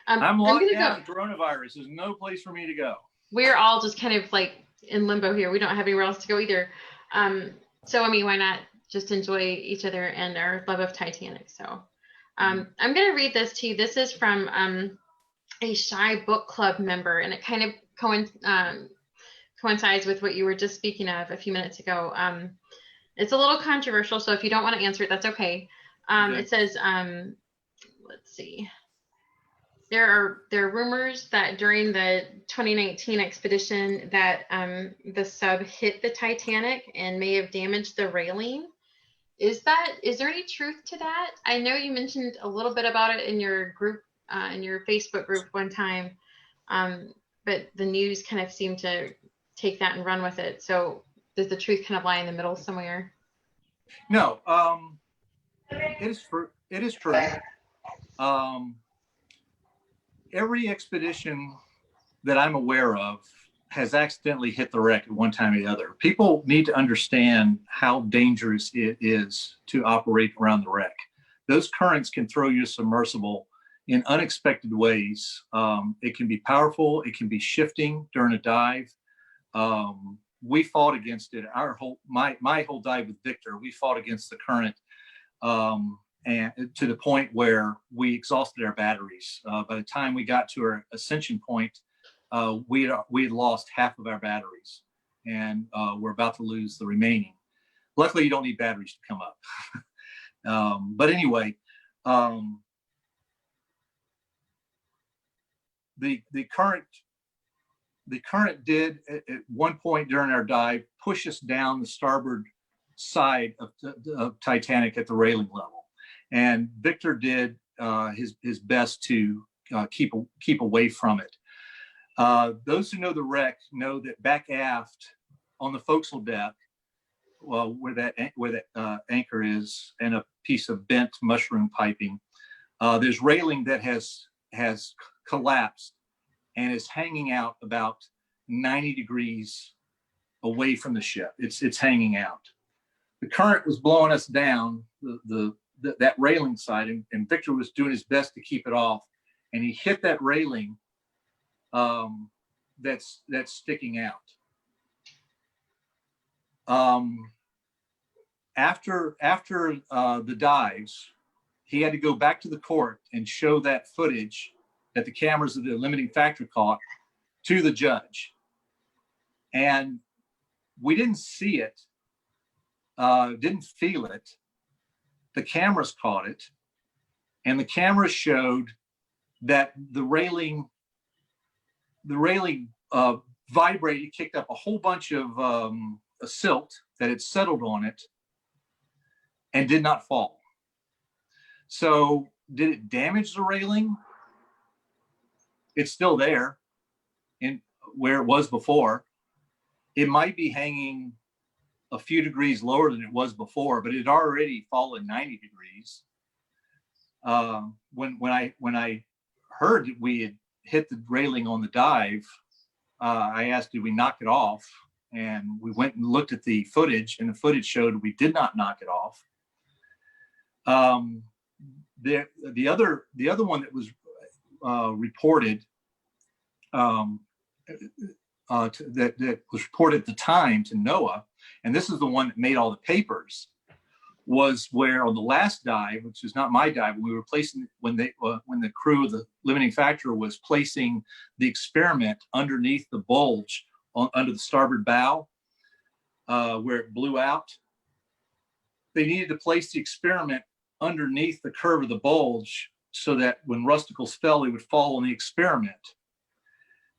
I'm locked down with coronavirus. There's no place for me to go. We're all just kind of like in limbo here. We don't have anywhere else to go either. So, I mean, why not just enjoy each other and our love of Titanic? So I'm going to read this to you. This is from a Shy Book Club member, and it kind of coincides with what you were just speaking of a few minutes ago. It's a little controversial, so if you don't want to answer it, that's okay. Okay. It says, let's see. There are rumors that during the 2019 expedition that the sub hit the Titanic and may have damaged the railing. Is there any truth to that? I know you mentioned a little bit about it in your group, in your Facebook group one time, but the news kind of seemed to take that and run with it. So does the truth kind of lie in the middle somewhere? No, it is true. Every expedition that I'm aware of has accidentally hit the wreck at one time or the other. People need to understand how dangerous it is to operate around the wreck. Those currents can throw your submersible in unexpected ways. It can be powerful. It can be shifting during a dive. We fought against it. My whole dive with Victor, we fought against the current, and to the point where we exhausted our batteries. By the time we got to our ascension point, we had lost half of our batteries, and we're about to lose the remaining. Luckily, you don't need batteries to come up. But anyway, the current did at one point during our dive push us down the starboard side of Titanic at the railing level, and Victor did his best to keep away from it. Those who know the wreck know that back aft on the forecastle deck, well, where that anchor is, and a piece of bent mushroom piping, there's railing that has collapsed and is hanging out about 90 degrees away from the ship. It's hanging out. The current was blowing us down that railing side, and Victor was doing his best to keep it off, and he hit that railing that's sticking out. After the dives, he had to go back to the court and show that footage that the cameras of the limiting factor caught to the judge. And we didn't see it, didn't feel it. The cameras caught it, and the cameras showed that the railing vibrated, kicked up a whole bunch of silt that had settled on it and did not fall. So did it damage the railing? It's still there in where it was before. It might be hanging a few degrees lower than it was before, but it had already fallen 90 degrees. When I heard that we had hit the railing on the dive, I asked, did we knock it off? And we went and looked at the footage, and the footage showed we did not knock it off. The other one that was reported, that was reported at the time to NOAA, and this is the one that made all the papers, was where on the last dive, which is not my dive, we were placing when the crew of the limiting factor was placing the experiment underneath the bulge under the starboard bow, where it blew out. They needed to place the experiment underneath the curve of the bulge so that when rusticles fell, they would fall on the experiment.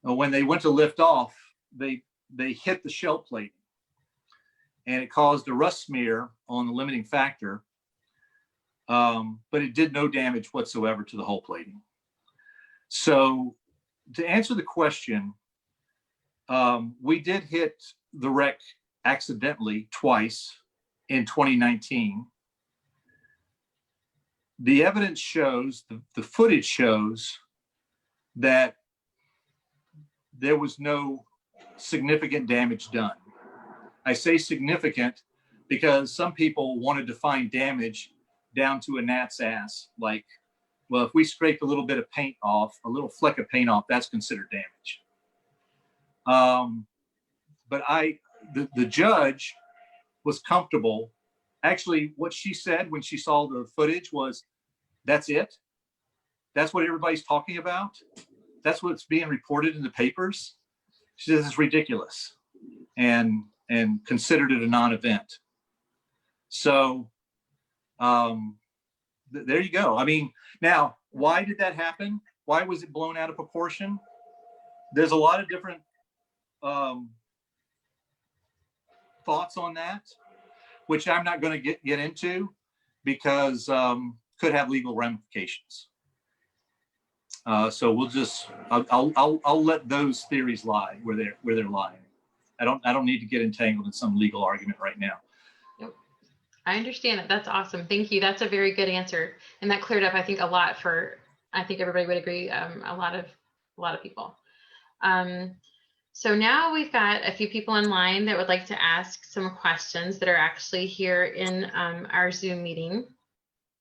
When they went to lift off, they hit the shell plating, and it caused a rust smear on the limiting factor, but it did no damage whatsoever to the hull plating. So to answer the question, we did hit the wreck accidentally twice in 2019. The evidence shows, the footage shows that there was no significant damage done. I say significant because some people want to define damage down to a gnat's ass. Like, well, if we scrape a little bit of paint off, a little fleck of paint off, that's considered damage. But the judge was comfortable. Actually, what she said when she saw the footage was, that's it? That's what everybody's talking about? That's what's being reported in the papers? She says, it's ridiculous. and considered it a non-event. So there you go. I mean, now, why did that happen? Why was it blown out of proportion? There's a lot of different thoughts on that, which I'm not going to get into because could have legal ramifications. So we'll just I'll let those theories lie where they're lying. I don't need to get entangled in some legal argument right now. Nope. I understand it. That's awesome. Thank you. That's a very good answer, and that cleared up, I think, a lot for. I think everybody would agree. A lot of people. So now we've got a few people in line that would like to ask some questions that are actually here in our Zoom meeting.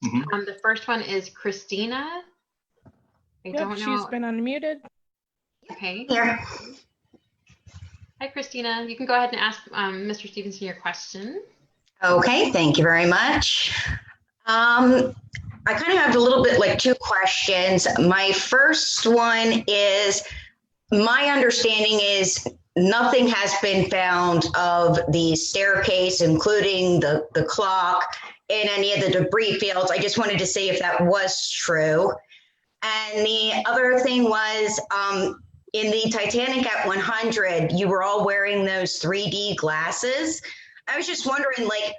Mm-hmm. The first one is Christina. I don't know. She's been unmuted. Okay. Here. Hi, Christina. You can go ahead and ask Mr. Stephenson your question. Okay, thank you very much. I kind of have a little bit like two questions. My first one is, my understanding is nothing has been found of the staircase, including the clock and any of the debris fields. I just wanted to see if that was true. And the other thing was, in the Titanic at 100, you were all wearing those 3D glasses. I was just wondering, like,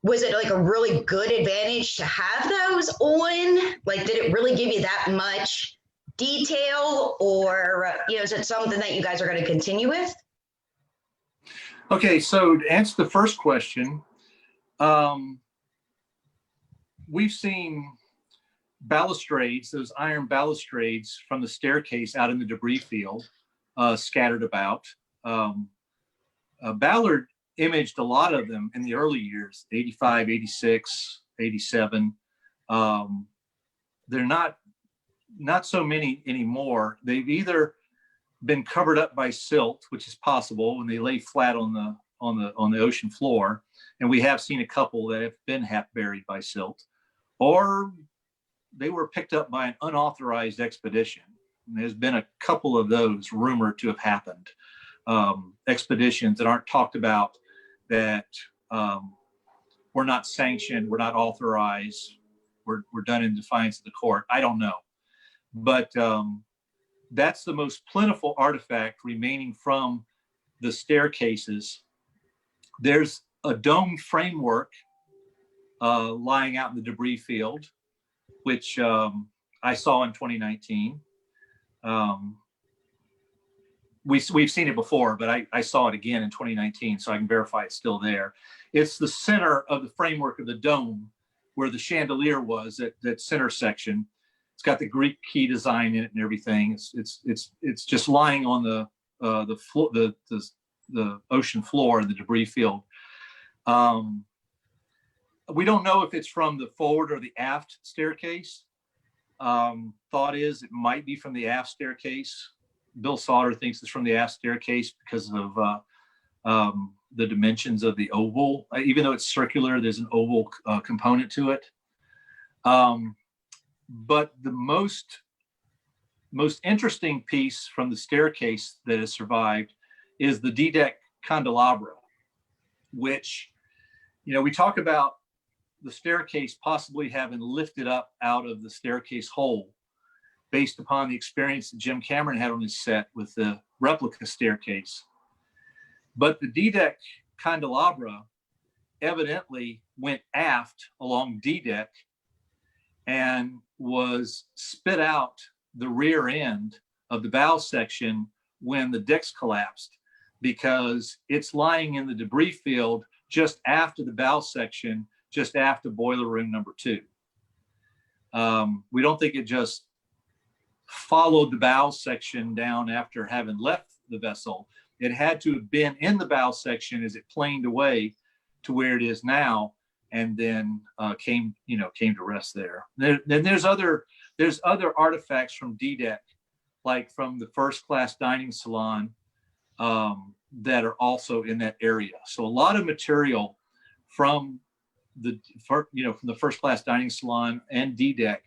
was it like a really good advantage to have those on? Like, did it really give you that much detail, or, is it something that you guys are going to continue with? Okay, so to answer the first question, we've seen balustrades, those iron balustrades from the staircase out in the debris field, scattered about. Ballard imaged a lot of them in the early years, 85, 86, 87. They're not so many anymore. They've either been covered up by silt, which is possible when they lay flat on the ocean floor, and we have seen a couple that have been half buried by silt, or they were picked up by an unauthorized expedition. And there's been a couple of those rumored to have happened. Expeditions that aren't talked about, that were not sanctioned, were not authorized, were done in defiance of the court. I don't know. But that's the most plentiful artifact remaining from the staircases. There's a dome framework lying out in the debris field, which I saw in 2019. We've seen it before, but I saw it again in 2019, so I can verify it's still there. It's the center of the framework of the dome where the chandelier was, that center section. It's got the Greek key design in it and everything. It's just lying on the ocean floor in the debris field. We don't know if it's from the forward or the aft staircase. Thought is it might be from the aft staircase. Bill Sauter thinks it's from the aft staircase because of the dimensions of the oval. Even though it's circular, there's an oval component to it. But the most interesting piece from the staircase that has survived is the D-deck candelabra, which, we talk about the staircase possibly having lifted up out of the staircase hole based upon the experience that Jim Cameron had on his set with the replica staircase. But the D-deck candelabra evidently went aft along D-deck and was spit out the rear end of the bow section when the decks collapsed, because it's lying in the debris field just after the bow section, just after boiler room number 2. We don't think it just followed the bow section down after having left the vessel. It had to have been in the bow section as it planed away to where it is now, and then came to rest there. Then there's other artifacts from D-deck, like from the first class dining salon, that are also in that area. So a lot of material from the first class dining salon and D-deck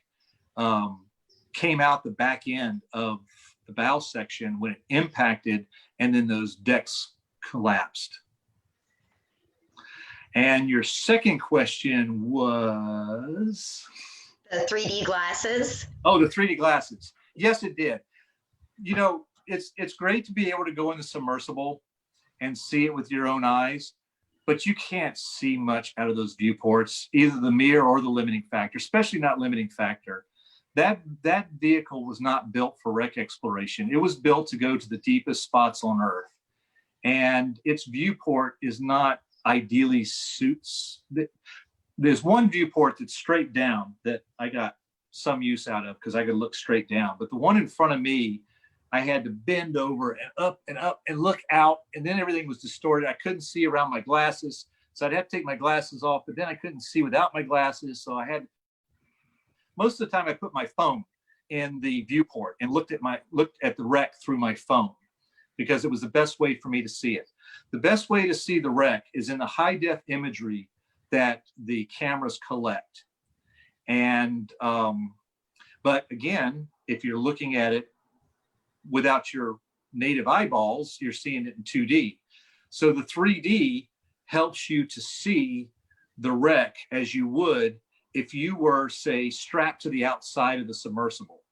came out the back end of the bow section when it impacted, and then those decks collapsed. And your second question was? The 3D glasses. Oh, the 3D glasses. Yes, it did. You know, it's great to be able to go in the submersible and see it with your own eyes, but you can't see much out of those viewports, either the mirror or the limiting factor, especially not limiting factor. That vehicle was not built for wreck exploration. It was built to go to the deepest spots on Earth. And its viewport is not ideally suits. There's one viewport that's straight down that I got some use out of because I could look straight down. But the one in front of me, I had to bend over and up and look out, and then everything was distorted. I couldn't see around my glasses, so I'd have to take my glasses off, but then I couldn't see without my glasses. So I had, most of the time I put my phone in the viewport and looked at the wreck through my phone because it was the best way for me to see it. The best way to see the wreck is in the high def imagery that the cameras collect. And, but again, if you're looking at it without your native eyeballs, you're seeing it in 2D. So the 3D helps you to see the wreck as you would if you were, say, strapped to the outside of the submersible,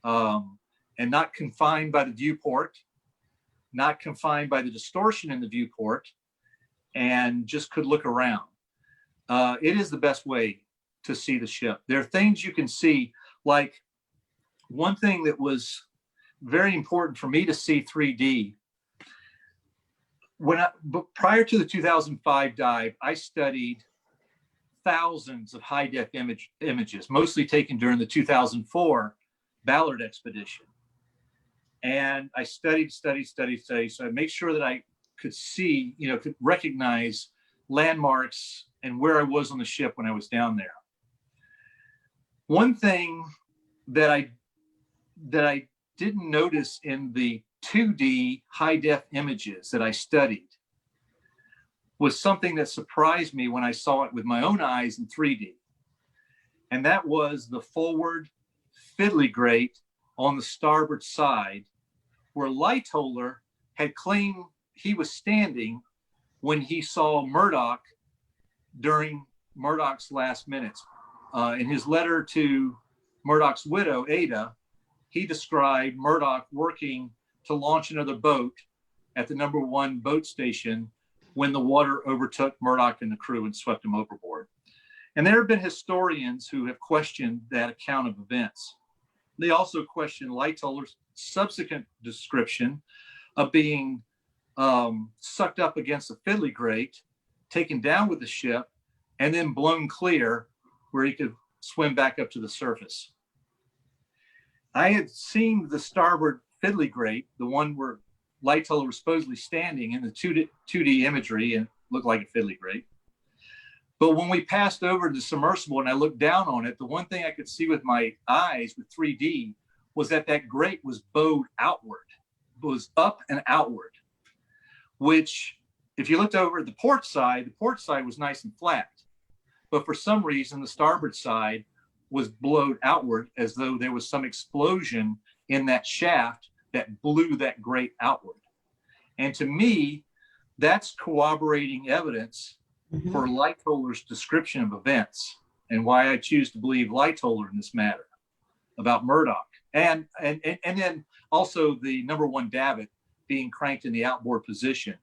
and not confined by the viewport, not confined by the distortion in the viewport, and just could look around. It is the best way to see the ship. There are things you can see, like one thing that was very important for me to see 3D. But prior to the 2005 dive, I studied thousands of high def images, mostly taken during the 2004 Ballard expedition. And I studied. So I made sure that I could see, could recognize landmarks and where I was on the ship when I was down there. One thing that I didn't notice in the 2D high def images that I studied was something that surprised me when I saw it with my own eyes in 3D. And that was the forward fiddly grate on the starboard side where Lightoller had claimed he was standing when he saw Murdoch during Murdoch's last minutes. In his letter to Murdoch's widow, Ada, he described Murdoch working to launch another boat at the #1 boat station when the water overtook Murdoch and the crew and swept him overboard. And there have been historians who have questioned that account of events. They also question Lightoller's subsequent description of being sucked up against a fiddly grate, taken down with the ship, and then blown clear where he could swim back up to the surface. I had seen the starboard fiddly grate, the one where Lightoller was supposedly standing in the 2D imagery and looked like a fiddly grate. But when we passed over the submersible and I looked down on it, the one thing I could see with my eyes with 3D was that grate was bowed outward, was up and outward, which if you looked over at the port side was nice and flat. But for some reason, the starboard side was blowed outward as though there was some explosion in that shaft that blew that grate outward. And to me, that's corroborating evidence for Lightoller's description of events and why I choose to believe Lightoller in this matter about Murdoch. And then also the #1 davit being cranked in the outboard position.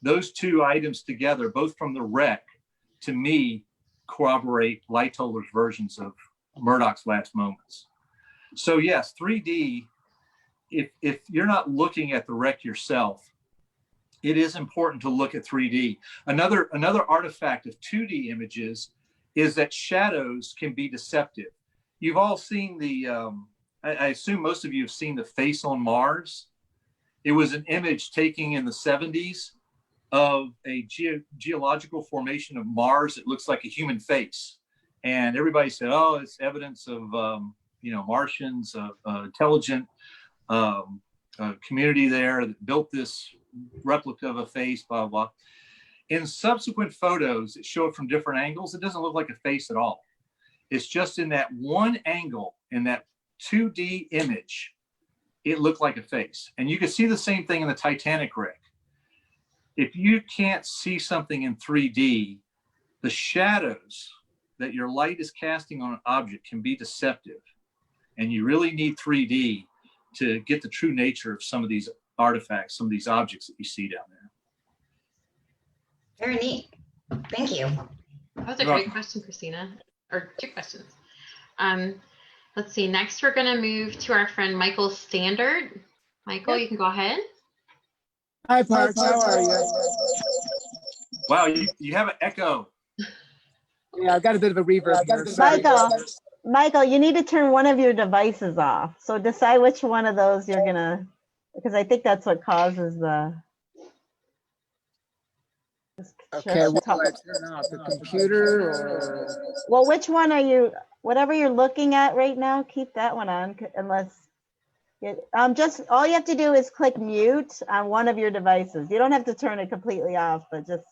Those two items together, both from the wreck, to me, corroborate Lightoller's versions of Murdoch's last moments. So yes, 3D, if you're not looking at the wreck yourself, it is important to look at 3D. Another artifact of 2D images is that shadows can be deceptive. You've all seen I assume most of you have seen the face on Mars. It was an image taken in the 70s of a geological formation of Mars. It looks like a human face. And everybody said, oh, it's evidence of, Martians, intelligent community there that built this replica of a face, blah, blah. In subsequent photos that show it from different angles, it doesn't look like a face at all. It's just in that one angle, in that 2D image, it looked like a face. And you can see the same thing in the Titanic wreck. if you can't see something in 3D, the shadows that your light is casting on an object can be deceptive. And you really need 3D to get the true nature of some of these artifacts, some of these objects that you see down there. Very neat. Thank you. That was a great question, Christina. Or 2 questions. Let's see. Next, we're going to move to our friend Michael Standard. Michael, you can go ahead. Hi, Parks. How are you? Wow, you have an echo. Yeah, I've got a bit of a reverb here. Sorry. Michael, you need to turn one of your devices off. So decide which one of those you're gonna, because I think that's what causes the. Okay, what do I turn off? The computer or? Well, which one are you? Whatever you're looking at right now, keep that one on, unless. Just all you have to do is click mute on one of your devices. You don't have to turn it completely off, but just.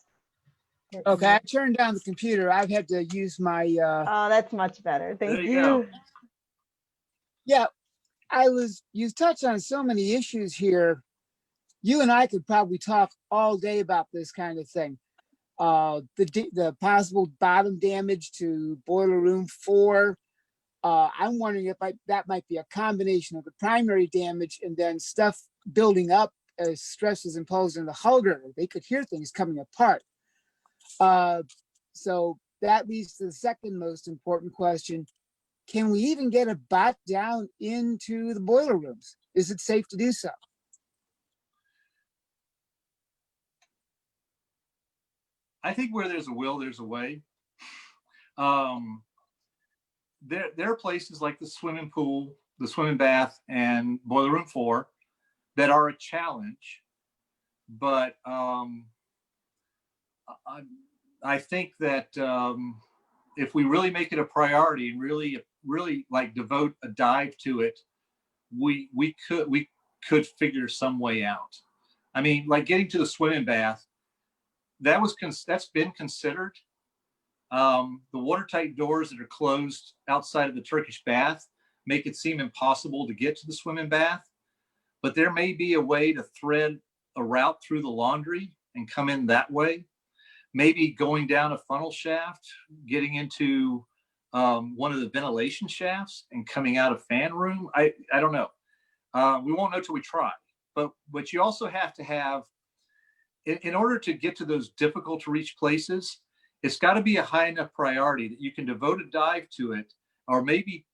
Okay, I turned down the computer. I've had to use my. Oh, that's much better. Thank you. Go. Yeah, you touched on so many issues here. You and I could probably talk all day about this kind of thing. The possible bottom damage to Boiler Room 4. I'm wondering if that might be a combination of the primary damage and then stuff building up as stress is imposed in the hull girdle. They could hear things coming apart. So that leads to the second most important question. Can we even get a bot down into the boiler rooms? Is it safe to do so? I think where there's a will, there's a way. There are places like the swimming pool, the swimming bath, and Boiler Room 4 that are a challenge. But I think that if we really make it a priority and really like devote a dive to it, we could figure some way out. I mean, like getting to the swimming bath, that's been considered. The watertight doors that are closed outside of the Turkish bath make it seem impossible to get to the swimming bath, but there may be a way to thread a route through the laundry and come in that way. Maybe going down a funnel shaft, getting into one of the ventilation shafts and coming out a fan room. I don't know. We won't know till we try. But you also have to have, in order to get to those difficult to reach places, it's got to be a high enough priority that you can devote a dive to it, or maybe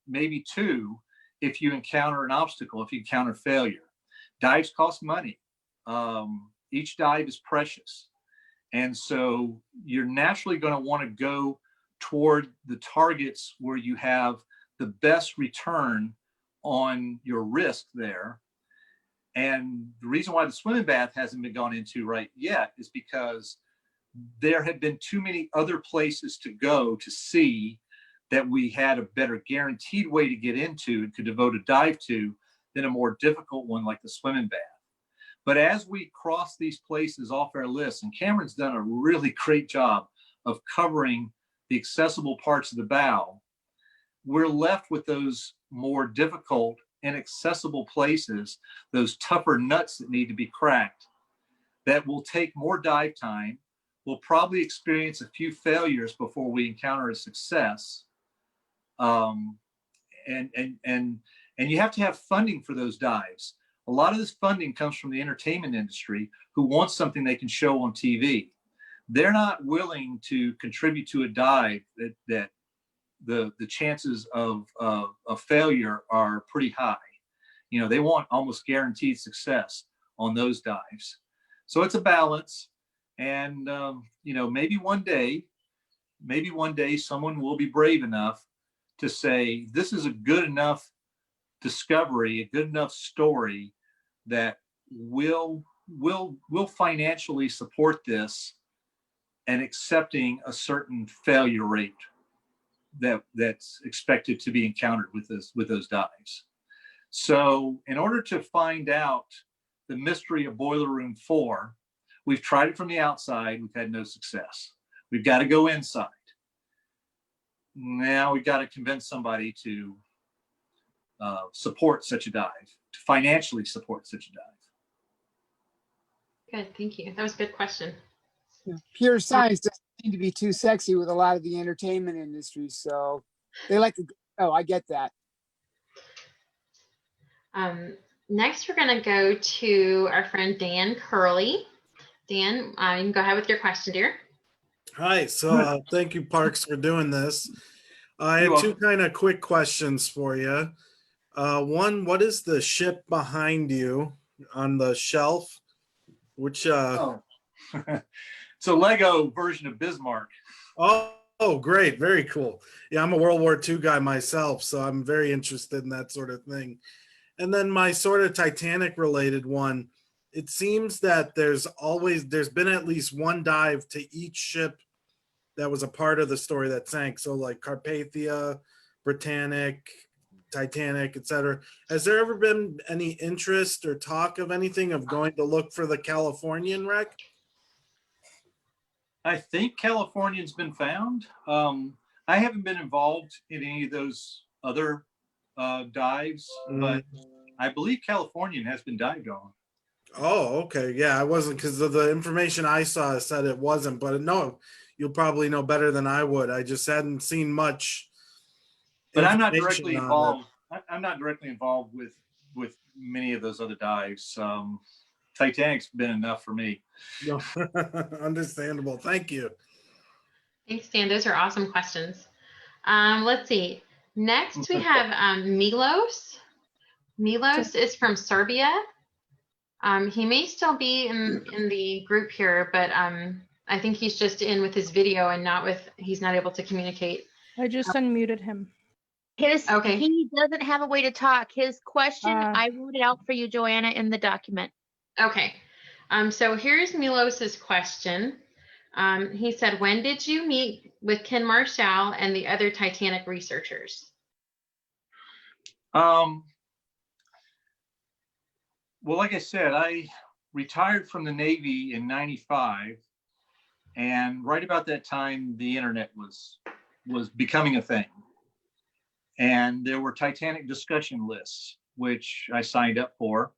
2 if you encounter an obstacle, if you encounter failure. Dives cost money. Each dive is precious. And so you're naturally going to want to go toward the targets where you have the best return on your risk there. And the reason why the swimming bath hasn't been gone into right yet is because there have been too many other places to go to see that we had a better guaranteed way to get into and could devote a dive to than a more difficult one like the swimming bath. But as we cross these places off our list, and Cameron's done a really great job of covering the accessible parts of the bow, we're left with those more difficult, inaccessible places, those tougher nuts that need to be cracked, that will take more dive time. We'll probably experience a few failures before we encounter a success. And you have to have funding for those dives. A lot of this funding comes from the entertainment industry, who wants something they can show on TV. They're not willing to contribute to a dive that the chances of failure are pretty high. You know, they want almost guaranteed success on those dives. So it's a balance. And, you know, maybe one day someone will be brave enough to say, this is a good enough discovery, a good enough story that will financially support this, and accepting a certain failure rate that's expected to be encountered with those dives. So in order to find out the mystery of Boiler Room 4, we've tried it from the outside. We've had no success. We've got to go inside. Now we've got to convince somebody to support such a dive, to financially support such a dive. Good, thank you. That was a good question. Pure science doesn't seem to be too sexy with a lot of the entertainment industry, so they like to. Oh, I get that. Next, we're going to go to our friend Dan Curley. Dan, you can go ahead with your question, dear. Hi, so thank you, Parks, for doing this. I had two kind of quick questions for you. One, what is the ship behind you on the shelf? Which it's a Lego version of Bismarck. Oh, great, very cool. Yeah, I'm a World War II guy myself, so I'm very interested in that sort of thing. And then my sort of Titanic related one, it seems that there's been at least one dive to each ship that was a part of the story that sank. So like Carpathia, Britannic, Titanic, etc. Has there ever been any interest or talk of anything of going to look for the Californian wreck? I think Californian's been found. I haven't been involved in any of those other dives, but I believe Californian has been dived on. Oh, okay. Yeah, I wasn't, because of the information I saw said it wasn't, but no, you'll probably know better than I would. I just hadn't seen much. But I'm not directly involved. I'm not directly involved with many of those other dives. Titanic's been enough for me. No. Understandable. Thank you. Thanks, Dan. Those are awesome questions. Let's see. Next, we have Milos. Milos is from Serbia. He may still be in the group here, but I think he's just in with his video and he's not able to communicate. I just unmuted him. He doesn't have a way to talk. His question, I wrote it out for you, Joanna, in the document. Okay. So here's Milos's question. He said, when did you meet with Ken Marshall and the other Titanic researchers? Well, like I said, I retired from the Navy in '95, and right about that time, the internet was becoming a thing. And there were Titanic discussion lists, which I signed up for.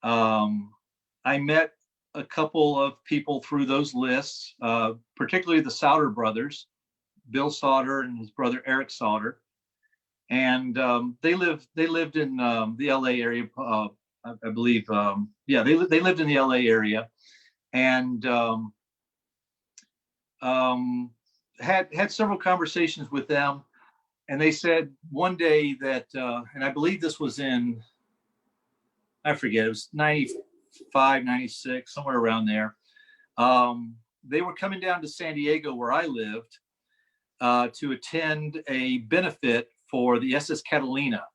I met a couple of people through those lists, particularly the Sauter brothers, Bill Sauter and his brother Eric Sauter. And they lived in the LA area, I believe. They lived in the LA area, and had several conversations with them. And they said one day that, and I believe this was in, I forget, it was 95, 96, somewhere around there. They were coming down to San Diego, where I lived, to attend a benefit for the SS Catalina,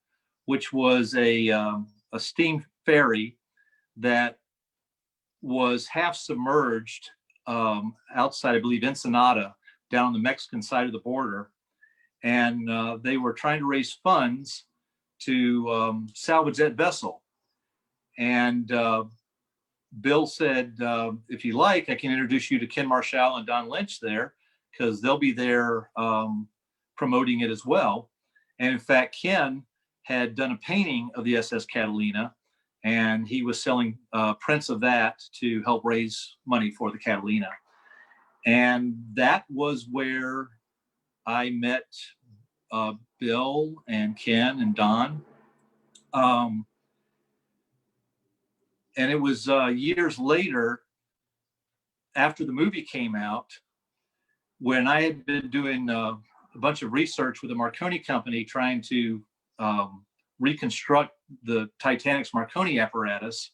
which was a steam ferry that was half submerged outside, I believe, Ensenada, down on the Mexican side of the border. And they were trying to raise funds to salvage that vessel. And Bill said, if you like, I can introduce you to Ken Marshall and Don Lynch there, because they'll be there promoting it as well. And in fact, Ken had done a painting of the SS Catalina, and he was selling prints of that to help raise money for the Catalina. And that was where I met Bill and Ken and Don. And it was years later, after the movie came out, when I had been doing a bunch of research with the Marconi company, trying to reconstruct the Titanic's Marconi apparatus,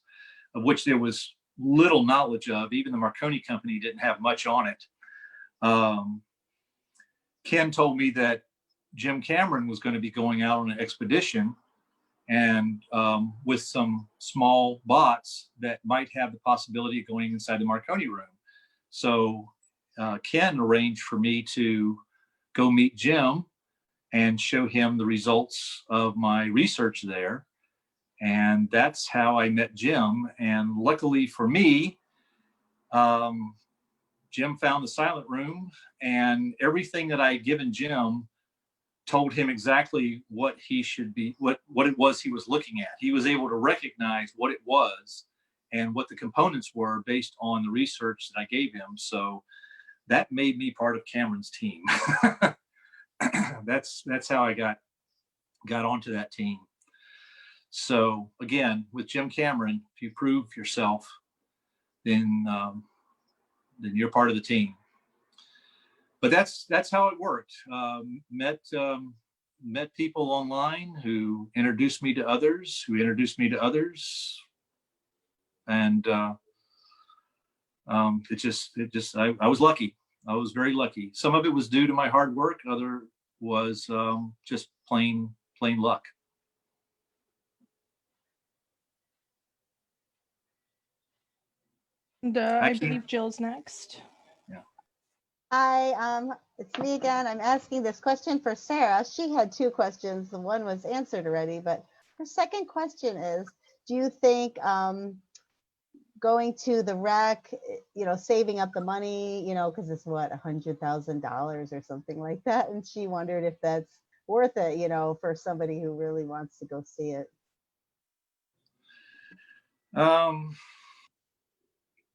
of which there was little knowledge of. Even the Marconi company didn't have much on it. Ken told me that Jim Cameron was going to be going out on an expedition, and with some small bots that might have the possibility of going inside the Marconi room. So Ken arranged for me to go meet Jim and show him the results of my research there. And that's how I met Jim. And luckily for me, Jim found the silent room, and everything that I had given Jim told him exactly what he should be, what it was he was looking at. He was able to recognize what it was and what the components were based on the research that I gave him. So that made me part of Cameron's team. That's how I got onto that team. So again, with Jim Cameron, if you prove yourself, then you're part of the team. But that's how it worked. Met people online who introduced me to others, and I was lucky. I was very lucky. Some of it was due to my hard work. Other was just plain luck. And, I believe Jill's next. Hi, it's me again. I'm asking this question for Sarah. She had two questions. The one was answered already, but her second question is, do you think going to the wreck, saving up the money, because it's what, $100,000 or something like that, and she wondered if that's worth it, for somebody who really wants to go see it.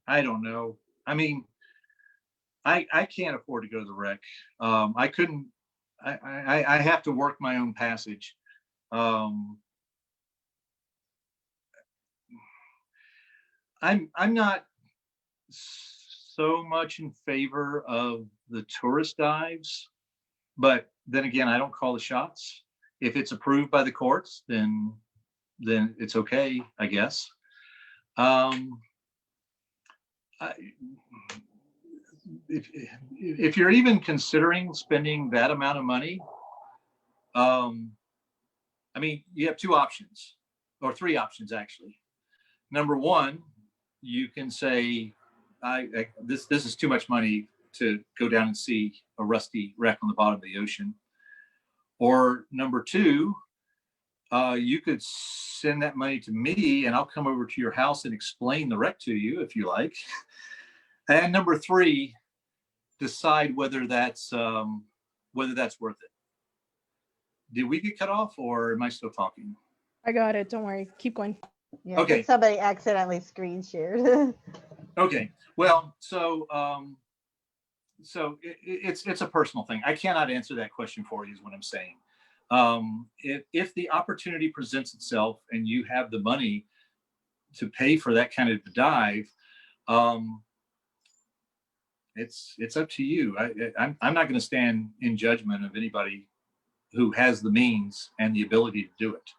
I don't know. I mean, I can't afford to go to the wreck. I couldn't. I have to work my own passage. I'm not so much in favor of the tourist dives, but then again, I don't call the shots. If it's approved by the courts, then it's okay, I guess. If you're even considering spending that amount of money, I mean, you have two options, or three options actually. Number one, you can say, this is too much money to go down and see a rusty wreck on the bottom of the ocean. Or number two, you could send that money to me and I'll come over to your house and explain the wreck to you if you like. And number three, decide whether that's worth it. Did we get cut off, or am I still talking? I got it. Don't worry. Keep going. Yeah, okay. Somebody accidentally screen shared. Okay. Well, so it's a personal thing. I cannot answer that question for you, is what I'm saying. If the opportunity presents itself and you have the money to pay for that kind of dive, it's up to you. I'm not going to stand in judgment of anybody who has the means and the ability to do it,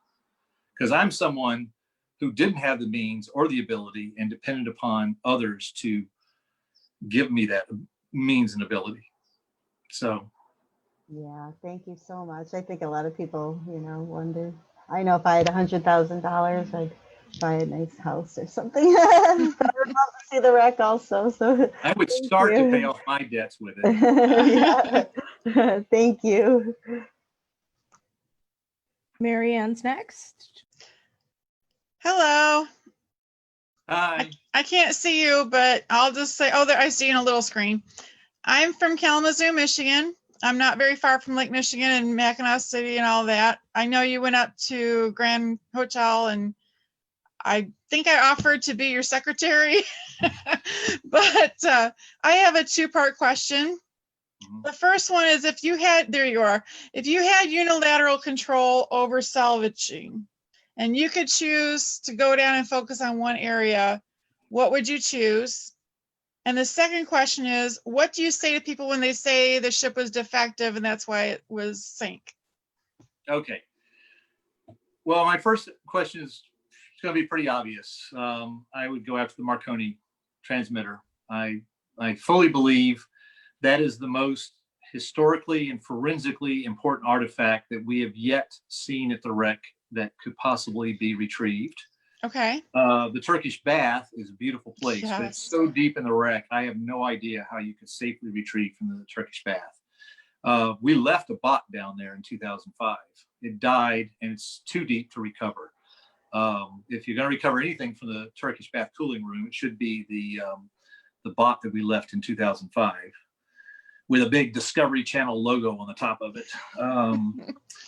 because I'm someone who didn't have the means or the ability and depended upon others to give me that means and ability. So yeah, thank you so much. I think a lot of people, wonder. I know if I had $100,000, I'd buy a nice house or something. But I would love to see the wreck also. So I would start to pay off my debts with it. Yeah. Thank you. Marianne's next. Hello. Hi. I can't see you, but I'll just say, oh, there, I see you on a little screen. I'm from Kalamazoo, Michigan. I'm not very far from Lake Michigan and Mackinac City and all that. I know you went up to Grand Hotel, and I think I offered to be your secretary. But I have a two-part question. The first one is, if you had unilateral control over salvaging, and you could choose to go down and focus on one area, what would you choose? And the second question is, what do you say to people when they say the ship was defective and that's why it was sank? Okay. Well, my first question is going to be pretty obvious. I would go after the Marconi transmitter. I fully believe that is the most historically and forensically important artifact that we have yet seen at the wreck that could possibly be retrieved. Okay. The Turkish bath is a beautiful place, yes. But it's so deep in the wreck, I have no idea how you could safely retrieve from the Turkish bath. We left a bot down there in 2005. It died, and it's too deep to recover. If you're going to recover anything from the Turkish bath cooling room, it should be the bot that we left in 2005 with a big Discovery Channel logo on the top of it.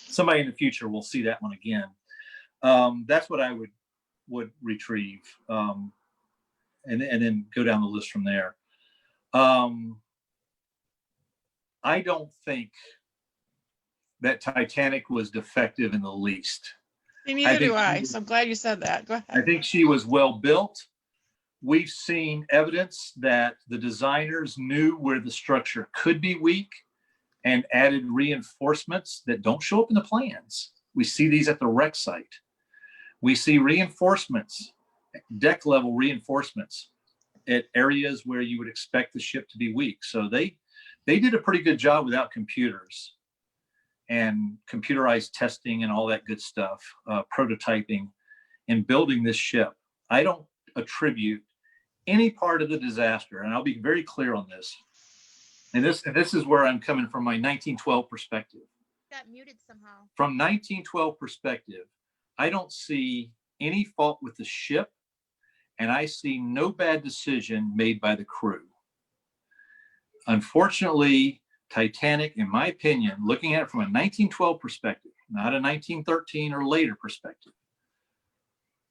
Somebody in the future will see that one again. That's what I would retrieve. and then go down the list from there. I don't think that Titanic was defective in the least. Neither do I. So I'm glad you said that. Go ahead. I think she was well built. We've seen evidence that the designers knew where the structure could be weak and added reinforcements that don't show up in the plans. We see these at the wreck site. We see reinforcements, deck level reinforcements at areas where you would expect the ship to be weak. So they did a pretty good job without computers and computerized testing and all that good stuff, prototyping and building this ship. I don't attribute any part of the disaster, and I'll be very clear on this. And this is where I'm coming from my 1912 perspective. Got muted somehow. From 1912 perspective, I don't see any fault with the ship, and I see no bad decision made by the crew. Unfortunately, Titanic, in my opinion, looking at it from a 1912 perspective, not a 1913 or later perspective,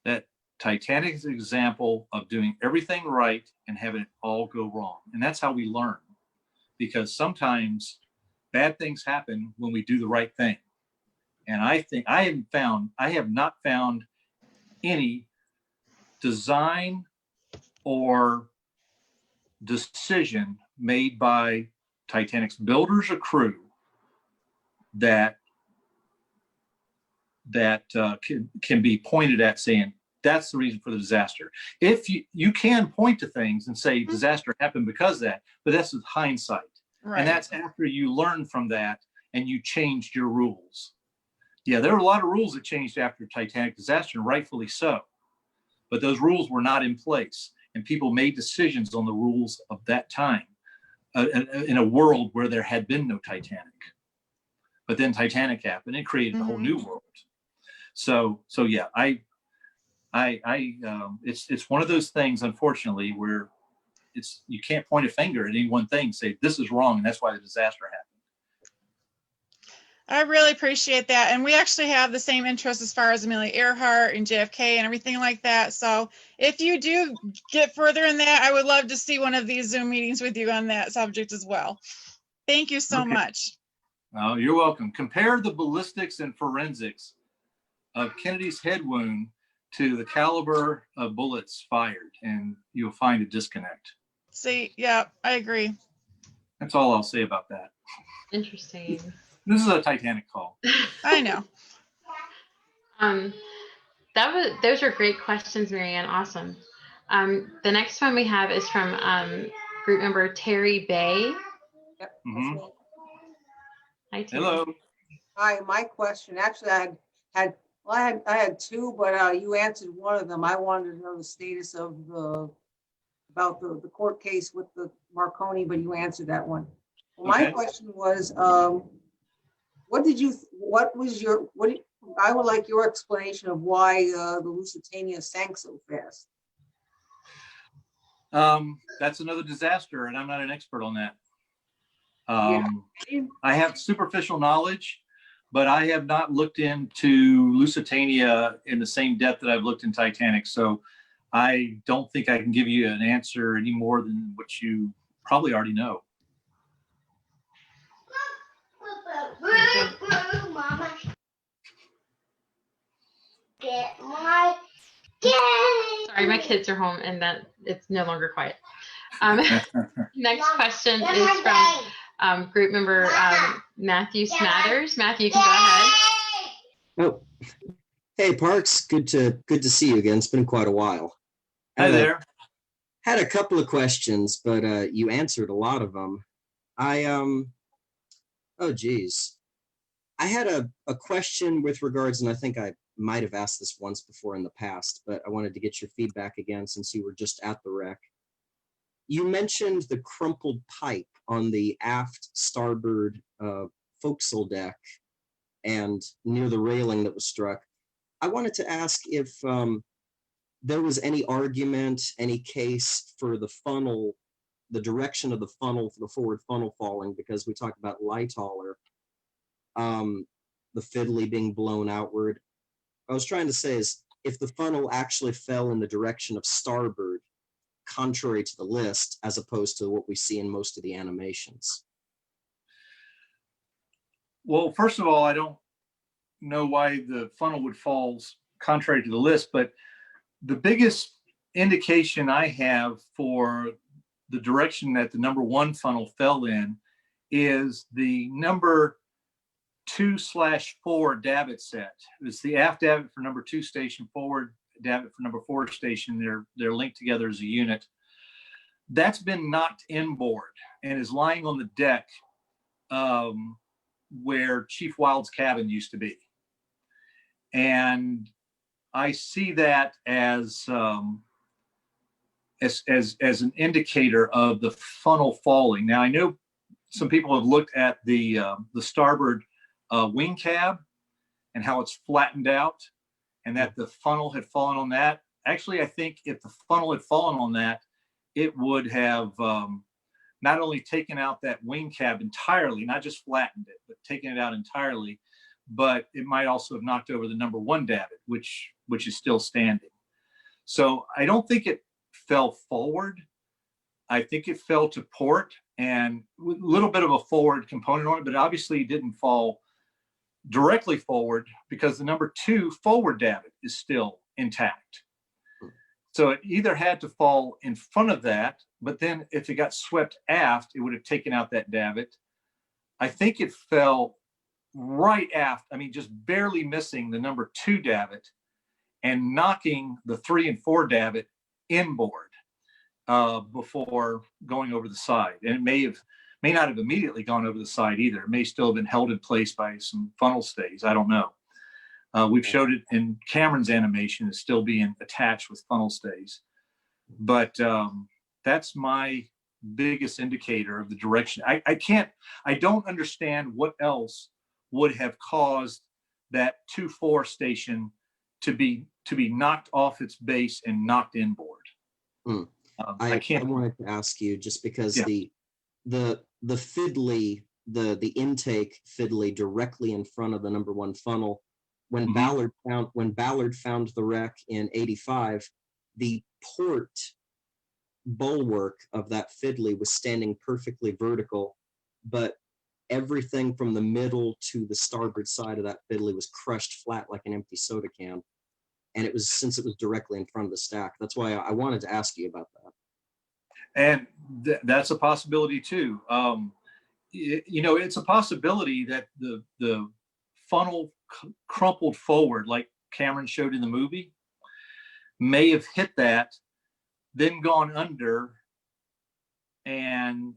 that Titanic is an example of doing everything right and having it all go wrong. And that's how we learn, because sometimes bad things happen when we do the right thing. And I think I have not found any design or decision made by Titanic's builders or crew that can be pointed at saying that's the reason for the disaster. If you can point to things and say disaster happened because of that, but that's with hindsight. Right. And that's after you learn from that and you changed your rules. Yeah, there were a lot of rules that changed after Titanic disaster, and rightfully so. But those rules were not in place, and people made decisions on the rules of that time in a world where there had been no Titanic. But then Titanic happened and created a whole new world. So yeah, it's one of those things, unfortunately, where you can't point a finger at any one thing and say this is wrong and that's why the disaster happened. I really appreciate that. And we actually have the same interests as far as Amelia Earhart and JFK and everything like that. So if you do get further in that, I would love to see one of these Zoom meetings with you on that subject as well. Thank you so much. Oh, you're welcome. Compare the ballistics and forensics of Kennedy's head wound to the caliber of bullets fired, and you'll find a disconnect. See, yeah, I agree. That's all I'll say about that. Interesting. This is a Titanic call. I know. Those are great questions, Marianne. Awesome. The next one we have is from group member Terry Bay. Yep. Mm-hmm. Hi, Terry. Hello. Hi, my question. Actually, I had two, but you answered one of them. I wanted to know the status of about the court case with the Marconi, but you answered that one. Well, my question was, I would like your explanation of why the Lusitania sank so fast. That's another disaster, and I'm not an expert on that. I have superficial knowledge, but I have not looked into Lusitania in the same depth that I've looked in Titanic. So I don't think I can give you an answer any more than what you probably already know. Get my Sorry, my kids are home and that it's no longer quiet. Next question is from group member Matthew Smathers. Matthew, you can go ahead. Oh, hey Parks, good to see you again. It's been quite a while. Hi there. Had a couple of questions, but you answered a lot of them. Oh geez. I had a question with regards, and I think I might have asked this once before in the past, but I wanted to get your feedback again since you were just at the wreck. You mentioned the crumpled pipe on the aft starboard forecastle deck and near the railing that was struck. I wanted to ask if there was any argument, any case for the funnel, the direction of the funnel, for the forward funnel falling, because we talked about Lightaller, the fiddly being blown outward. I was trying to say is if the funnel actually fell in the direction of starboard, contrary to the list as opposed to what we see in most of the animations? Well, first of all, I don't know why the funnel would fall contrary to the list, but the biggest indication I have for the direction that the number 1 funnel fell in is the number 2/4 davit set. It's the aft davit for number 2 station, forward davit for number 4 station. They're linked together as a unit. That's been knocked inboard and is lying on the deck where Chief Wild's cabin used to be. And I see that as an indicator of the funnel falling. Now, I know some people have looked at the starboard wing cab and how it's flattened out, and that the funnel had fallen on that. Actually, I think if the funnel had fallen on that, it would have not only taken out that wing cab entirely, not just flattened it, but taken it out entirely, but it might also have knocked over the number 1 davit, which is still standing. So I don't think it fell forward. I think it fell to port and with a little bit of a forward component on it, but obviously it didn't fall directly forward because the number 2 forward davit is still intact. So it either had to fall in front of that, but then if it got swept aft, it would have taken out that davit. I think it fell right aft, I mean, just barely missing the number 2 davit and knocking the 3 and 4 davit inboard before going over the side. And it may not have immediately gone over the side either. It may still have been held in place by some funnel stays. I don't know. We've showed it in Cameron's animation as still being attached with funnel stays. But that's my biggest indicator of the direction. I don't understand what else would have caused that 2-4 station to be knocked off its base and knocked inboard. I wanted to ask you, just because the fiddly, the intake fiddly directly in front of the number 1 funnel, when Ballard found the wreck in '85, the port bulwark of that fiddly was standing perfectly vertical, but everything from the middle to the starboard side of that fiddly was crushed flat like an empty soda can. And it was, since it was directly in front of the stack. That's why I wanted to ask you about that. And that's a possibility too. It's a possibility that the funnel crumpled forward, like Cameron showed in the movie, may have hit that, then gone under, and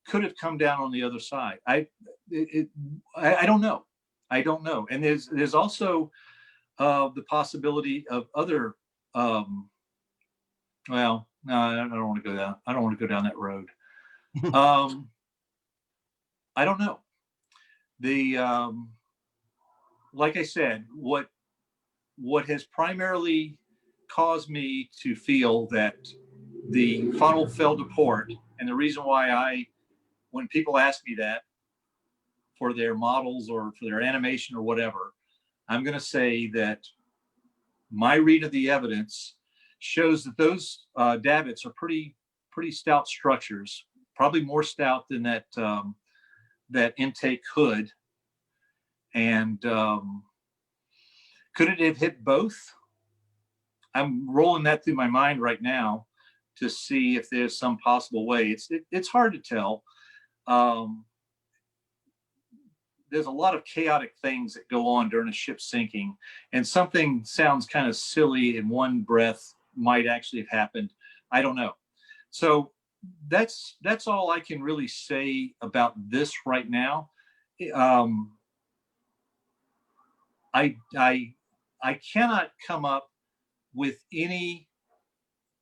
could have come down on the other side. I don't know. I don't know. And there's also the possibility of other. Well, no, I don't want to go down. I don't want to go down that road. I don't know. Like I said, what has primarily caused me to feel that the funnel fell to port, and the reason why when people ask me that for their models or for their animation or whatever, I'm going to say that my read of the evidence shows that those davits are pretty stout structures, probably more stout than that intake hood. And could it have hit both? I'm rolling that through my mind right now to see if there's some possible way. It's hard to tell. There's a lot of chaotic things that go on during a ship sinking, and something sounds kind of silly in one breath might actually have happened. I don't know. So that's all I can really say about this right now. I cannot come up with any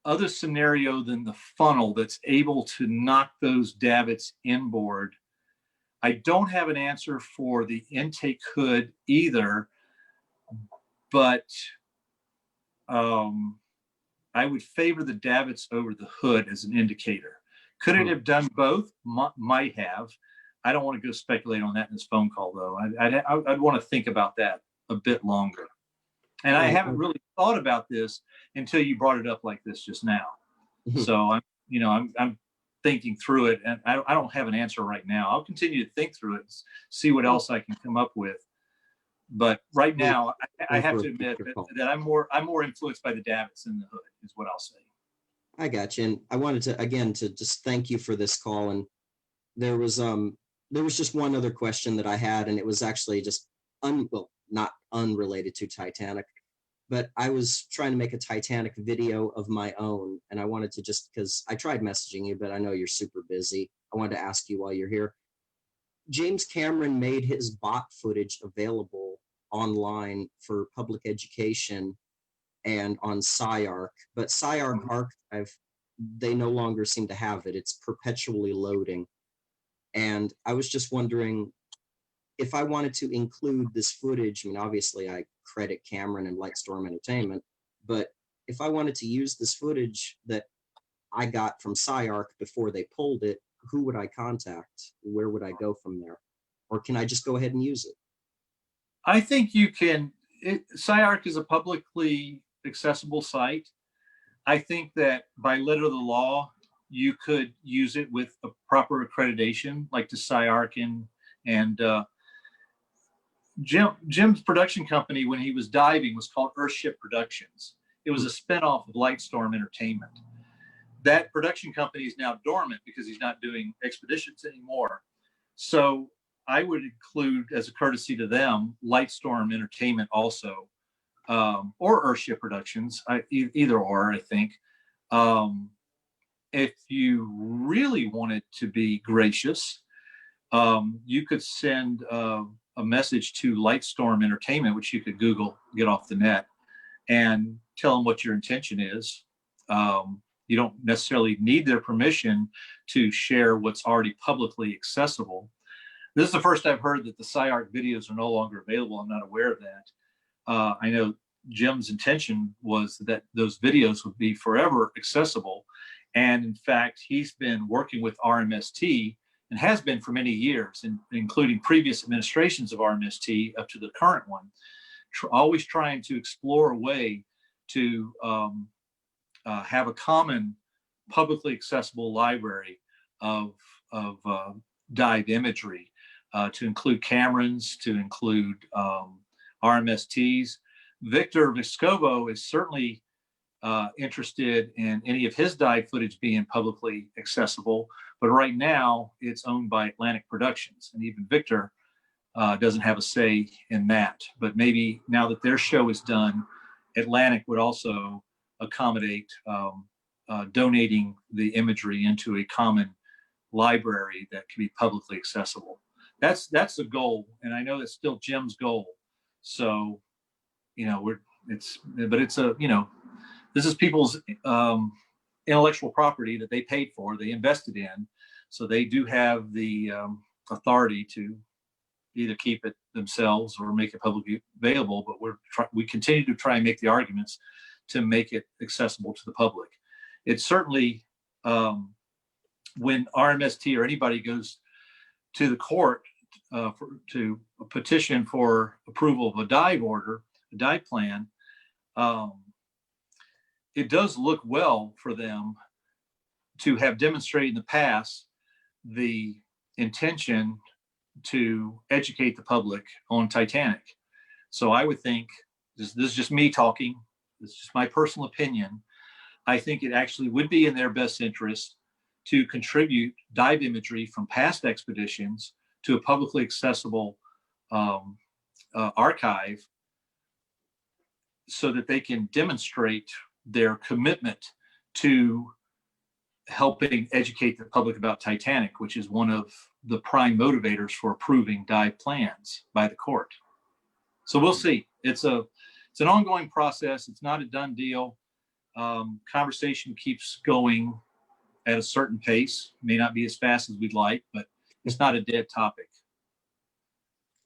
other scenario than the funnel that's able to knock those davits inboard. I don't have an answer for the intake hood either, but I would favor the davits over the hood as an indicator. Could it have done both? Might have. I don't want to go speculate on that in this phone call, though. I'd want to think about that a bit longer. And I haven't really thought about this until you brought it up like this just now. So I'm thinking through it, and I don't have an answer right now. I'll continue to think through it, see what else I can come up with. But right now, I have to admit that I'm more influenced by the davits than the hood, is what I'll say. I got you. And I wanted to, again, to just thank you for this call. And there was just one other question that I had, and it was actually just not unrelated to Titanic, but I was trying to make a Titanic video of my own. And I wanted to because I tried messaging you, but I know you're super busy. I wanted to ask you while you're here. James Cameron made his bot footage available online for public education and on SciArc, but SciArc Archive, they no longer seem to have it. It's perpetually loading. And I was just wondering if I wanted to include this footage. I mean, obviously I credit Cameron and Lightstorm Entertainment, but if I wanted to use this footage that I got from SciArc before they pulled it, who would I contact? Where would I go from there? Or can I just go ahead and use it? I think you can. SciArc is a publicly accessible site. I think that by letter of the law, you could use it with a proper accreditation, like to SciArc and Jim's production company when he was diving was called Earthship Productions. It was a spinoff of Lightstorm Entertainment. That production company is now dormant because he's not doing expeditions anymore. So I would include, as a courtesy to them, Lightstorm Entertainment also, or Earthship Productions, either or, I think. If you really wanted to be gracious, you could send a message to Lightstorm Entertainment, which you could Google, get off the net, and tell them what your intention is. You don't necessarily need their permission to share what's already publicly accessible. This is the first I've heard that the SciArc videos are no longer available. I'm not aware of that. I know Jim's intention was that those videos would be forever accessible. And in fact, he's been working with RMST and has been for many years, including previous administrations of RMST up to the current one, always trying to explore a way to have a common publicly accessible library of dive imagery, to include Camerons, to include RMSTs. Victor Vescovo is certainly interested in any of his dive footage being publicly accessible, but right now it's owned by Atlantic Productions, and even Victor doesn't have a say in that. But maybe now that their show is done, Atlantic would also accommodate donating the imagery into a common library that can be publicly accessible. That's the goal, and I know that's still Jim's goal. So, this is people's intellectual property that they paid for, they invested in, so they do have the authority to either keep it themselves or make it publicly available. But we continue to try and make the arguments to make it accessible to the public. It's certainly when RMST or anybody goes to the court to petition for approval of a dive order, a dive plan, it does look well for them to have demonstrated in the past the intention to educate the public on Titanic. So I would think, this is just me talking, this is just my personal opinion, I think it actually would be in their best interest to contribute dive imagery from past expeditions to a publicly accessible archive, so that they can demonstrate their commitment to helping educate the public about Titanic, which is one of the prime motivators for approving dive plans by the court. So we'll see. It's an ongoing process. It's not a done deal. Conversation keeps going at a certain pace. May not be as fast as we'd like, but it's not a dead topic.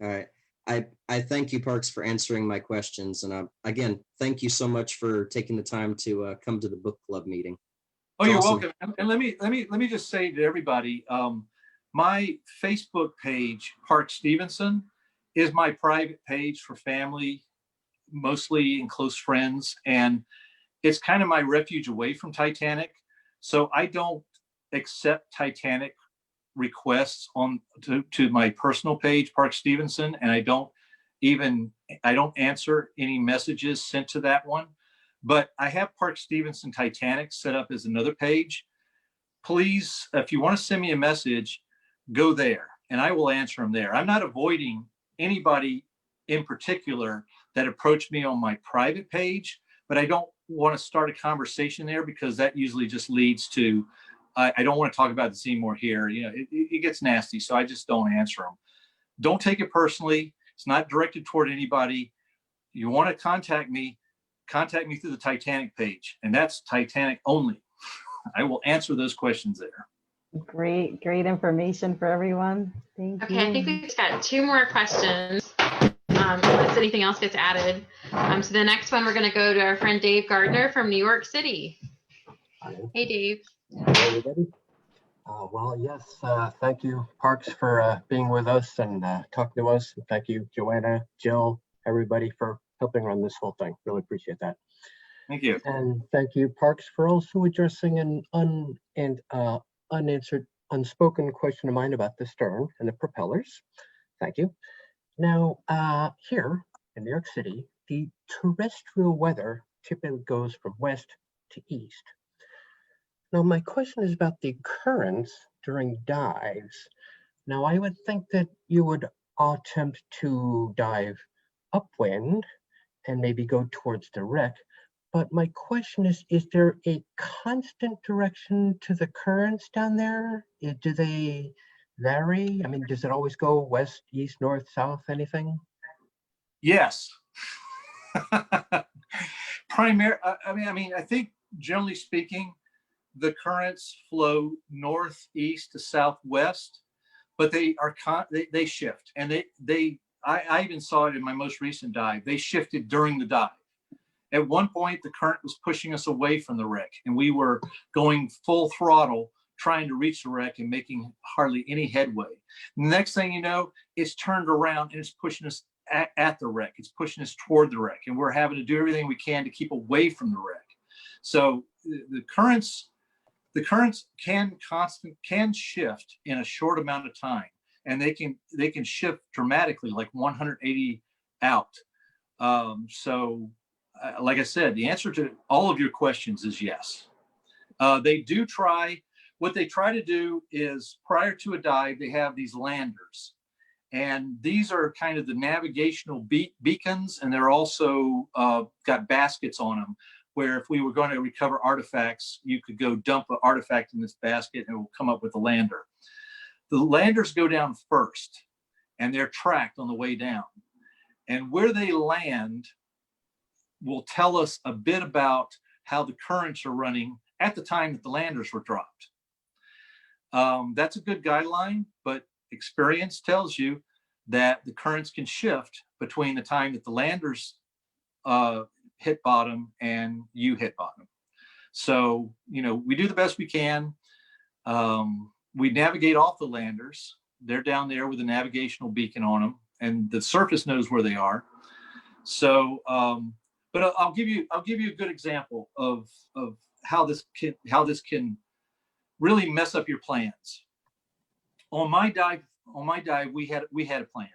All right. I thank you, Parks, for answering my questions. And again, thank you so much for taking the time to come to the book club meeting. Oh, you're welcome. And let me just say to everybody, my Facebook page, Parks Stephenson, is my private page for family mostly in close friends, and it's kind of my refuge away from Titanic. So I don't accept Titanic requests to my personal page, Parks Stephenson, and I don't answer any messages sent to that one. But I have Parks Stephenson Titanic set up as another page. Please, if you want to send me a message, go there and I will answer them there. I'm not avoiding anybody in particular that approached me on my private page, but I don't want to start a conversation there because that usually just leads to, I don't want to talk about this anymore here. You know, it gets nasty, so I just don't answer them. Don't take it personally. It's not directed toward anybody. You want to contact me through the Titanic page, and that's Titanic only. I will answer those questions there. Great information for everyone. Thank you. Okay, I think we've got 2 more questions. Unless anything else gets added. So the next one, we're going to go to our friend Dave Gardner from New York City. Hi. Hey, Dave. Hello, everybody. Well, yes, thank you, Parks, for being with us and talking to us. And thank you, Joanna, Jill, everybody, for helping run this whole thing. Really appreciate that. Thank you. And thank you, Parks, for also addressing an unanswered, unspoken question of mine about the stern and the propellers. Thank you. Now, here in New York City, the terrestrial weather typically goes from west to east. Now, my question is about the currents during dives. Now, I would think that you would attempt to dive upwind and maybe go towards the wreck. But my question is there a constant direction to the currents down there? Do they vary? I mean, does it always go west, east, north, south, anything? Yes. I think generally speaking, the currents flow northeast to southwest, but they shift, and I even saw it in my most recent dive. They shifted during the dive. At one point, the current was pushing us away from the wreck, and we were going full throttle trying to reach the wreck and making hardly any headway. Next thing you know, it's turned around and it's pushing us at the wreck. It's pushing us toward the wreck, and we're having to do everything we can to keep away from the wreck. So the currents can shift in a short amount of time, and they can shift dramatically, like 180 out. Like I said, the answer to all of your questions is yes. What they try to do is, prior to a dive, they have these landers. And these are kind of the navigational beacons, and they're also got baskets on them, where if we were going to recover artifacts, you could go dump an artifact in this basket and it will come up with a lander. The landers go down first, and they're tracked on the way down. And where they land will tell us a bit about how the currents are running at the time that the landers were dropped. That's a good guideline, but experience tells you that the currents can shift between the time that the landers hit bottom and you hit bottom. So, we do the best we can. We navigate off the landers. They're down there with a navigational beacon on them, and the surface knows where they are. So, but I'll give you a good example of how this can really mess up your plans. On my dive, we had a plan.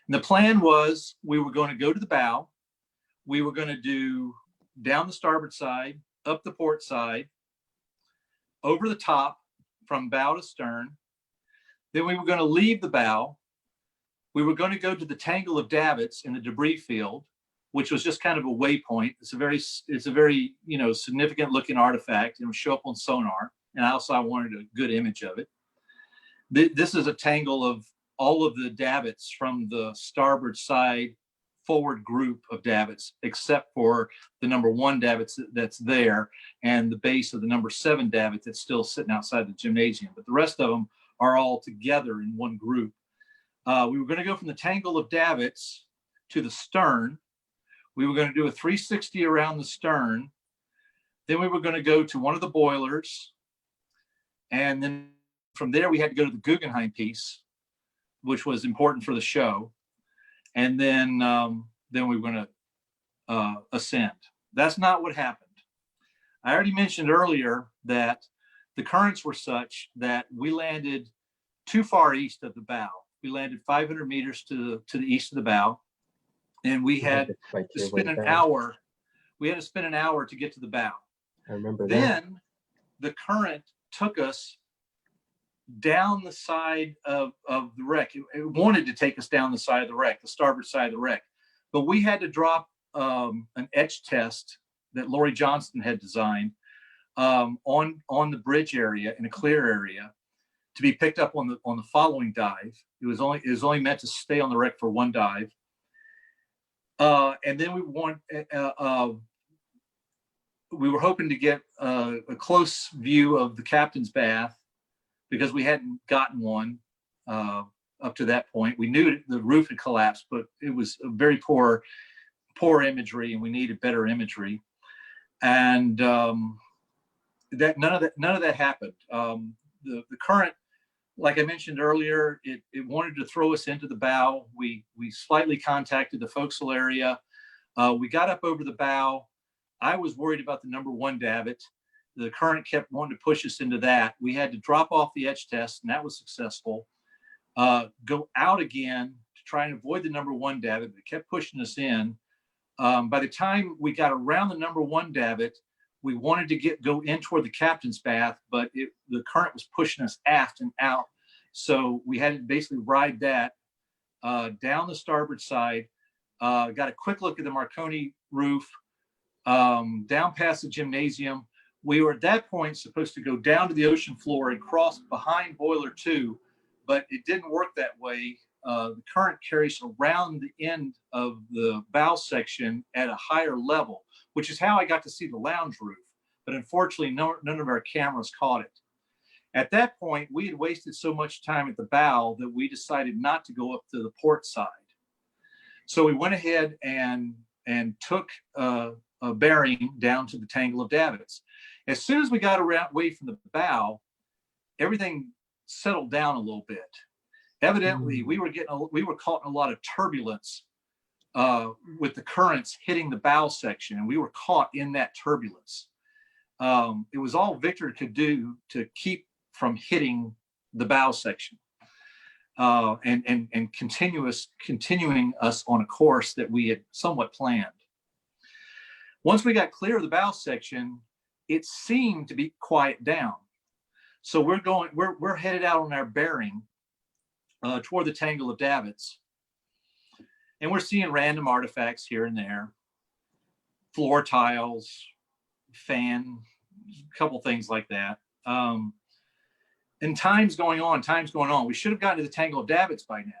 And the plan was, we were going to go to the bow. We were going to do down the starboard side, up the port side, over the top from bow to stern. Then we were going to leave the bow. We were going to go to the tangle of davits in the debris field, which was just kind of a waypoint. It's a very significant looking artifact, and it would show up on sonar. And I wanted a good image of it. This is a tangle of all of the davits from the starboard side forward group of davits, except for the number 1 davits that's there, and the base of the number 7 davit that's still sitting outside the gymnasium. But the rest of them are all together in one group. We were going to go from the tangle of davits to the stern. We were going to do a 360 around the stern. Then we were going to go to one of the boilers. And then from there, we had to go to the Guggenheim piece, which was important for the show. And then we were going to ascend. That's not what happened. I already mentioned earlier that the currents were such that we landed too far east of the bow. We landed 500 meters to the east of the bow, and we had to spend an hour. We had to spend an hour to get to the bow. I remember that. Then the current took us down the side of the wreck. It wanted to take us down the side of the wreck, the starboard side of the wreck, but we had to drop an etch test that Lori Johnston had designed on the bridge area in a clear area to be picked up on the following dive. It was only meant to stay on the wreck for one dive. And then we were hoping to get a close view of the captain's bath because we hadn't gotten one up to that point. We knew the roof had collapsed, but it was a very poor imagery, and we needed better imagery. And that none of that happened. The current, like I mentioned earlier, it wanted to throw us into the bow. We slightly contacted the forecastle area. We got up over the bow. I was worried about the number 1 davit. The current kept wanting to push us into that. We had to drop off the etch test, and that was successful. Go out again to try and avoid the number 1 davit, but it kept pushing us in. By the time we got around the number 1 davit, we wanted to go in toward the captain's bath, but the current was pushing us aft and out. So we had to basically ride that down the starboard side, got a quick look at the Marconi roof, down past the gymnasium. We were at that point supposed to go down to the ocean floor and cross behind boiler 2, but it didn't work that way. The current carries around the end of the bow section at a higher level, which is how I got to see the lounge roof. But unfortunately, none of our cameras caught it. At that point, we had wasted so much time at the bow that we decided not to go up to the port side. So we went ahead and took a bearing down to the tangle of davits. As soon as we got away from the bow, everything settled down a little bit. Evidently, we were caught in a lot of turbulence with the currents hitting the bow section, and we were caught in that turbulence. It was all Victor could do to keep from hitting the bow section and continuing us on a course that we had somewhat planned. Once we got clear of the bow section, it seemed to be quiet down. So we're headed out on our bearing toward the tangle of davits, and we're seeing random artifacts here and there, floor tiles, fan, a couple things like that. And time's going on. We should have gotten to the tangle of davits by now.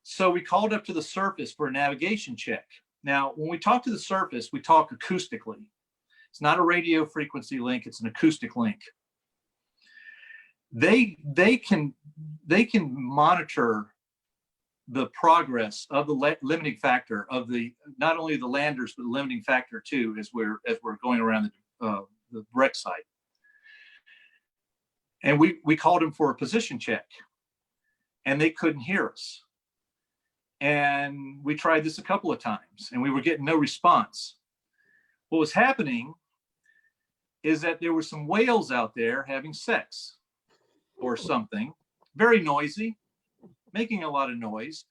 So we called up to the surface for a navigation check. Now, when we talk to the surface, we talk acoustically. It's not a radio frequency link, it's an acoustic link. They can monitor the progress of the limiting factor of not only the landers, but the limiting factor too, as we're going around the wreck site. And we called them for a position check, and they couldn't hear us. And we tried this a couple of times, and we were getting no response. What was happening is that there were some whales out there having sex or something, very noisy, making a lot of noise.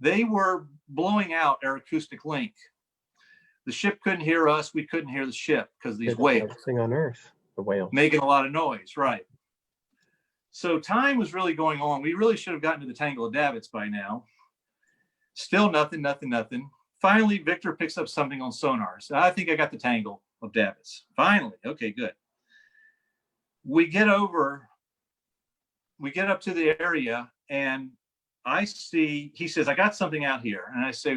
They were blowing out our acoustic link. The ship couldn't hear us. We couldn't hear the ship because these whales. Thing on Earth, the whales. Making a lot of noise, right. So time was really going on. We really should have gotten to the tangle of davits by now. Still nothing. Finally, Victor picks up something on sonar. So I think I got the tangle of davits. Finally, okay, good. We get up to the area, and I see, he says, I got something out here. And I say,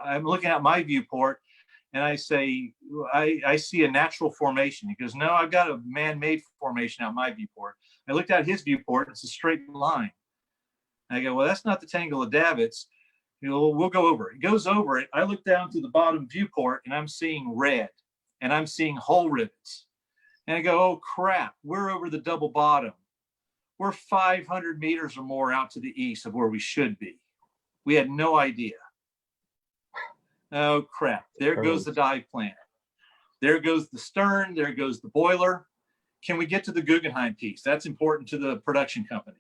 I'm looking at my viewport, and I say, I see a natural formation. He goes, no, I've got a man-made formation out my viewport. I looked at his viewport, it's a straight line. I go, well, that's not the tangle of davits. You know, we'll go over it. He goes over it. I look down to the bottom viewport, and I'm seeing red, and I'm seeing hull rivets. And I go, oh, crap, we're over the double bottom. We're 500 meters or more out to the east of where we should be. We had no idea. Oh crap, there goes the dive plan. There goes the stern, there goes the boiler. Can we get to the Guggenheim piece? That's important to the production company.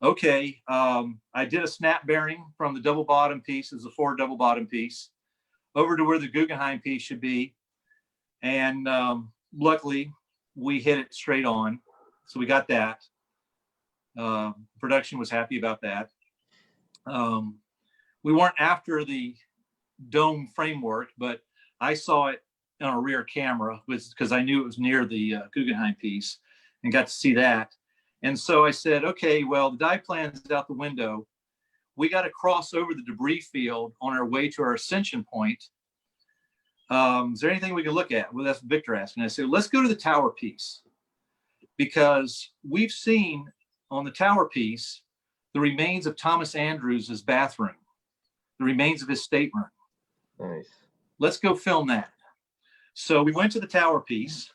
Okay, I did a snap bearing from the double bottom piece, as a forward double bottom piece, over to where the Guggenheim piece should be. And luckily, we hit it straight on. So we got that. Production was happy about that. We weren't after the dome framework, but I saw it on a rear camera because I knew it was near the Guggenheim piece and got to see that. And so I said, okay, well, the dive plan's out the window. We got to cross over the debris field on our way to our ascension point. Is there anything we can look at? Well, that's Victor asking. I said, let's go to the tower piece, because we've seen on the tower piece the remains of Thomas Andrews' bathroom, the remains of his stateroom. Nice. Let's go film that. So we went to the tower piece,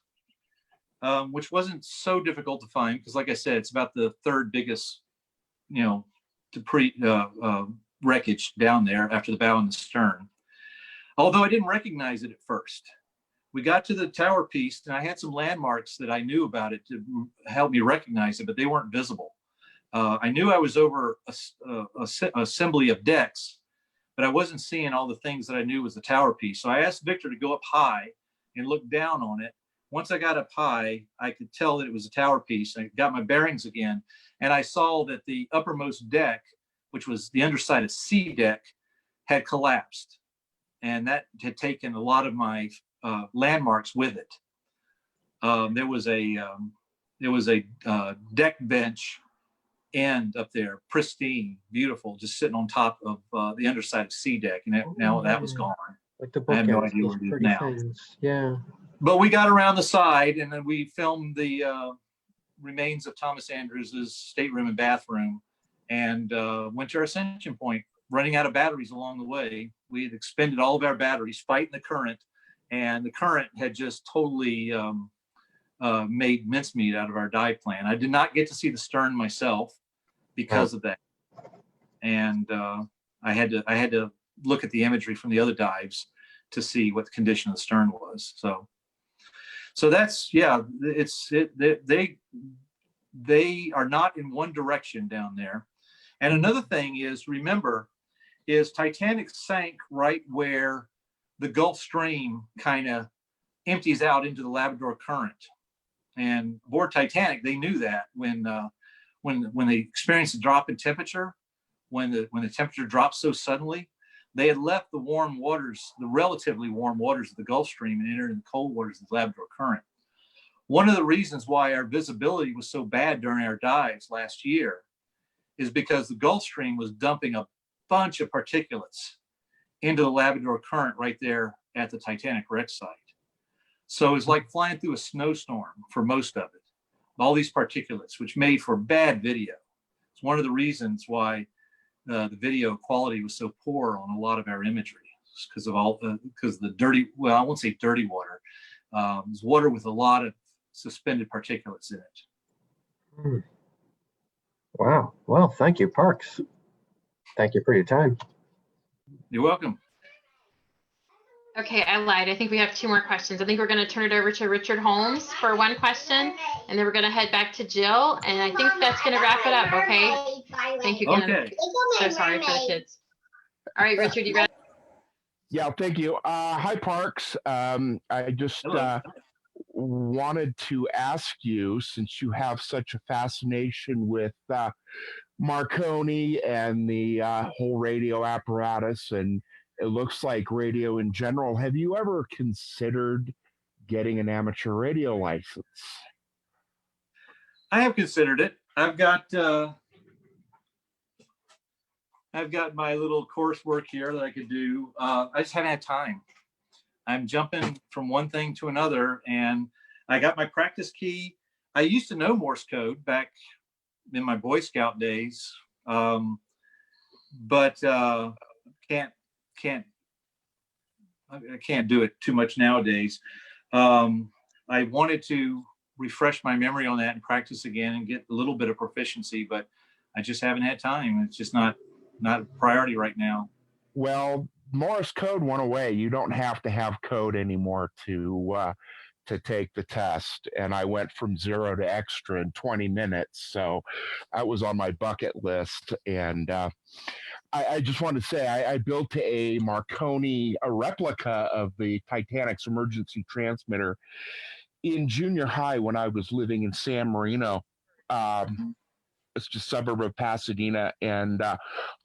which wasn't so difficult to find because, like I said, it's about the third biggest, wreckage down there after the bow and the stern. Although I didn't recognize it at first. We got to the tower piece and I had some landmarks that I knew about it to help me recognize it, but they weren't visible. I knew I was over a assembly of decks, but I wasn't seeing all the things that I knew was the tower piece. So I asked Victor to go up high and look down on it. Once I got up high, I could tell that it was a tower piece. I got my bearings again, and I saw that the uppermost deck, which was the underside of C deck, had collapsed. And that had taken a lot of my landmarks with it. There was a deck bench end up there, pristine, beautiful, just sitting on top of the underside of C deck, and now that was gone. Like the I have no bookends, idea those where it is pretty now. things. Yeah. But we got around the side, and then we filmed the remains of Thomas Andrews' stateroom and bathroom, and went to our ascension point, running out of batteries along the way. We had expended all of our batteries fighting the current, and the current had just totally made mincemeat out of our dive plan. I did not get to see the stern myself because of that, and I had to look at the imagery from the other dives to see what the condition of the stern was. So that's, yeah, they are not in one direction down there. And another thing is, remember, is Titanic sank right where the Gulf Stream kind of empties out into the Labrador Current. And aboard Titanic, they knew that when they experienced a drop in temperature, when the temperature dropped so suddenly, they had left the warm waters, the relatively warm waters of the Gulf Stream, and entered in the cold waters of the Labrador Current. One of the reasons why our visibility was so bad during our dives last year is because the Gulf Stream was dumping a bunch of particulates into the Labrador Current right there at the Titanic wreck site. So it's like flying through a snowstorm for most of it. All these particulates, which made for bad video. It's one of the reasons why the video quality was so poor on a lot of our imagery, because of the dirty, well, I won't say dirty water. It's water with a lot of suspended particulates in it. Wow. Well, thank you, Parks. Thank you for your time. You're welcome. Okay, I lied. I think we have two more questions. I think we're going to turn it over to Richard Holmes for one question, and then we're going to head back to Jill, and I think that's going to wrap it up, okay? Thank you again. Okay. I'm so sorry for the kids. All right, Richard, you ready? Yeah, thank you. Hi, Parks. I just wanted to ask you, since you have such a fascination with Marconi and the whole radio apparatus, and it looks like radio in general, have you ever considered getting an amateur radio license? I have considered it. I've got my little coursework here that I could do. I just haven't had time. I'm jumping from one thing to another, and I got my practice key. I used to know Morse code back in my Boy Scout days, but I can't do it too much nowadays. I wanted to refresh my memory on that and practice again and get a little bit of proficiency, but I just haven't had time. It's just not a priority right now. Well, Morse code went away. You don't have to have code anymore to take the test. And I went from 0 to extra in 20 minutes. So that was on my bucket list. And I just wanted to say I built a Marconi, a replica of the Titanic's emergency transmitter in junior high when I was living in San Marino. It's just a suburb of Pasadena. And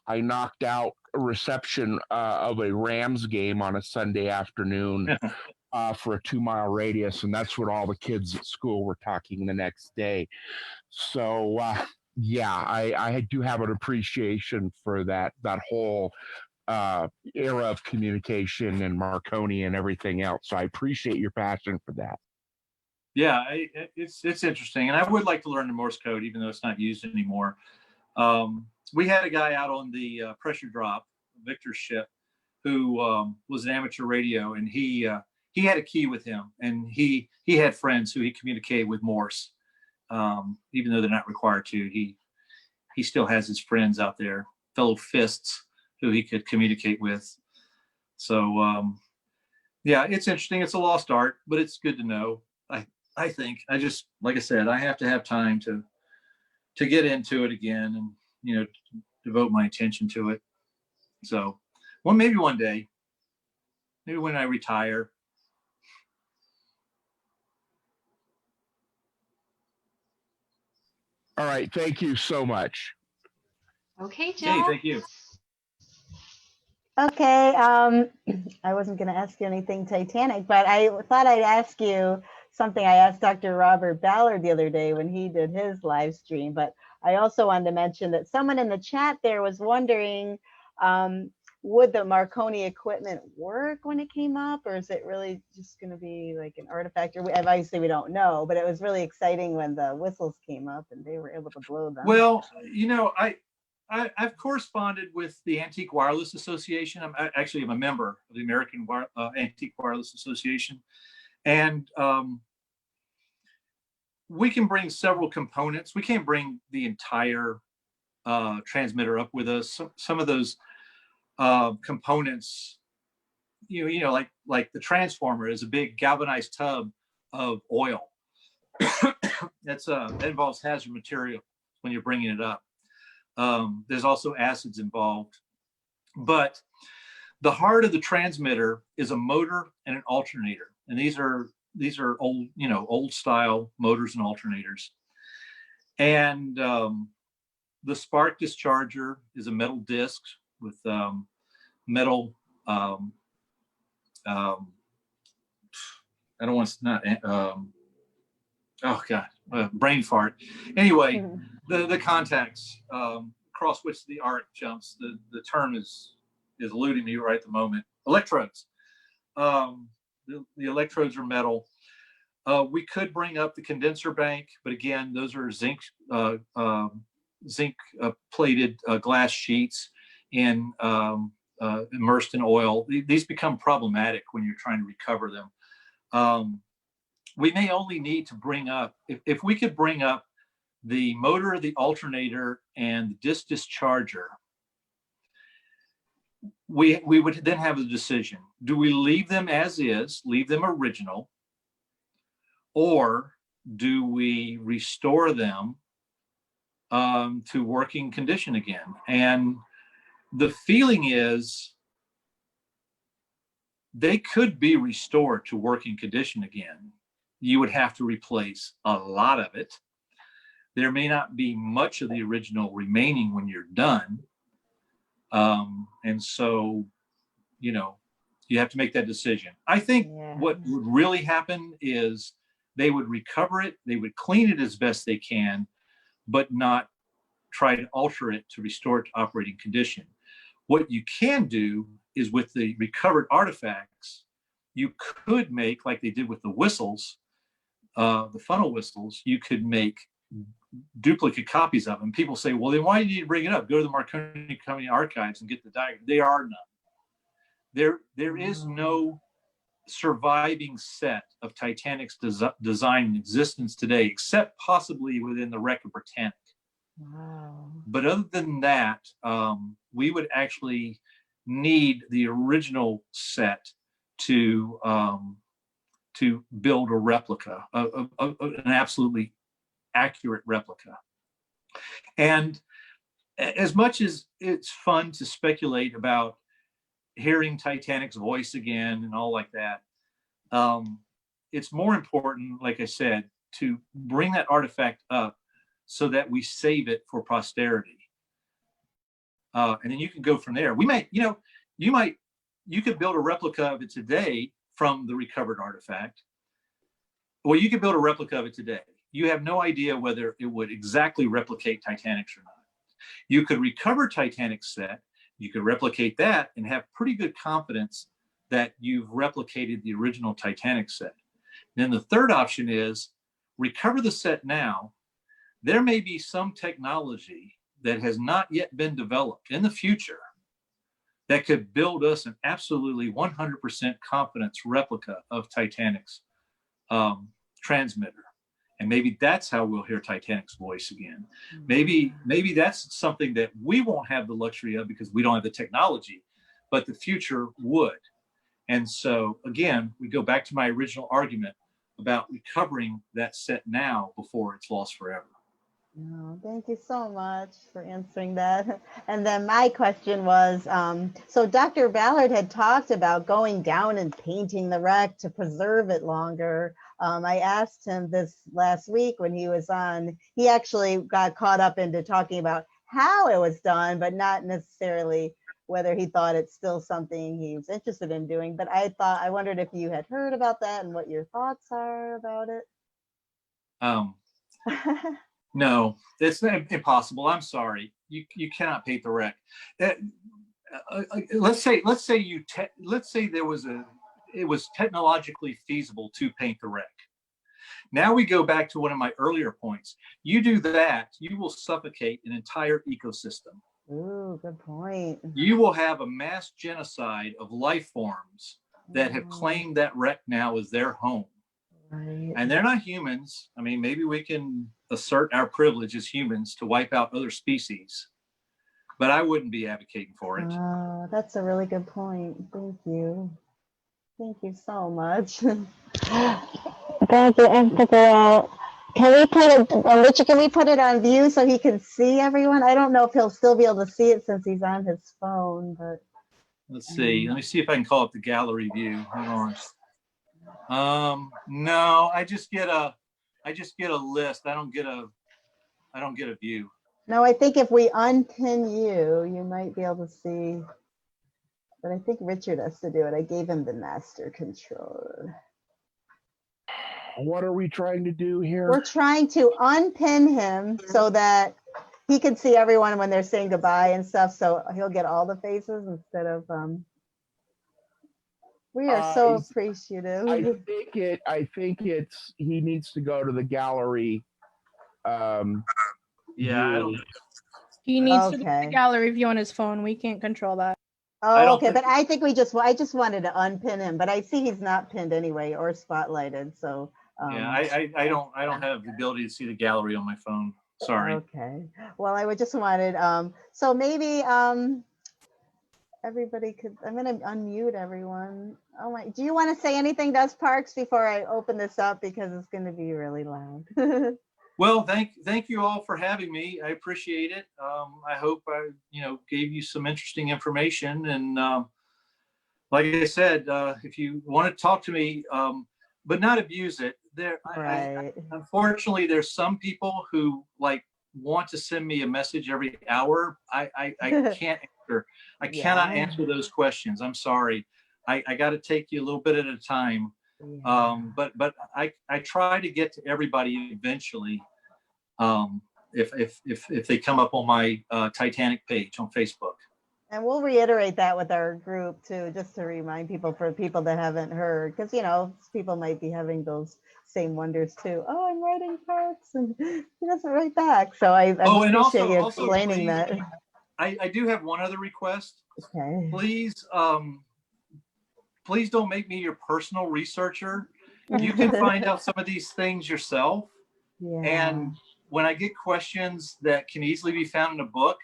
I knocked out a reception of a Rams game on a Sunday afternoon for a 2-mile radius. And that's what all the kids at school were talking the next day. So, yeah, I do have an appreciation for that whole era of communication and Marconi and everything else. So I appreciate your passion for that. Yeah, it's interesting, and I would like to learn the Morse code, even though it's not used anymore. We had a guy out on the pressure drop, Victor's ship, who was an amateur radio, and he had a key with him, and he had friends who he communicated with Morse, even though they're not required to. He still has his friends out there, fellow fists, who he could communicate with. So yeah, it's interesting. It's a lost art, but it's good to know. I think I just, like I said, I have to have time to get into it again and, you know, devote my attention to it. So, well, maybe one day, maybe when I retire. All right. Thank you so much. Okay, Jill. Hey, thank you. Okay, I wasn't going to ask you anything Titanic, but I thought I'd ask you something I asked Dr. Robert Ballard the other day when he did his live stream. But I also wanted to mention that someone in the chat there was wondering, would the Marconi equipment work when it came up, or is it really just going to be like an artifact? Or obviously we don't know, but it was really exciting when the whistles came up and they were able to blow them. Well, you know, I've corresponded with the Antique Wireless Association. I'm a member of the American Antique Wireless Association. And we can bring several components. We can't bring the entire transmitter up with us. Some of those components, you know, like the transformer is a big galvanized tub of oil. That involves hazard material when you're bringing it up. There's also acids involved, but the heart of the transmitter is a motor and an alternator, and these are old, you know, old style motors and alternators. And the spark discharger is a metal disc with metal. I don't want to not. Oh God, brain fart. Anyway, the contacts across which the arc jumps. The term is eluding me right at the moment. Electrodes. The electrodes are metal. We could bring up the condenser bank, but again, those are zinc plated glass sheets and immersed in oil. These become problematic when you're trying to recover them. We may only need to bring up, if we could bring up the motor, the alternator, and the disc discharger, we would then have the decision. Do we leave them as is, leave them original, or do we restore them to working condition again? And the feeling is they could be restored to working condition again. You would have to replace a lot of it. There may not be much of the original remaining when you're done. And so, you know, you have to make that decision. I think what would really happen is they would recover it, they would clean it as best they can, but not try to alter it to restore it to operating condition. What you can do is with the recovered artifacts, you could make, like they did with the whistles, the funnel whistles, you could make duplicate copies of them. People say, well, then why do you need to bring it up? Go to the Marconi Company archives and get the diagram. They are none. There is no surviving set of Titanic's design in existence today, except possibly within the wreck of Britannic. Wow. But other than that, we would actually need the original set to build a replica, an absolutely accurate replica. And as much as it's fun to speculate about hearing Titanic's voice again and all like that, it's more important, like I said, to bring that artifact up so that we save it for posterity. And then you can go from there. We might, you could build a replica of it today from the recovered artifact. Well, you could build a replica of it today. You have no idea whether it would exactly replicate Titanic's or not. You could recover Titanic's set, you could replicate that and have pretty good confidence that you've replicated the original Titanic set. Then the third option is recover the set now. There may be some technology that has not yet been developed in the future that could build us an absolutely 100% confidence replica of Titanic's transmitter. And maybe that's how we'll hear Titanic's voice again. Maybe that's something that we won't have the luxury of because we don't have the technology, but the future would. And so again, we go back to my original argument about recovering that set now before it's lost forever. No, thank you so much for answering that. And then my question was, so Dr. Ballard had talked about going down and painting the wreck to preserve it longer. I asked him this last week when he was on, he actually got caught up into talking about how it was done, but not necessarily whether he thought it's still something he was interested in doing. But I wondered if you had heard about that and what your thoughts are about it. No, it's impossible. I'm sorry. You cannot paint the wreck. Let's say it was technologically feasible to paint the wreck. Now we go back to one of my earlier points. You do that, you will suffocate an entire ecosystem. Ooh, good point. You will have a mass genocide of life forms that have claimed that wreck now as their home. Right. And they're not humans. I mean, maybe we can assert our privilege as humans to wipe out other species, but I wouldn't be advocating for it. That's a really good point. Thank you. Thank you so much. Thank you. And can we put it on view so he can see everyone? I don't know if he'll still be able to see it since he's on his phone, but let's see. Let me see if I can call up the gallery view. Hold on. No, I just get a list. I don't get a view. no, I think if we unpin you, you might be able to see. But I think Richard has to do it. I gave him the master control. What are we trying to do here? We're trying to unpin him so that he can see everyone when they're saying goodbye and stuff. So he'll get all the faces instead of. We are so appreciative. I think it's he needs to go to the gallery. Yeah, I don't. He needs to go to the gallery view on his phone. We can't control that. Oh, okay, but I think I just wanted to unpin him, but I see he's not pinned anyway or spotlighted. So Yeah, I don't have the ability to see the gallery on my phone. Sorry. Okay. Well, I would just wanted so maybe everybody could. I'm gonna unmute everyone. Oh my! Do you want to say anything, Does Parks, before I open this up because it's going to be really loud? Well, thank you all for having me. I appreciate it. I hope I gave you some interesting information. And like I said, if you want to talk to me, but not abuse it, unfortunately, there's some people who want to send me a message every hour. I can't answer. I cannot answer those questions. I'm sorry. I got to take you a little bit at a time. But I try to get to everybody eventually. If they come up on my Titanic page on Facebook. And we'll reiterate that with our group too, just to remind people, for people that haven't heard, because people might be having those same wonders too. Oh, I'm writing Parks and he doesn't write back. So I appreciate you explaining that. I do have one other request. Okay. Please don't make me your personal researcher. You can find out some of these things yourself. Yeah. And when I get questions that can easily be found in a book,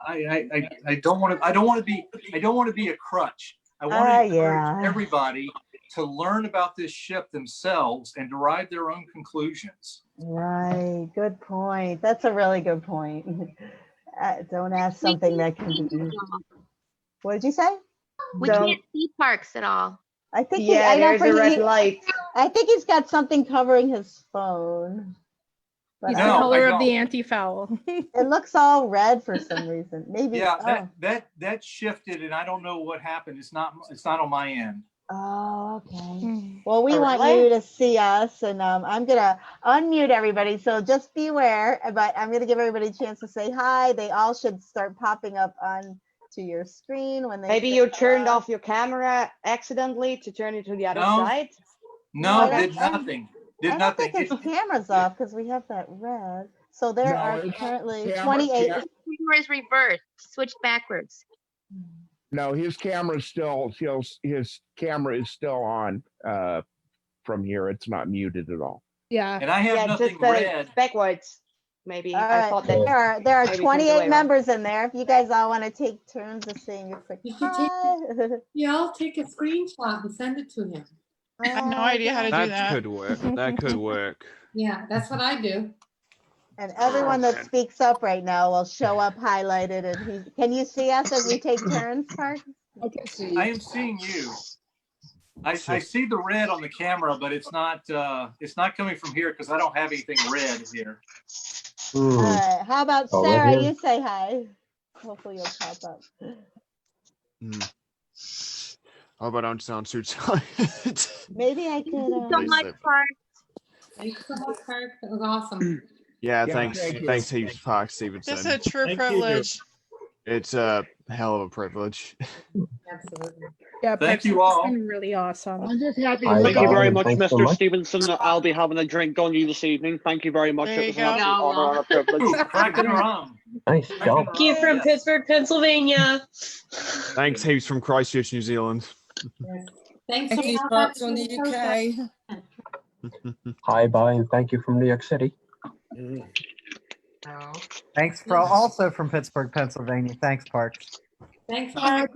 I don't want to be a crutch. I want to encourage everybody to learn about this ship themselves and derive their own conclusions. Right. Good point. That's a really good point. Don't ask something that can be. What did you say? We can't see Parks at all. I think Yeah, there's a red light. I think he's got something covering his phone. But He's the color of the anti-foul. It looks all red for some reason. Maybe. Yeah, that shifted, and I don't know what happened. It's not on my end. Oh, okay. Well, we want you to see us, and I'm gonna unmute everybody. So just be aware. But I'm gonna give everybody a chance to say hi. They all should start popping up on to your screen when they. Maybe you turned off your camera accidentally to turn it to the other side. No, did nothing. I don't think his camera's off because we have that red. So there are currently 28. His camera is reversed, switched backwards. No, his camera is still on from here. It's not muted at all. Yeah. And I have nothing red. Backwards, maybe. All I right. thought that There are maybe 28 members in there. If you guys all want to take turns of saying a quick hi. Yeah, I'll take a screenshot and send it to him. I have no idea how to do that. That could work. That could work. Yeah, that's what I do. And everyone that speaks up right now will show up highlighted. And can you see us as we take turns, Park? I can see. I am seeing you. I see the red on the camera, but it's not coming from here because I don't have anything red here. All right. How about Sarah? You say hi. Hopefully you'll pop up. I hope I don't sound too tired. Maybe I could. So much, Park. Thanks so much, Park. That was awesome. Yeah, thanks. Thanks, heaps, Parks Stephenson. This is a true privilege. It's a hell of a privilege. Absolutely. Yeah, thank you all. It's been really awesome. Thank you very much, Mr. Stevenson. I'll be having a drink on you this evening. Thank you very much. There It you was an absolute go. honor and a privilege. Cracking around. Nice job. Thank you from Pittsburgh, Pennsylvania. Thanks, heaps from Christchurch, New Zealand. Thanks Thank you, for Parks from the UK. Hi, bye, and thank you from New York City. Thanks for also from Pittsburgh, Pennsylvania. Thanks, Parks. Thanks, Park.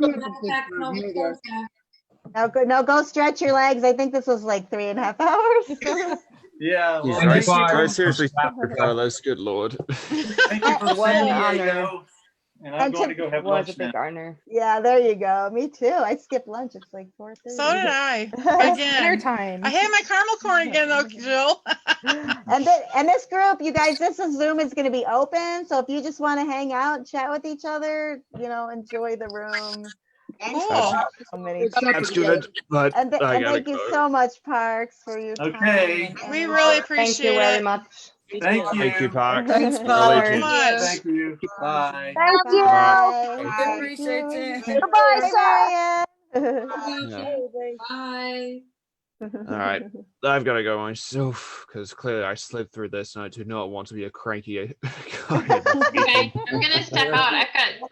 Now go stretch your legs. I think this was like 3.5 hours. Yeah. Well, Very seriously, fellas. Good lord. Thank you for San Diego. And I'm going to go have lunch now. honor. Yeah, there you go. Me too. I skipped lunch. It's like 4:30. So did I. Again. Dinner time. I had my caramel corn again, though, Jill. And this group, you guys, Zoom is going to be open. So if you just want to hang out, chat with each other, enjoy the room. Cool. That's good. But And thank you so much, Parks, for your time. Okay. We really appreciate Thank you very much. Thank you. Thank you, Parks. Thanks, Really Parks. appreciate it. Thank you. Bye. Thank you. Bye. Appreciate it. Goodbye, sir. Bye. All right, I've got to go myself because clearly I slipped through this and I do not want to be a cranky guy. Okay, I'm gonna step out. I've got